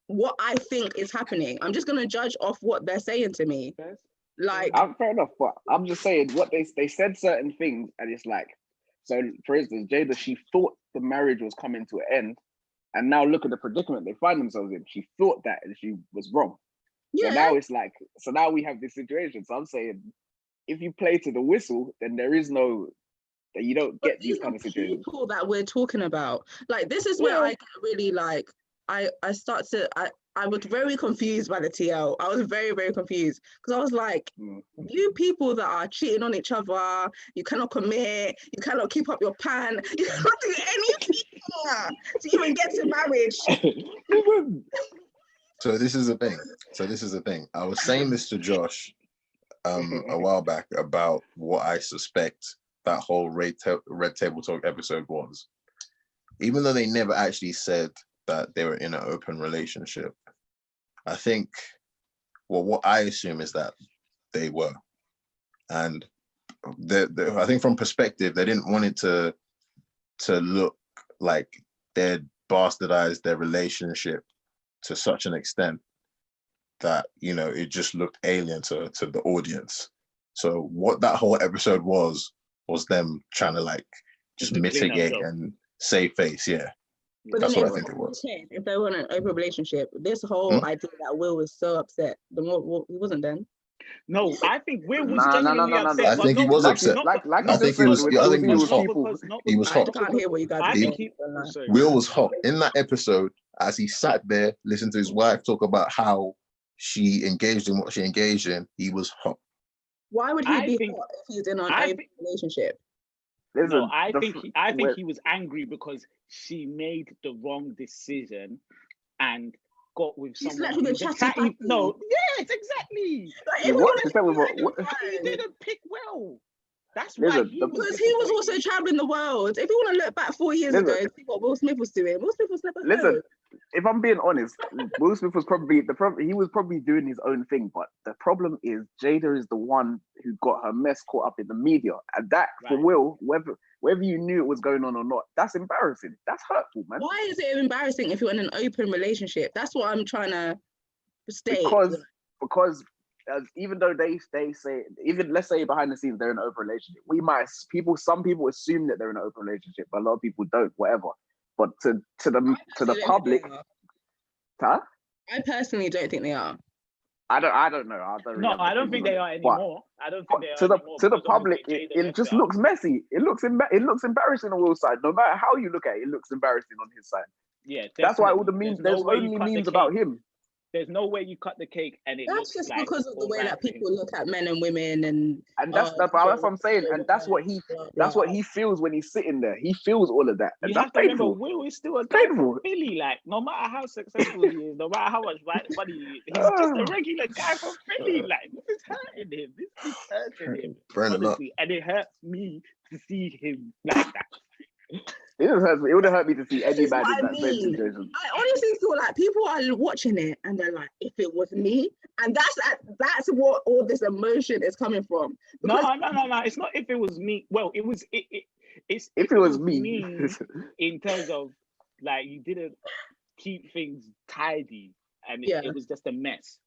what I think is happening. I'm just going to judge off what they're saying to me. Fair enough, but I'm just saying what they said certain things, and it's like, so for instance, Jada, she thought the marriage was coming to an end, and now look at the predicament they find themselves in. She thought that, and she was wrong. Yeah. So now it's like, now we have this situation. So I'm saying, if you play to the whistle, then there is no, that you don't get these kind of situations. People that we're talking about, like, this is where I get really like, I was very confused by the TL. I was very, very confused, because I was like, you people that are cheating on each other, you cannot commit, you cannot keep up your pan, you cannot do anything to even get to marriage. So this is the thing. I was saying this to Josh a while back about what I suspect that whole Red Table Talk episode was. Even though they never actually said that they were in an open relationship, I think what I assume is that they were. And I think from perspective, they didn't want it to look like they'd bastardized their relationship to such an extent that, you know, it just looked alien to the audience. So what that whole episode was them trying to like just mitigate and save face. Yeah. But that's then what I think it was. If they were in an open relationship, this whole idea that Will was so upset, the more he wasn't then. No, I think Will was genuinely upset. I think he was upset. I think he was. I think he was hot. He was hot. I can't hear what you guys are saying. Will was hot in that episode as he sat there, listened to his wife talk about how she engaged in what she engaged in. He was hot. Why would he be hot if he's in an open relationship? No, I think he was angry because she made the wrong decision and got with someone. No, yes, exactly. He didn't pick well. That's why because he was also traveling the world. If you want to look back 4 years ago, see what Will Smith was doing. Will Smith was never home. If I'm being honest, Will Smith was probably he was probably doing his own thing, but the problem is Jada is the one who got her mess caught up in the media, and that for Will, whether you knew it was going on or not, that's embarrassing. That's hurtful, man. Why is it embarrassing if you're in an open relationship? That's what I'm trying to state. Because even though they say, even let's say behind the scenes they're in an open relationship, some people assume that they're in an open relationship, but a lot of people don't. Whatever. But to the public, I personally don't think they are. I don't know. I don't think they are anymore. I don't think they are to the public, it just looks messy. It looks embarrassing on Will's side. No matter how you look at it, it looks embarrassing on his side. Yeah, that's why all the memes. There's only memes about him. There's no way you cut the cake and it looks just like because of the way that people look at men and women and that's what I'm saying, and that's what he feels when he's sitting there. He feels all of that, and that's painful. Remember, Will is still a guy from Philly. Like, no matter how successful he is, no matter how much money he is, he's just a regular guy from Philly. Like, this is hurting him. This is hurting him, honestly, and it hurts me to see him like that. It would have hurt me to see any man in that same situation. I honestly feel like people are watching it and they're like, if it was me, and that's what all this emotion is coming from. No. It's not if it was me. Well, it's if it was me in terms of like you didn't keep things tidy and it was just a mess.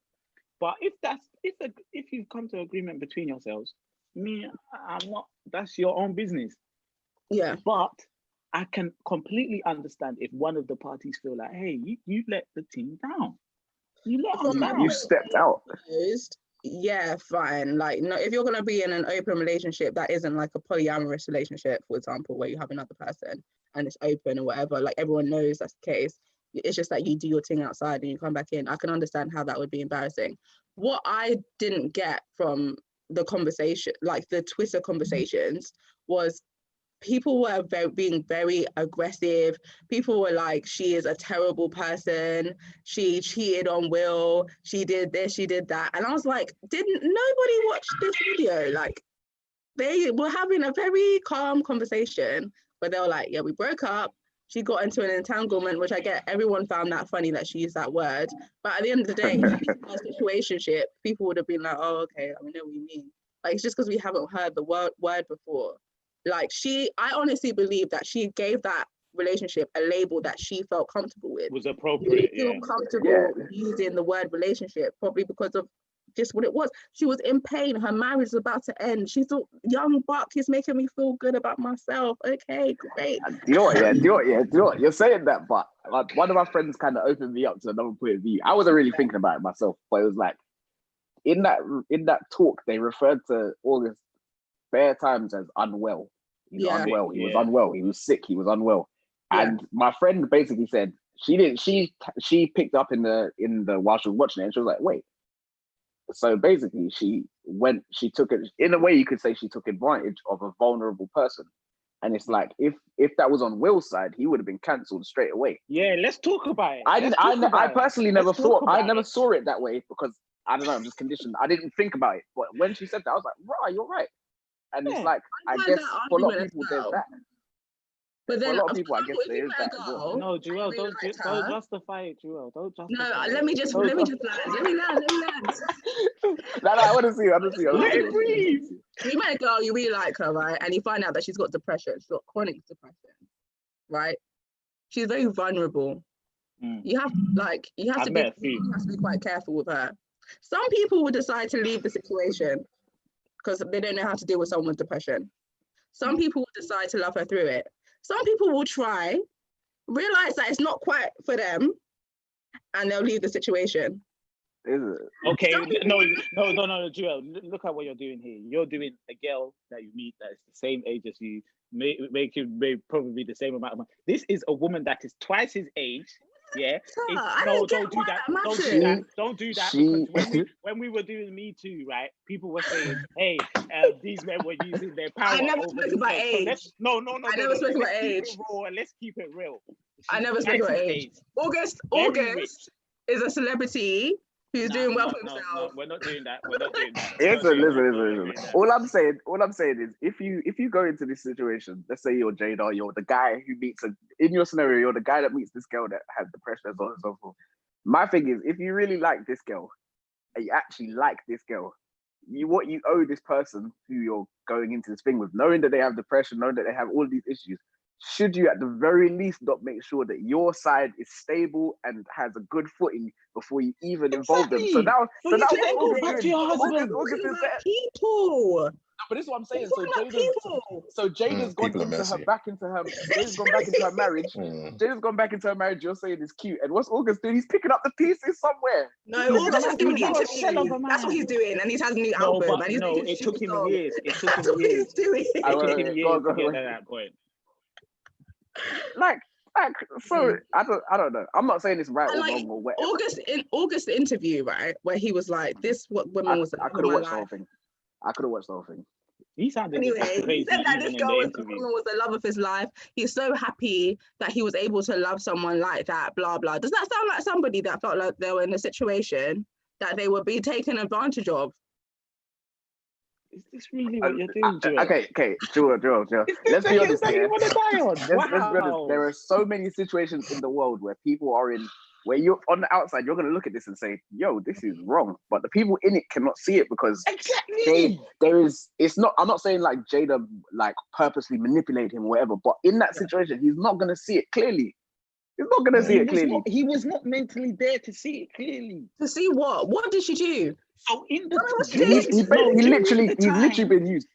But if you come to agreement between yourselves, I'm not. That's your own business. Yeah, but I can completely understand if one of the parties feel like, hey, you let the team down. You let them down. You stepped out. Yeah, fine. Like, no, if you're gonna be in an open relationship that isn't like a polyamorous relationship, for example, where you have another person and it's open or whatever, like everyone knows that's the case. It's just that you do your thing outside and you come back in. I can understand how that would be embarrassing. What I didn't get from the conversation, like the Twitter conversations, was people were being very aggressive. People were like, she is a terrible person. She cheated on Will. She did this, she did that. And I was like, didn't nobody watch this video? Like, they were having a very calm conversation where they were like, yeah, we broke up. She got into an entanglement, which I get everyone found that funny that she used that word. But at the end of the day, if she's in a situationship, people would have been like, oh, okay, I know what you mean. Like, it's just because we haven't heard the word before. Like I honestly believe that she gave that relationship a label that she felt comfortable with. Was appropriate. She feel comfortable using the word relationship, probably because of just what it was. She was in pain. Her marriage is about to end. She thought, young buck is making me feel good about myself. Okay, great. Do you know what? You're saying that, but like, one of my friends kind of opened me up to another point of view. I wasn't really thinking about it myself, but it was like in that talk, they referred to August bare times as unwell. He was unwell. He was sick. He was unwell. Yeah. And my friend basically said she picked up in the while she was watching it, and she was like, wait. So basically she took it, in a way you could say she took advantage of a vulnerable person. And it's like, if that was on Will's side, he would have been cancelled straight away. Yeah, let's talk about it. I personally never saw it that way because I don't know, I'm just conditioned. I didn't think about it. But when she said that, I was like, right, you're right. And it's like, I guess for a lot of people, there's that. But then, for a lot of people, I guess there is that as well. No, Joel, don't justify it, Joel. Don't justify it. No, let me just land. No, I want to see. Let it breathe. You met a girl, you really like her, right? And you find out that she's got depression. She's got chronic depression, right? She's very vulnerable. You have to be quite careful with her. Some people will decide to leave the situation because they don't know how to deal with someone with depression. Some people will decide to love her through it. Some people will try, realize that it's not quite for them, and they'll leave the situation. Is it? Okay, no, Joel, look at what you're doing here. You're doing a girl that you meet that is the same age as you, may probably the same amount of money. This is a woman that is twice his age. Yeah. Don't do that. Don't do that. Because when we were doing Me Too, right? People were saying, "Hey, these men were using their power." I never spoke about age. No. I never spoke about age. Let's keep it real. I never spoke about age. August is a celebrity who's doing well for himself. No, we're not doing that. Listen. All I'm saying is, if you go into this situation, let's say you're Jada, you're the guy who meets in your scenario, you're the guy that meets this girl that has depression and so on and so forth. My thing is, if you really like this girl, and you actually like this girl, what you owe this person who you're going into this thing with, knowing that they have depression, knowing that they have all these issues, should you at the very least not make sure that your side is stable and has a good footing before you even involve them? So now August is there. People. But this is what I'm saying. So Jada's gone back into her marriage. Jada's gone back into her marriage. You're saying it's cute. And what's August doing? He's picking up the pieces somewhere. No, August is doing interviews. That's what he's doing, and he's has a new album. It took him years. It took him years to get to that point. So I don't know. I'm not saying it's right or wrong or whatever. August interview, right, where he was like, "This what women was." I could have watched the whole thing. He sounded crazy. He said that this girl was the love of his life. He's so happy that he was able to love someone like that. Blah blah. Does that sound like somebody that felt like they were in a situation that they would be taken advantage of? Is this really what you're doing, Joel? Okay, Joel. Let's be honest here. Let's be honest. There are so many situations in the world where people are in, where you're on the outside, you're going to look at this and say, yo, this is wrong. But the people in it cannot see it because it's not, I'm not saying like Jada like purposely manipulate him or whatever, but in that situation, he's not going to see it clearly. He's not going to see it clearly. He was not mentally there to see it clearly. To see what? What did she do? So in the he's literally been used.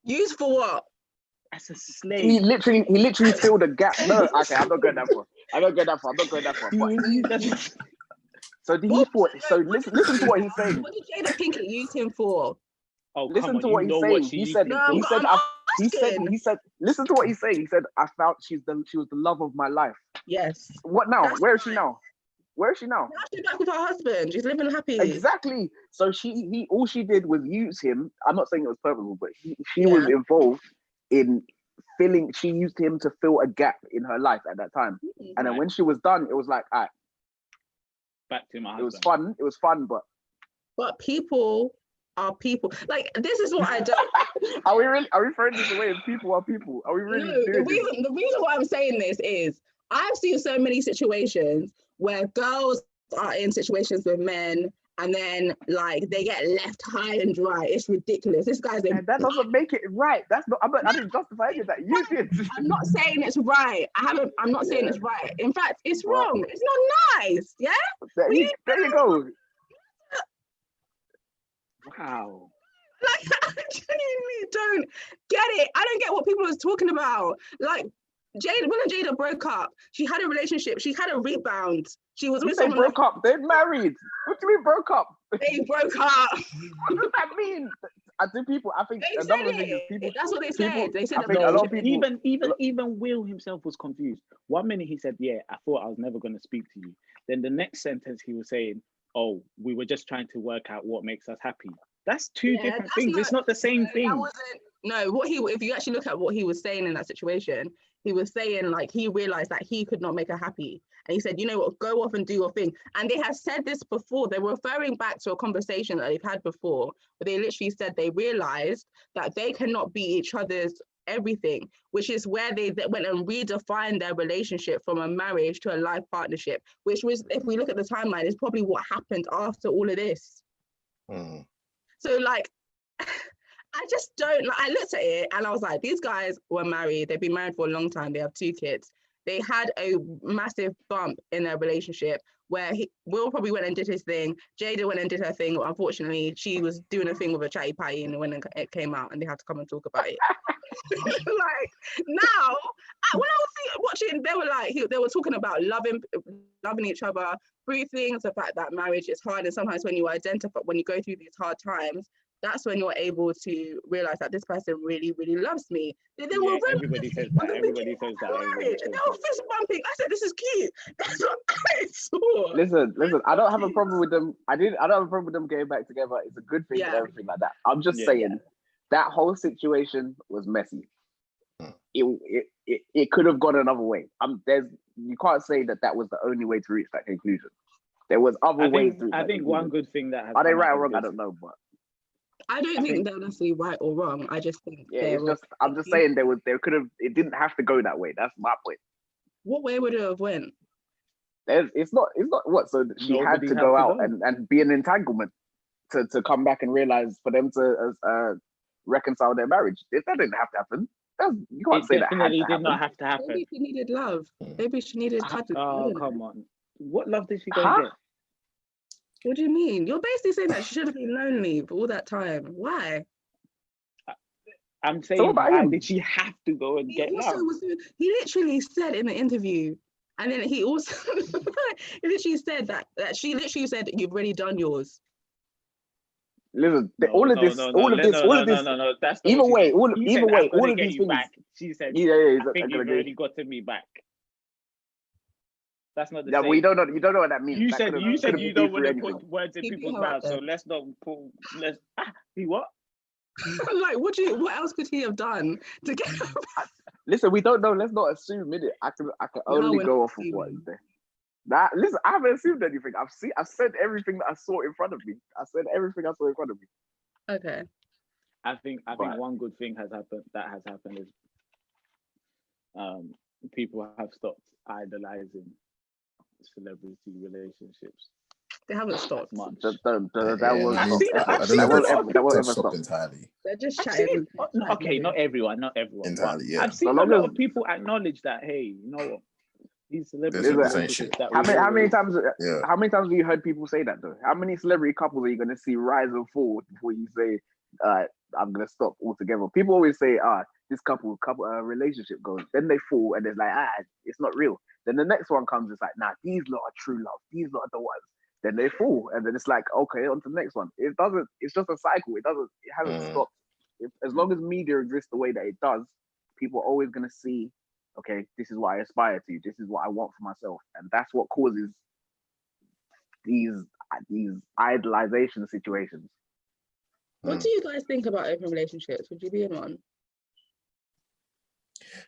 Used for what? As a slave. He literally filled a gap. No, okay, I'm not going that far. So did he thought? So listen to what he's saying. What did Jada Pinkett use him for? Oh, listen to what he's saying. He said. Listen to what he's saying. He said, "I felt she was the love of my life." Yes. What now? Where is she now? Now she's back with her husband. She's living happy. Exactly. So all she did was use him. I'm not saying it was purposeful, but she was involved in filling. She used him to fill a gap in her life at that time. And then when she was done, it was like, all right, back to my husband. It was fun, but people are people. Like, this is what I do. Are we referring this away as people are people? Are we really doing this? The reason why I'm saying this is I've seen so many situations where girls are in situations with men and then like they get left high and dry. It's ridiculous. This guy's that doesn't make it right. That's not. I didn't justify any of that. You did. I'm not saying it's right. I'm not saying it's right. In fact, it's wrong. It's not nice. Yeah. There you go. Wow. Like, I genuinely don't get it. I don't get what people are talking about. Like, when Jada broke up, she had a relationship. She had a rebound. She was with someone. They broke up. They're married. What do you mean broke up? They broke up. What does that mean? I think another thing is people. That's what they said. They said a lot of people. Even Will himself was confused. 1 minute he said, "Yeah, I thought I was never going to speak to you." Then the next sentence he was saying, "Oh, we were just trying to work out what makes us happy." That's two different things. It's not the same thing. If you actually look at what he was saying in that situation, he was saying like he realized that he could not make her happy. And he said, you know what, go off and do your thing. And they have said this before. They were referring back to a conversation that they've had before, but they literally said they realized that they cannot be each other's everything, which is where they went and redefined their relationship from a marriage to a life partnership, which was, if we look at the timeline, is probably what happened after all of this. So like, I just don't, like, I looked at it and I was like, these guys were married. They've been married for a long time. They have 2 kids. they had a massive bump in their relationship where Will probably went and did his thing. Jada went and did her thing. Unfortunately, she was doing a thing with a chatty patty, and when it came out, and they had to come and talk about it. Like now, when I was watching, they were like, they were talking about loving each other through things. The fact that marriage is hard, and sometimes when you go through these hard times, that's when you're able to realize that this person really, really loves me. Everybody says that. Everybody says that. Marriage, and they were fist bumping. I said, "This is cute." That's what I saw. Listen. I don't have a problem with them. I don't have a problem with them getting back together. It's a good thing and everything like that. I'm just saying that whole situation was messy. It could have gone another way. You can't say that was the only way to reach that conclusion. There was other ways to reach I think one good thing that has are they right or wrong? I don't know, but I don't think they're necessarily right or wrong. I just think I'm just saying it didn't have to go that way. That's my point. What way would it have went? It's not what, so she had to go out and be an entanglement to come back and realize for them to reconcile their marriage. That didn't have to happen. You can't say that. It definitely did not have to happen. Maybe she needed love. Maybe she needed cuddling. Oh, come on. What love did she go get? What do you mean? You're basically saying that she should have been lonely for all that time. Why? I'm saying, why did she have to go and get love? He literally said in the interview, and then he also he literally said that she literally said, "You've already done yours." Listen, all of this. That's either way, all of these things. Back. She said, I think you've already gotten me back. That's not the same. We don't know. You don't know what that means. You said you don't want to put words in people's mouths, so let's not put. He what? Like, what else could he have done to get her back? Listen, we don't know. Let's not assume, innit? I can only go off of what is there. Listen, I haven't assumed anything. I've said everything that I saw in front of me. Okay. I think one good thing has happened is people have stopped idolizing celebrity relationships. They haven't stopped. Much. That won't ever stop entirely. They're just chatting. Okay, not everyone. Entirely, yeah. I've seen a lot of people acknowledge that. Hey, you know what? These celebrities. How many times have you heard people say that though? How many celebrity couples are you going to see rise and fall before you say, I'm going to stop altogether? People always say, this couple relationship goes, then they fall and it's like, it's not real. Then the next one comes, it's like, nah, these lot are true love. These lot are the ones. Then they fall, and then it's like, okay, on to the next one. It doesn't. It's just a cycle. It hasn't stopped. As long as media exists the way that it does, people are always going to see, okay, this is what I aspire to. This is what I want for myself, and that's what causes these idolization situations. What do you guys think about open relationships? Would you be in one?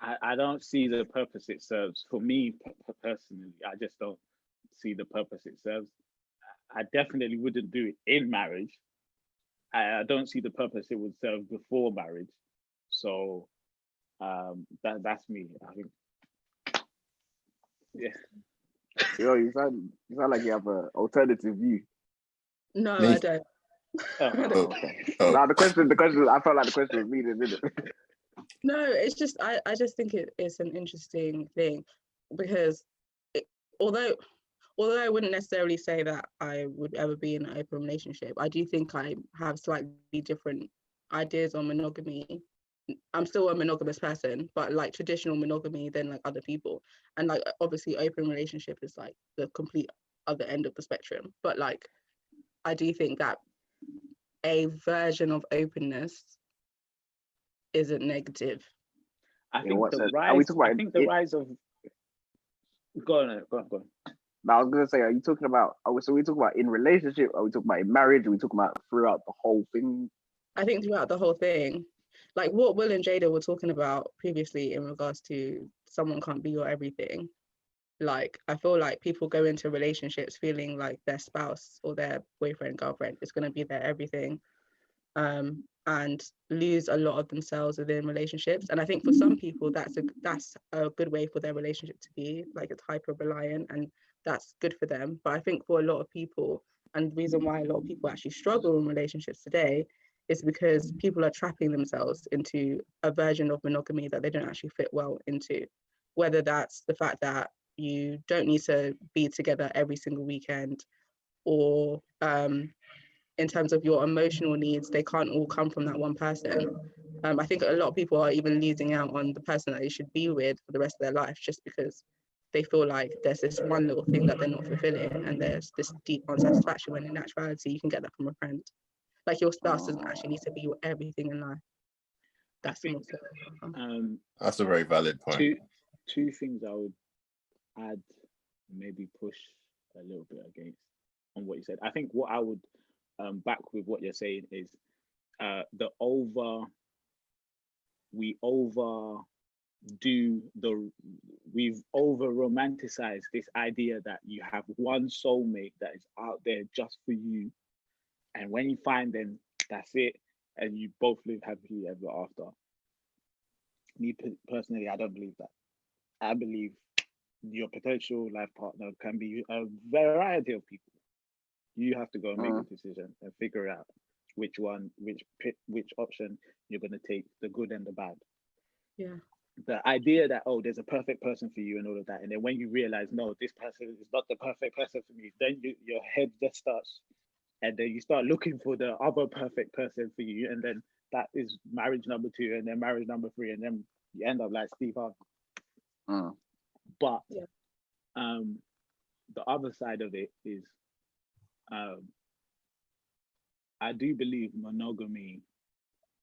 I don't see the purpose it serves. For me personally, I just don't see the purpose it serves. I definitely wouldn't do it in marriage. I don't see the purpose it would serve before marriage. So that's me. I think. Yeah. You sound like you have an alternative view. No, I don't. Okay. Now the question. I felt like the question was me, didn't it? No, it's just I just think it's an interesting thing because although I wouldn't necessarily say that I would ever be in an open relationship, I do think I have slightly different ideas on monogamy. I'm still a monogamous person, but like traditional monogamy than like other people. And like obviously open relationship is like the complete other end of the spectrum. But like I do think that a version of openness isn't negative. I think the rise of go on. Now, I was gonna say, are we talking about in relationship? Are we talking about in marriage? Are we talking about throughout the whole thing? I think throughout the whole thing, like what Will and Jada were talking about previously in regards to someone can't be your everything. Like I feel like people go into relationships feeling like their spouse or their boyfriend, girlfriend is gonna be their everything, and lose a lot of themselves within relationships. And I think for some people that's a good way for their relationship to be, like it's hyper reliant and that's good for them. But I think for a lot of people, and the reason why a lot of people actually struggle in relationships today is because people are trapping themselves into a version of monogamy that they don't actually fit well into. whether that's the fact that you don't need to be together every single weekend, or in terms of your emotional needs, they can't all come from that one person. I think a lot of people are even losing out on the person that they should be with for the rest of their life, just because they feel like there's this one little thing that they're not fulfilling, and there's this deep unsatisfaction, when in actuality you can get that from a friend. Like, your spouse doesn't actually need to be your everything in life. That's I think, that's a very valid point. Two things I would add, maybe push a little bit against on what you said. I think what I would back with what you're saying is we've over romanticized this idea that you have one soulmate that is out there just for you, and when you find them, that's it, and you both live happily ever after. Me personally, I don't believe that. I believe your potential life partner can be a variety of people. You have to go and make a decision and figure out which option you're going to take, the good and the bad. Yeah. The idea that, oh, there's a perfect person for you and all of that, and then when you realize, no, this person is not the perfect person for me, then your head just starts, and then you start looking for the other perfect person for you, and then that is marriage number 2, and then marriage number 3, and then you end up like Steve Harvey. But the other side of it is, I do believe monogamy,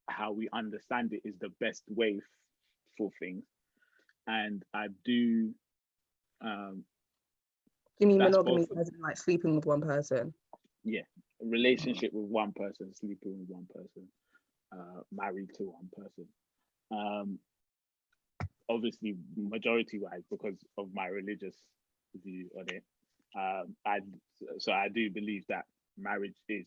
how we understand it, is the best way for things, and I do. You mean monogamy as in like sleeping with one person? Yeah, a relationship with one person, sleeping with one person, married to one person. Obviously, majority-wise, because of my religious view on it, I do believe that marriage is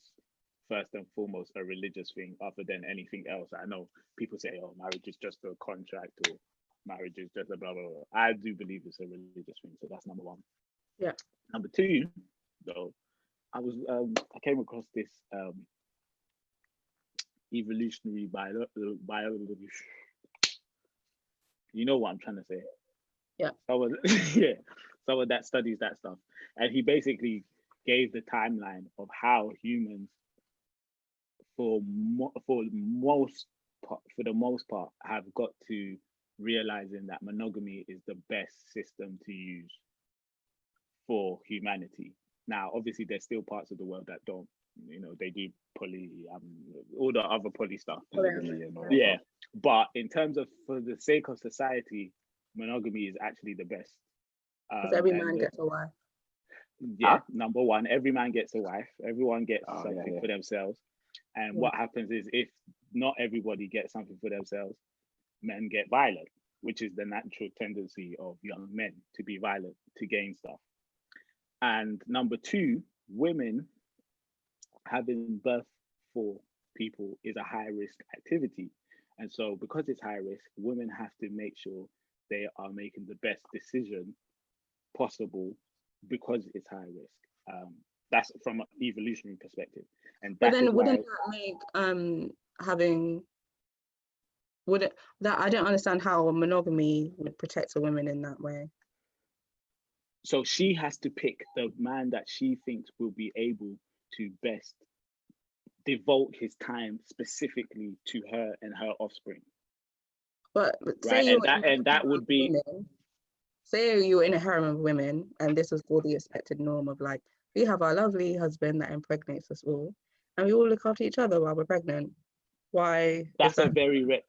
first and foremost a religious thing, other than anything else. I know people say, "Oh, marriage is just a contract," or "Marriage is just a blah blah blah." I do believe it's a religious thing, so that's number 1. Yeah. Number 2, though, I came across this evolutionary biology. You know what I'm trying to say? Yeah. Someone that studies that stuff, and he basically gave the timeline of how humans, for the most part, have got to realizing that monogamy is the best system to use for humanity. Now, obviously, there's still parts of the world that don't. They do poly, all the other poly stuff. Yeah, but in terms of, for the sake of society, monogamy is actually the best. Because every man gets a wife. Yeah, number 1, every man gets a wife. Everyone gets something for themselves. And what happens is, if not everybody gets something for themselves, men get violent, which is the natural tendency of young men to be violent, to gain stuff. And number 2, women having birth for people is a high risk activity. And so because it's high risk, women have to make sure they are making the best decision possible because it's high risk. That's from an evolutionary perspective. And but then wouldn't that make I don't understand how monogamy would protect a woman in that way. So she has to pick the man that she thinks will be able to best devote his time specifically to her and her offspring. But say that would be women, say you're in a harem of women, and this was for the expected norm of like, we have our lovely husband that impregnates us all, and we all look after each other while we're pregnant. Why? That's a very rare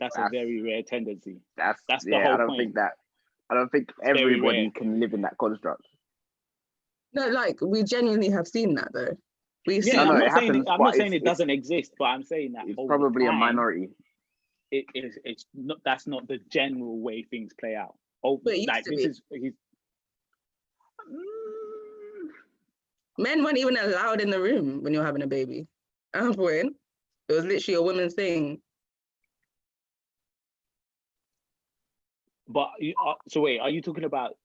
tendency. That's the whole point. I don't think everybody can live in that construct. No, like, we genuinely have seen that though. I'm not saying it doesn't exist, but I'm saying that it's probably a minority. It's not. That's not the general way things play out. But men weren't even allowed in the room when you're having a baby. It was literally a woman's thing. But so wait, are you talking about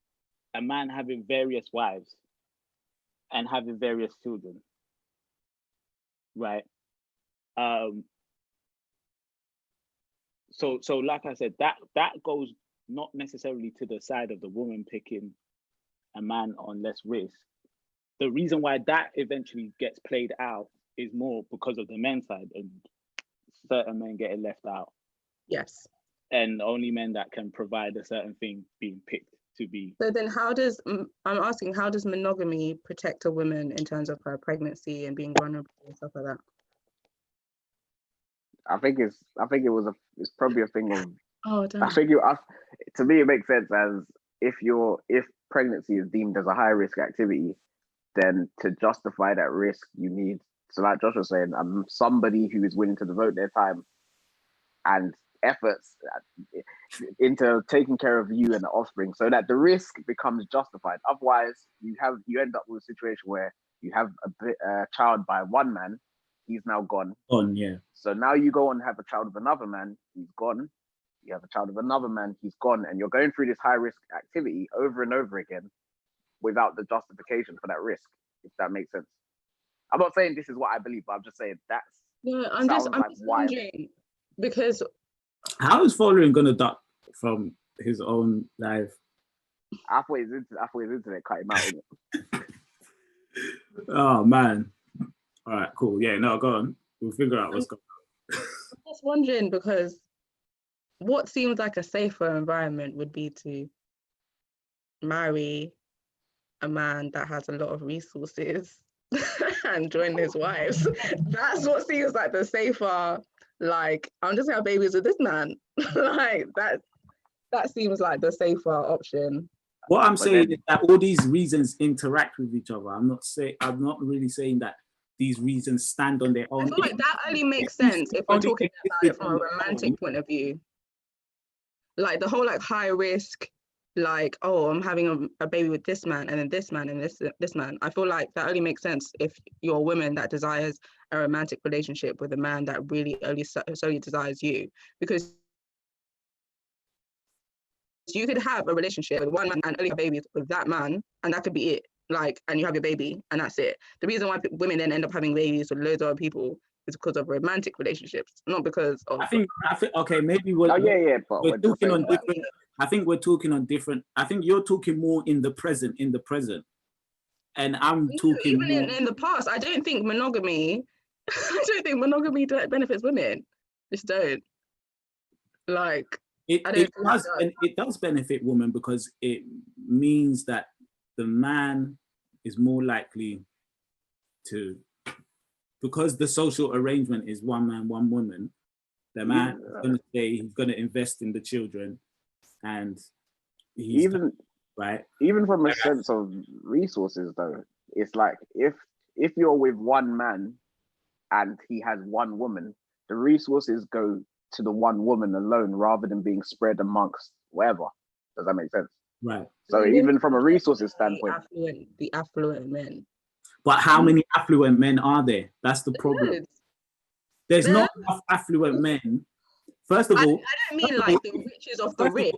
a man having various wives and having various children, right? So like I said, that goes not necessarily to the side of the woman picking a man on less risk. The reason why that eventually gets played out is more because of the men's side, and certain men getting left out. Yes. And only men that can provide a certain thing being picked to be. So then how does monogamy protect a woman in terms of her pregnancy and being vulnerable and stuff like that? It's probably a thing of, damn. To me, it makes sense as if pregnancy is deemed as a high risk activity, then to justify that risk, you need, so like Josh was saying, somebody who is willing to devote their time and efforts into taking care of you and the offspring, so that the risk becomes justified. Otherwise, you end up with a situation where you have a child by one man, he's now gone. Yeah. So now you go and have a child with another man, he's gone. You have a child with another man, he's gone, and you're going through this high risk activity over and over again without the justification for that risk, if that makes sense. I'm not saying this is what I believe, but I'm just saying I'm just wondering, because how is Following gonna duck from his own life? I thought his internet cut him out. Oh man. All right, cool. Yeah, no, go on. We'll figure out what's going on. I'm just wondering, because what seems like a safer environment would be to marry a man that has a lot of resources and join his wives. That's what seems like the safer, like, I'm just gonna have babies with this man. Like that seems like the safer option. What I'm saying is that all these reasons interact with each other. I'm not really saying that these reasons stand on their own. I feel like that only makes sense if we're talking about it from a romantic point of view. Like the whole like high risk, like, oh, I'm having a baby with this man and then this man and this man. I feel like that only makes sense if you're a woman that desires a romantic relationship with a man that really only solely desires you. Because you could have a relationship with one man and only have babies with that man, and that could be it. Like, and you have your baby, and that's it. The reason why women then end up having babies with loads of other people is because of romantic relationships, not because of. I think okay, maybe we're talking on different. I think we're talking on different. I think you're talking more in the present, and I'm talking even in the past. I don't think monogamy. I don't think monogamy benefits women. Just don't. Like. It does benefit women because it means that the man is more likely to, because the social arrangement is one man, one woman, the man is going to say he's going to invest in the children, and he's even from a sense of resources though, it's like if you're with one man and he has one woman, the resources go to the one woman alone rather than being spread amongst whatever. Does that make sense? Right. So even from a resources standpoint, the affluent men. But how many affluent men are there? That's the problem. There's not enough affluent men. First of all, I don't mean like the riches of the rich.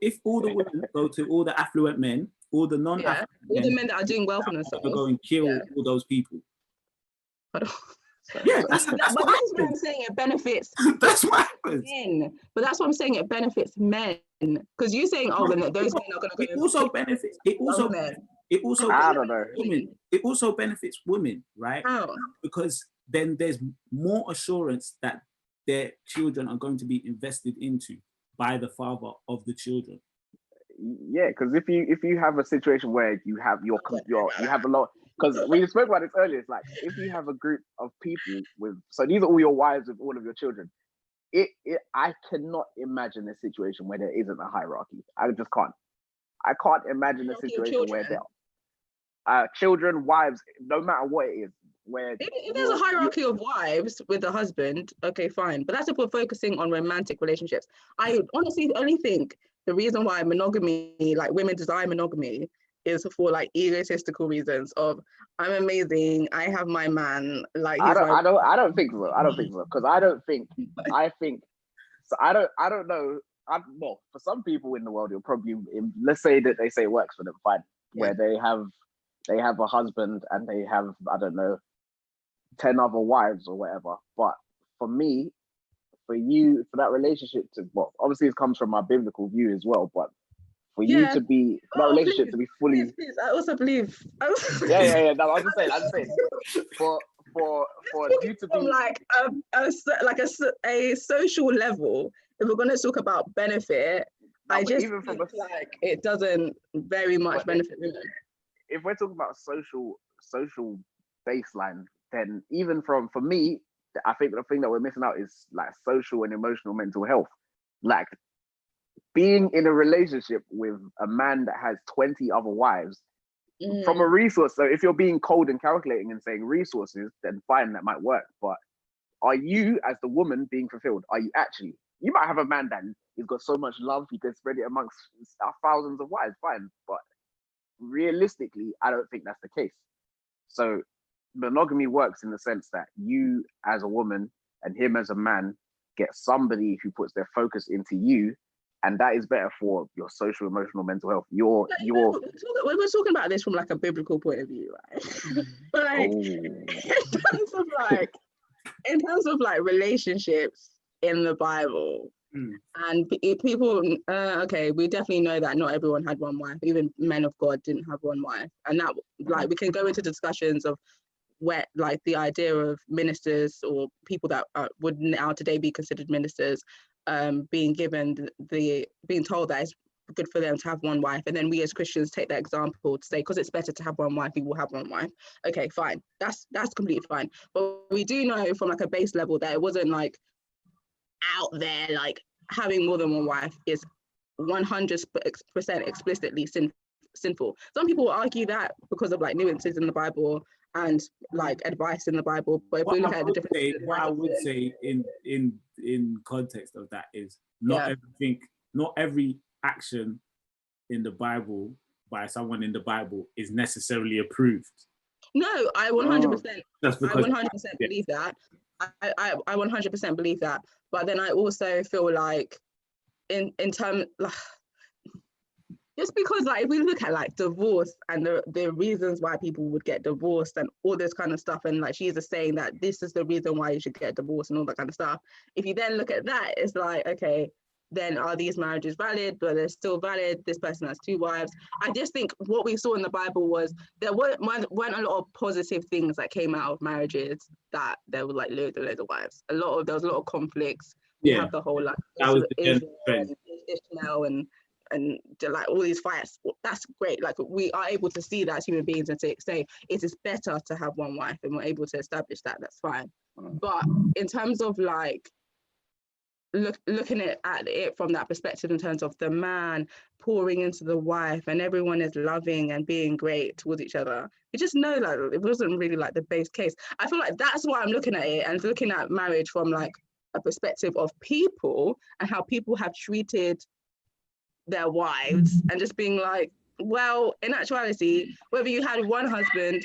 If all the women go to all the affluent men, all the non-affluent all the men that are doing well for themselves, go and kill all those people. Yeah, but this is what I'm saying. It benefits. That's what happens. Men. But that's what I'm saying. It benefits men. Because you're saying, oh, when those men are going to go. It also benefits. It also. I don't know. Women. It also benefits women, right? How? Because then there's more assurance that their children are going to be invested into by the father of the children. Yeah, because if you have a situation where you have you have a lot. Because we spoke about this earlier, it's like if you have a group of people so these are all your wives with all of your children, I cannot imagine a situation where there isn't a hierarchy. I just can't. I can't imagine a situation where there are children, wives, no matter what it is. Where if there's a hierarchy of wives with a husband, okay, fine. But that's if we're focusing on romantic relationships. I honestly only think the reason why monogamy, like women desire monogamy, is for like egotistical reasons of I'm amazing, I have my man. Like I don't think so. Because I don't know. Well, for some people in the world, you'll probably, let's say that they say it works for them, fine. Yeah. Where they have a husband and they have, I don't know, 10 other wives or whatever. But for me, for you, for that relationship to, well, obviously it comes from my biblical view as well, but for you to be, for that relationship to be fully. Please. I also believe. Yeah. No, I'm just saying. For you to be like a social level, if we're going to talk about benefit, I just even think like it doesn't very much benefit women. If we're talking about social baseline, then even for me, I think the thing that we're missing out is like social and emotional mental health. Like being in a relationship with a man that has 20 other wives from a resource. So if you're being cold and calculating and saying resources, then fine, that might work. But are you, as the woman, being fulfilled? Are you actually? You might have a man that he's got so much love, he can spread it amongst thousands of wives, fine. But realistically, I don't think that's the case. So monogamy works in the sense that you as a woman and him as a man get somebody who puts their focus into you, and that is better for your social, emotional, mental health. We're talking about this from like a biblical point of view, right? But like in terms of like relationships in the Bible, and people, okay, we definitely know that not everyone had one wife. Even men of God didn't have one wife, and that like we can go into discussions of where like the idea of ministers or people that would now today be considered ministers being given being told that it's good for them to have one wife, and then we as Christians take that example to say because it's better to have one wife, we will have one wife. Okay, fine, that's completely fine. But we do know from like a base level that it wasn't like out there like having more than one wife is 100% explicitly sinful. Some people will argue that because of like nuances in the Bible and like advice in the Bible, but if we look at the different what I would say in context of that is not every action in the Bible by someone in the Bible is necessarily approved. No, I 100%. Just because I 100% believe that. I 100% believe that. But then I also feel like in terms like, just because like if we look at like divorce and the reasons why people would get divorced and all this kind of stuff, and like Jesus saying that this is the reason why you should get divorced and all that kind of stuff, if you then look at that, it's like, okay, then are these marriages valid? But they're still valid. This person has 2 wives. I just think what we saw in the Bible was there weren't a lot of positive things that came out of marriages, that there were like loads of wives. There was a lot of conflicts. We have the whole like Ishmael and like all these fights. That's great. Like we are able to see that as human beings and say it is better to have one wife, and we're able to establish that. That's fine. But in terms of like looking at it from that perspective, in terms of the man pouring into the wife and everyone is loving and being great towards each other, you just know like it wasn't really like the base case. I feel like that's why I'm looking at it and looking at marriage from like a perspective of people and how people have treated their wives, and just being like, well, in actuality, whether you had one husband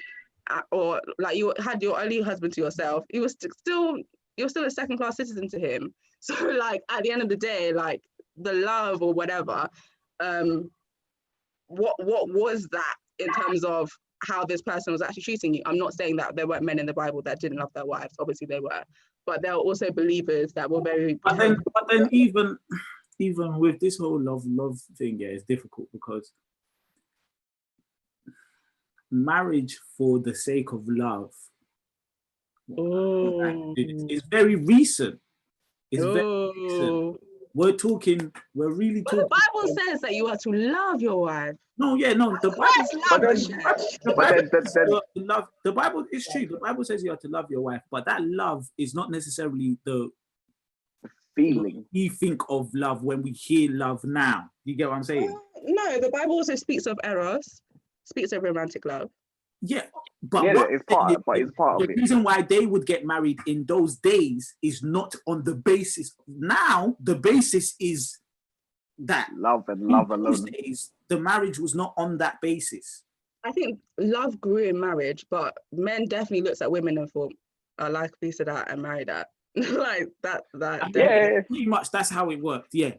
or like you had your only husband to yourself, you're still a second-class citizen to him. So like at the end of the day, like the love or whatever, what was that in terms of how this person was actually treating you? I'm not saying that there weren't men in the Bible that didn't love their wives. Obviously they were, but there were also believers that were very. But then even with this whole love thing, it's difficult because marriage for the sake of love it's very recent. It's very recent. We're really talking. The Bible says that you are to love your wife. The Bible is true. The Bible says you have to love your wife, but that love is not necessarily the feeling we think of love when we hear love now. You get what I'm saying? No, the Bible also speaks of eros, speaks of romantic love. Yeah, but it's part of it. The reason why they would get married in those days is not on the basis. Now the basis is that love and love alone. Those days, the marriage was not on that basis. I think love grew in marriage, but men definitely looked at women and thought, I like a piece of that and marry that. Like that. Pretty much that's how it worked. Yeah.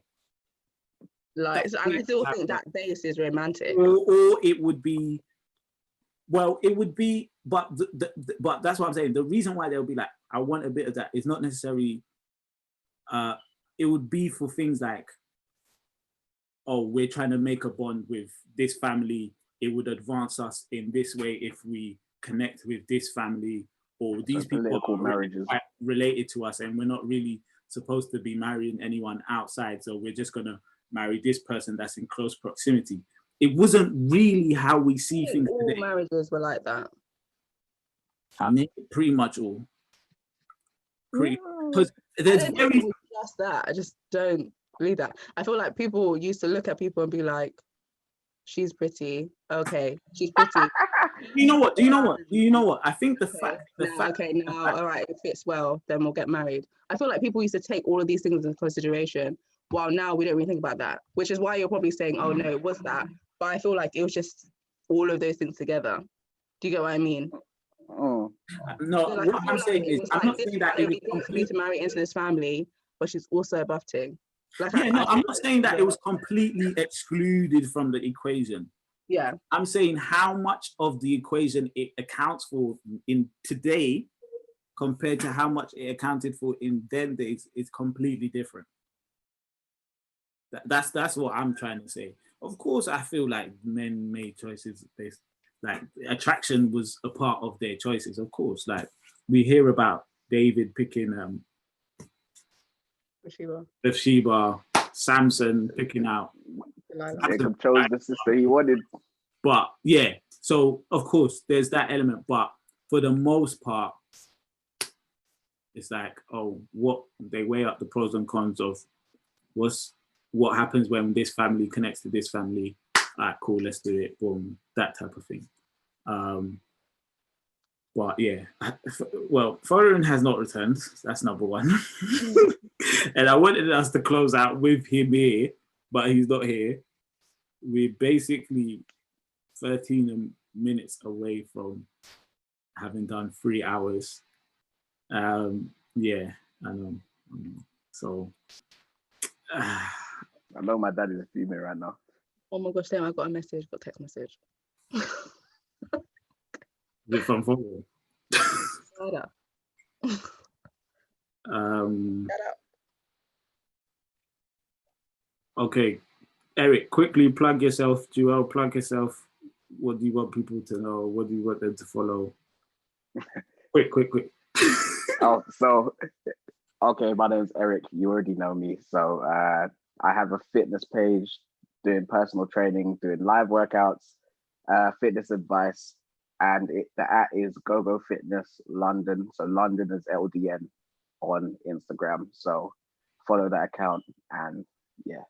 Like, so I still think that base is romantic. Or it would be. Well, it would be, but but that's what I'm saying. The reason why they'll be like, I want a bit of that is not necessarily it would be for things like, oh, we're trying to make a bond with this family. It would advance us in this way if we connect with this family, or these people political are really marriages. quite related to us, and we're not really supposed to be marrying anyone outside. So we're just gonna marry this person that's in close proximity. It wasn't really how we see things all today. marriages were like that. Pretty much all. Because I there's don't think it was just that. I just don't believe that. I feel like people used to look at people and be like, she's pretty. Okay, she's pretty. You know what? Do you know what? Do you know what? I think the fact. All right, it fits well, then we'll get married. I feel like people used to take all of these things into consideration, while now we don't really think about that, which is why you're probably saying, oh no, it was that. But I feel like it was just all of those things together. Do you get what I mean? No, so like, what I'm saying is, I'm not saying that it was complete to marry into this family, but she's also a buff thing. Like, I'm not saying that it was completely excluded from the equation. Yeah. I'm saying how much of the equation it accounts for in today compared to how much it accounted for in then days is completely different. That's what I'm trying to say. Of course, I feel like men made choices based, like attraction was a part of their choices. Of course, like we hear about David picking Bathsheba, Samson picking out. Jacob chose the sister he wanted. But yeah, so of course there's that element, but for the most part, it's like, oh, what they weigh up the pros and cons of what happens when this family connects to this family. All right, cool, let's do it. Boom, that type of thing. But yeah, well, Foreign has not returned. That's number one. And I wanted us to close out with him here, but he's not here. We're basically 13 minutes away from having done 3 hours. Yeah, I know. So I know my dad is a female right now. Oh my gosh, damn, I got a message, got a text message. Is it from Foreign? Jada. Okay, Eric, quickly plug yourself. Joel, plug yourself. What do you want people to know? What do you want them to follow? Quick. Oh, so, okay, my name's Eric. You already know me. So I have a fitness page, doing personal training, doing live workouts, fitness advice, and the @ is GoGo Fitness London. So London is LDN on Instagram. So follow that account, and yeah.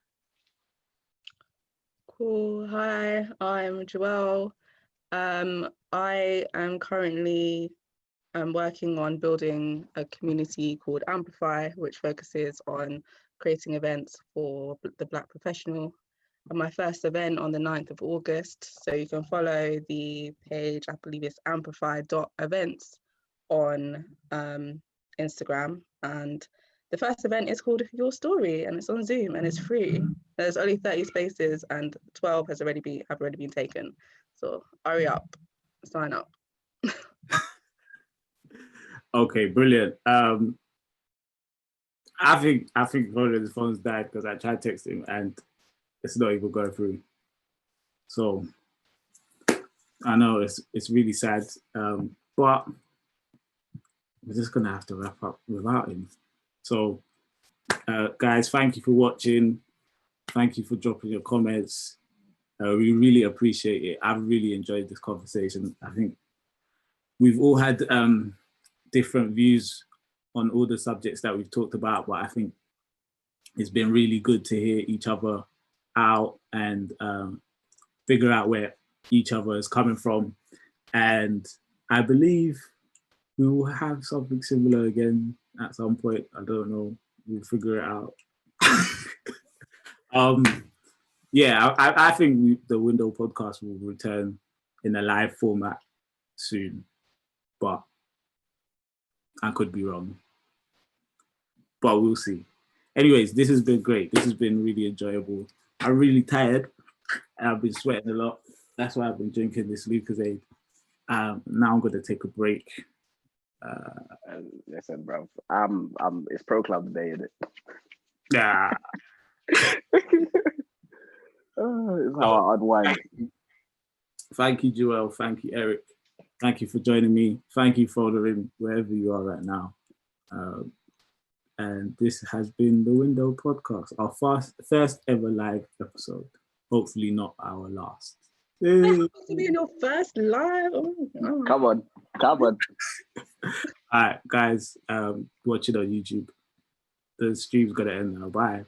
Cool. Hi, I'm Joelle. I am currently working on building a community called Amplify, which focuses on creating events for the Black professional. And my first event on the 9th of August. So you can follow the page, I believe it's amplify.events on Instagram. And the first event is called Your Story, and it's on Zoom and it's free. There's only 30 spaces and 12 have already been taken. So hurry up, sign up. Okay, brilliant. I think his phone's died because I tried texting him and it's not even going through. So I know it's really sad, but we're just gonna have to wrap up without him. So guys, thank you for watching. Thank you for dropping your comments. We really appreciate it. I've really enjoyed this conversation. I think we've all had different views on all the subjects that we've talked about, but I think it's been really good to hear each other out and figure out where each other is coming from. And I believe we will have something similar again at some point. I don't know. We'll figure it out. Yeah, I think the Window podcast will return in a live format soon, but I could be wrong. But we'll see. Anyways, this has been great. This has been really enjoyable. I'm really tired. I've been sweating a lot. That's why I've been drinking this Lucozade. Now I'm going to take a break. Listen, bro, it's Pro Club Day, isn't it? Yeah. It's how I unwind. Thank you, Joel. Thank you, Eric. Thank you for joining me. Thank you, following wherever you are right now. And this has been the Window Podcast, our first ever live episode. Hopefully not our last. To be in your first live. Come on. All right, guys, watch it on YouTube. The stream's gonna end now. Bye.